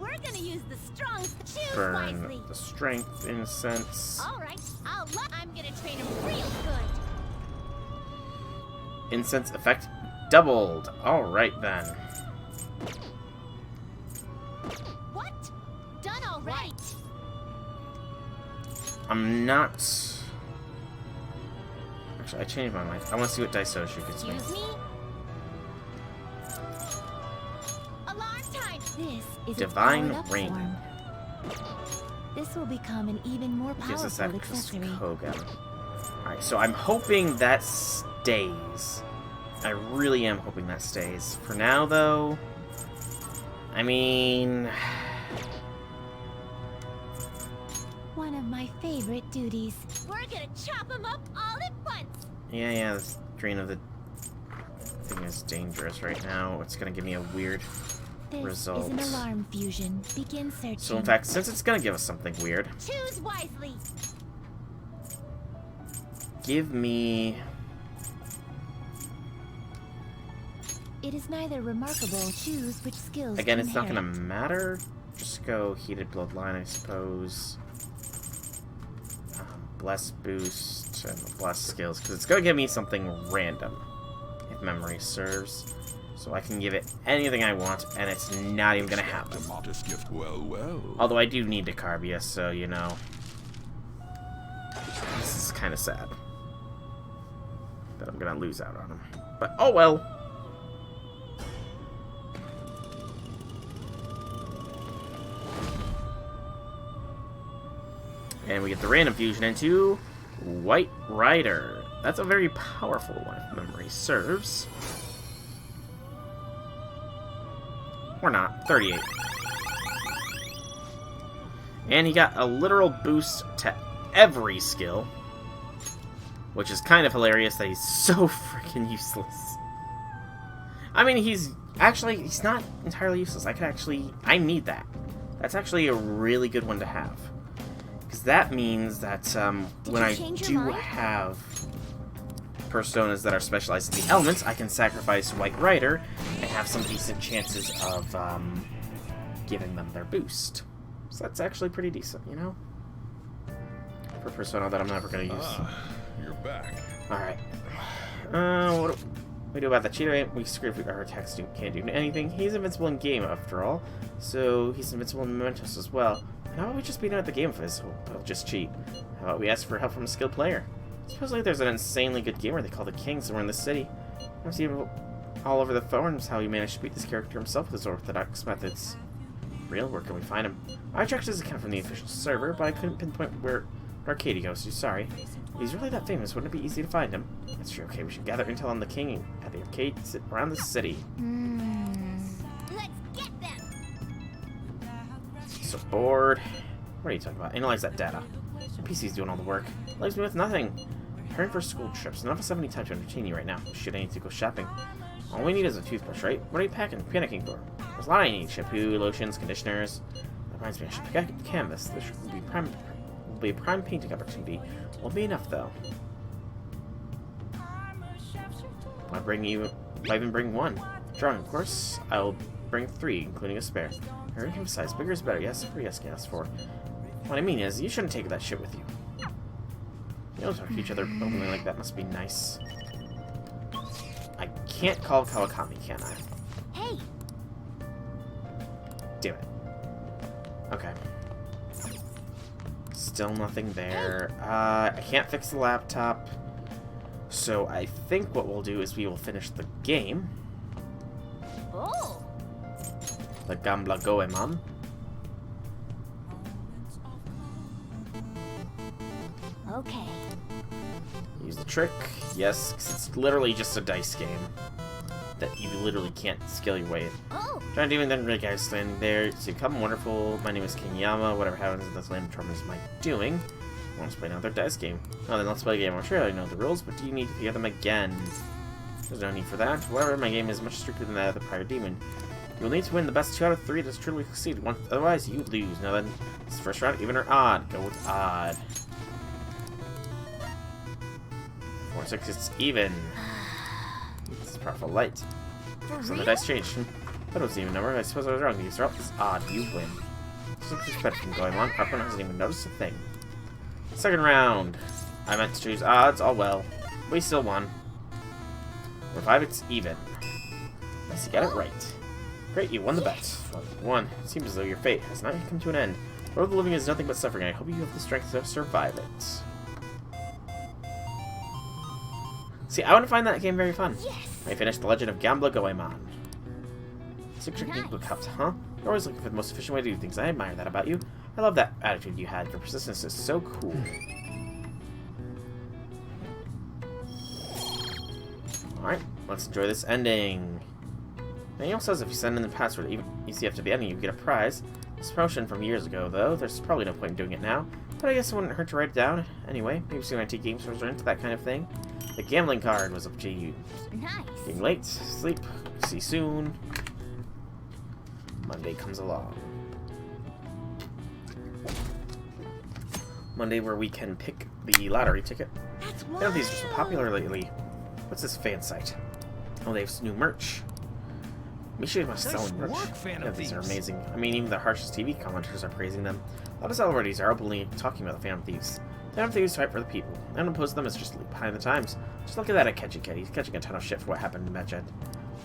we're gonna use the strong. Choose Burn wisely. the strength incense. All right, I'm gonna train him real good. Incense effect doubled. Alright then. What? Done all right. I'm not. Actually, I changed my mind. I want to see what Daisoju gets me. Excuse me? Alarm time. This is Divine a powered-up Ring. form. This will become an even more Gives us powerful access to accessory. Koga. Alright, so I'm hoping that stays. I really am hoping that stays. For now, though, I mean... One of my favorite duties. We're gonna chop them up all at once. Yeah, this Drain of the thing is dangerous right now. It's gonna give me a weird This result. is an alarm fusion. Begin searching. So in fact, since it's gonna give us something weird, Choose wisely. give me... It is neither remarkable. Choose which skills. Again, to it's not gonna inherit. matter. Just go Heated Bloodline, I suppose. Bless Boost and Bless Skills, because it's gonna give me something random, if memory serves. So I can give it anything I want, and it's not even gonna happen. A modest gift. Well, well. Although I do need Decarbia, so you know. This is kind of sad that I'm gonna lose out on him. But oh well. And we get the random fusion into White Rider. That's a very powerful one, if memory serves. Or not. 38. And he got a literal boost to every skill. Which is kind of hilarious that he's so freaking useless. I mean, he's not entirely useless. I need that. That's actually a really good one to have. Because that means that when I do have personas that are specialized in the elements, I can sacrifice White Rider and have some decent chances of giving them their boost. So that's actually pretty decent, you know? For a persona that I'm never going to use. Ah, you're back. Alright. We do about the cheater, we screwed if our attacks can't do anything. He's invincible in game, after all. So he's invincible in Mementos as well. How about we just beat him at the game if he'll just cheat? How about we ask for help from a skilled player? Supposedly there's an insanely good gamer they call the King somewhere in the city. I've seen him all over the forums how he managed to beat this character himself with his orthodox methods. Real? Where can we find him? I checked his account from the official server, but I couldn't pinpoint where Arcadia goes, so sorry. If he's really that famous, wouldn't it be easy to find him? That's true. Okay, we should gather intel on the King at the arcades around the city. Let's get them! So bored. What are you talking about? Analyze that data. The PC's doing all the work. Leaves me with nothing. Preparing for school trips. None of us have any time to entertain you right now. Should I need to go shopping? All we need is a toothbrush, right? What are you panicking for? There's a lot I need. Shampoo, lotions, conditioners. That reminds me, I should pick up canvas. This will be a prime painting opportunity. Won't be enough, though. Why even bring one? Drawing, of course. I'll bring 3, including a spare. I already emphasize, bigger is better. Yes, free yes, yes, for. What I mean is, you shouldn't take that shit with you. You don't talk to each other openly like that. Must be nice. I can't call Kawakami, can I? Hey! Damn it. Okay. Still nothing there. I can't fix the laptop. So I think what we'll do is we will finish the game. Oh! The Gambla Goemon. Okay. Use the trick. Yes, 'cause it's literally just a dice game. That you literally can't skill your way in. Oh! Trying to do and then really guys standing there. So come wonderful. My name is King Yama. Whatever happens in this land determines my doing. Want to play another dice game? Oh, then let's play a game. I'm sure I know the rules, but do you need to hear them again? There's no need for that. However, my game is much stricter than that of the prior demon. You will need to win the best 2 out of 3 to truly succeed. Otherwise, you lose. Now then, it's the first round, even or odd. Go with odd. 4, 6, it's even. It's powerful light. So the dice changed. That was an even number. I suppose I was wrong. These are all this odd. You win. So much better from going on. Our opponent hasn't even noticed a thing. Second round. I meant to choose odds. All well. We still won. For 5, it's even. Nice, you got it right. Great, you won the bet. 1. It seems as though your fate has not yet come to an end. The road of the living is nothing but suffering. I hope you have the strength to survive it. See, I want to find that game very fun. Yes. I finished The Legend of Gambla Goemon. Secret book cups, huh? You're always looking for the most efficient way to do things. I admire that about you. I love that attitude you had. Your persistence is so cool. Alright, let's enjoy this ending. Daniel says if you send in the password ECF to the ending, you get a prize. This promotion from years ago, though. There's probably no point in doing it now. But I guess it wouldn't hurt to write it down. Anyway, maybe soon IT game stores are into that kind of thing. The gambling card was up to you. Nice. Getting late. Sleep. See you soon. Monday comes along. Monday where we can pick the lottery ticket. None of these are so popular lately. What's this fan site? Oh, they have new merch. Misha must sell merch. Yeah, these are amazing. I mean, even the harshest TV commenters are praising them. A lot of celebrities are openly talking about the Phantom Thieves. The Phantom Thieves fight for the people. I don't oppose them, it's just behind the times. Just look at that at Catchy Cat. He's catching a ton of shit for what happened in Medjed.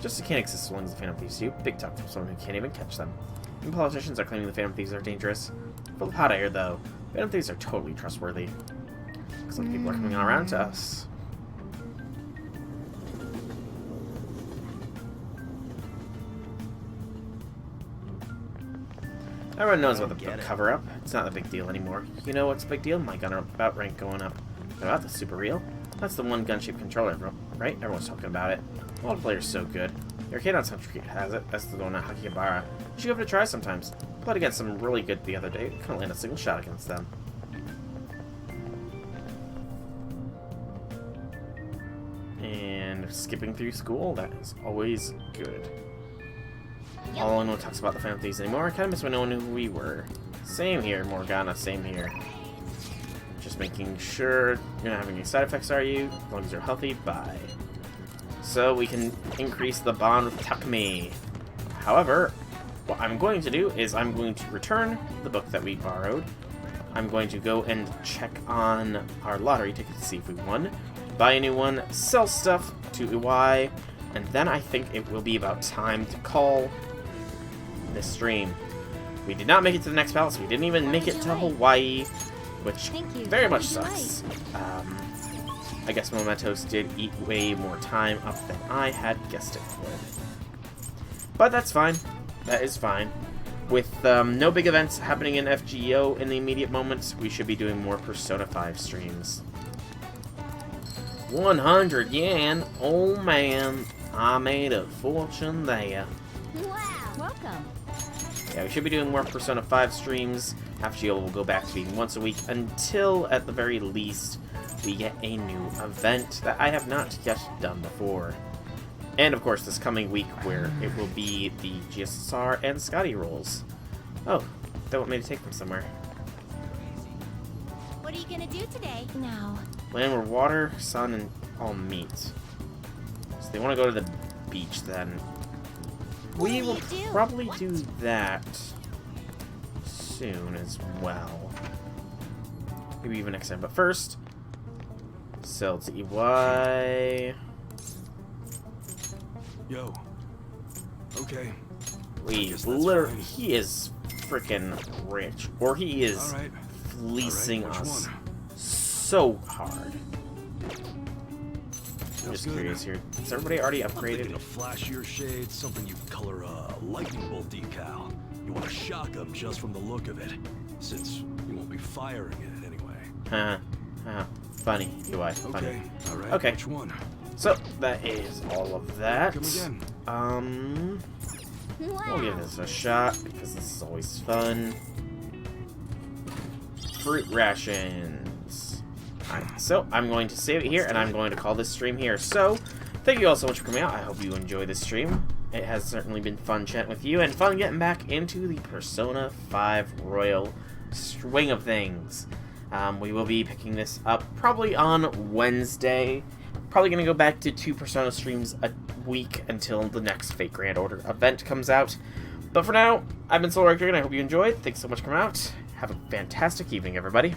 Justice can't exist as long as the Phantom Thieves do. Big talk from someone who can't even catch them. Even politicians are claiming the Phantom Thieves are dangerous. Full of hot air, though. Phantom Thieves are totally trustworthy. Some people are coming around to us. Everyone knows about the cover-up. It's not a big deal anymore. You know what's a big deal? My gun about rank going up. About the super real? That's the one gun-shaped controller, right? Everyone's talking about it. The multiplayer's so good. The arcade on Century has it. That's the one at Hakihabara. You should give it a try sometimes. Played against some really good the other day. Couldn't land a single shot against them. And skipping through school, that is always good. All no one talks about the Phantom Thieves anymore. I kind of miss when no one knew who we were. Same here, Morgana, same here. Just making sure you're not having any side effects, are you? As long as you're healthy, bye. So we can increase the bond with Takumi. However, what I'm going to do is I'm going to return the book that we borrowed. I'm going to go and check on our lottery ticket to see if we won. Buy a new one, sell stuff to Iwai, and then I think it will be about time to call this stream. We did not make it to the next palace. We didn't even make it to Hawaii, which very much sucks. I guess Mementos did eat way more time up than I had guessed it would. But that's fine. That is fine. With no big events happening in FGO in the immediate moments, we should be doing more Persona 5 streams. 100 yen? Oh man, I made a fortune there. Wow, welcome. Yeah, we should be doing more Persona 5 streams. FGO will go back to being once a week until, at the very least, we get a new event that I have not yet done before. And, of course, this coming week where it will be the GSSR and Scotty rolls. Oh, they want me to take them somewhere. What are you gonna do today? Now. Land where water, sun, and all meet. So they want to go to the beach, then. We will probably do that soon as well. Maybe even next time. But first, sell to EY. Yo. Okay. He literally, he is freaking rich, or he is fleecing us so hard. I'm just curious here. Is everybody already upgraded? A flashier shade, something you color a lightning bolt decal. You want to shock them just from the look of it, since you won't be firing it anyway. Funny, UI, funny. Okay, all right. Okay. Which one? So that is all of that. Come again. We'll give this a shot because this is always fun. Fruit rations. Alright, so I'm going to save it here and I'm going to call this stream here. So, thank you all so much for coming out. I hope you enjoyed this stream. It has certainly been fun chatting with you and fun getting back into the Persona 5 Royal swing of things. We will be picking this up probably on Wednesday. Probably going to go back to 2 Persona streams a week until the next Fate Grand Order event comes out. But for now, I've been Soul Rector and I hope you enjoyed. Thanks so much for coming out. Have a fantastic evening, everybody.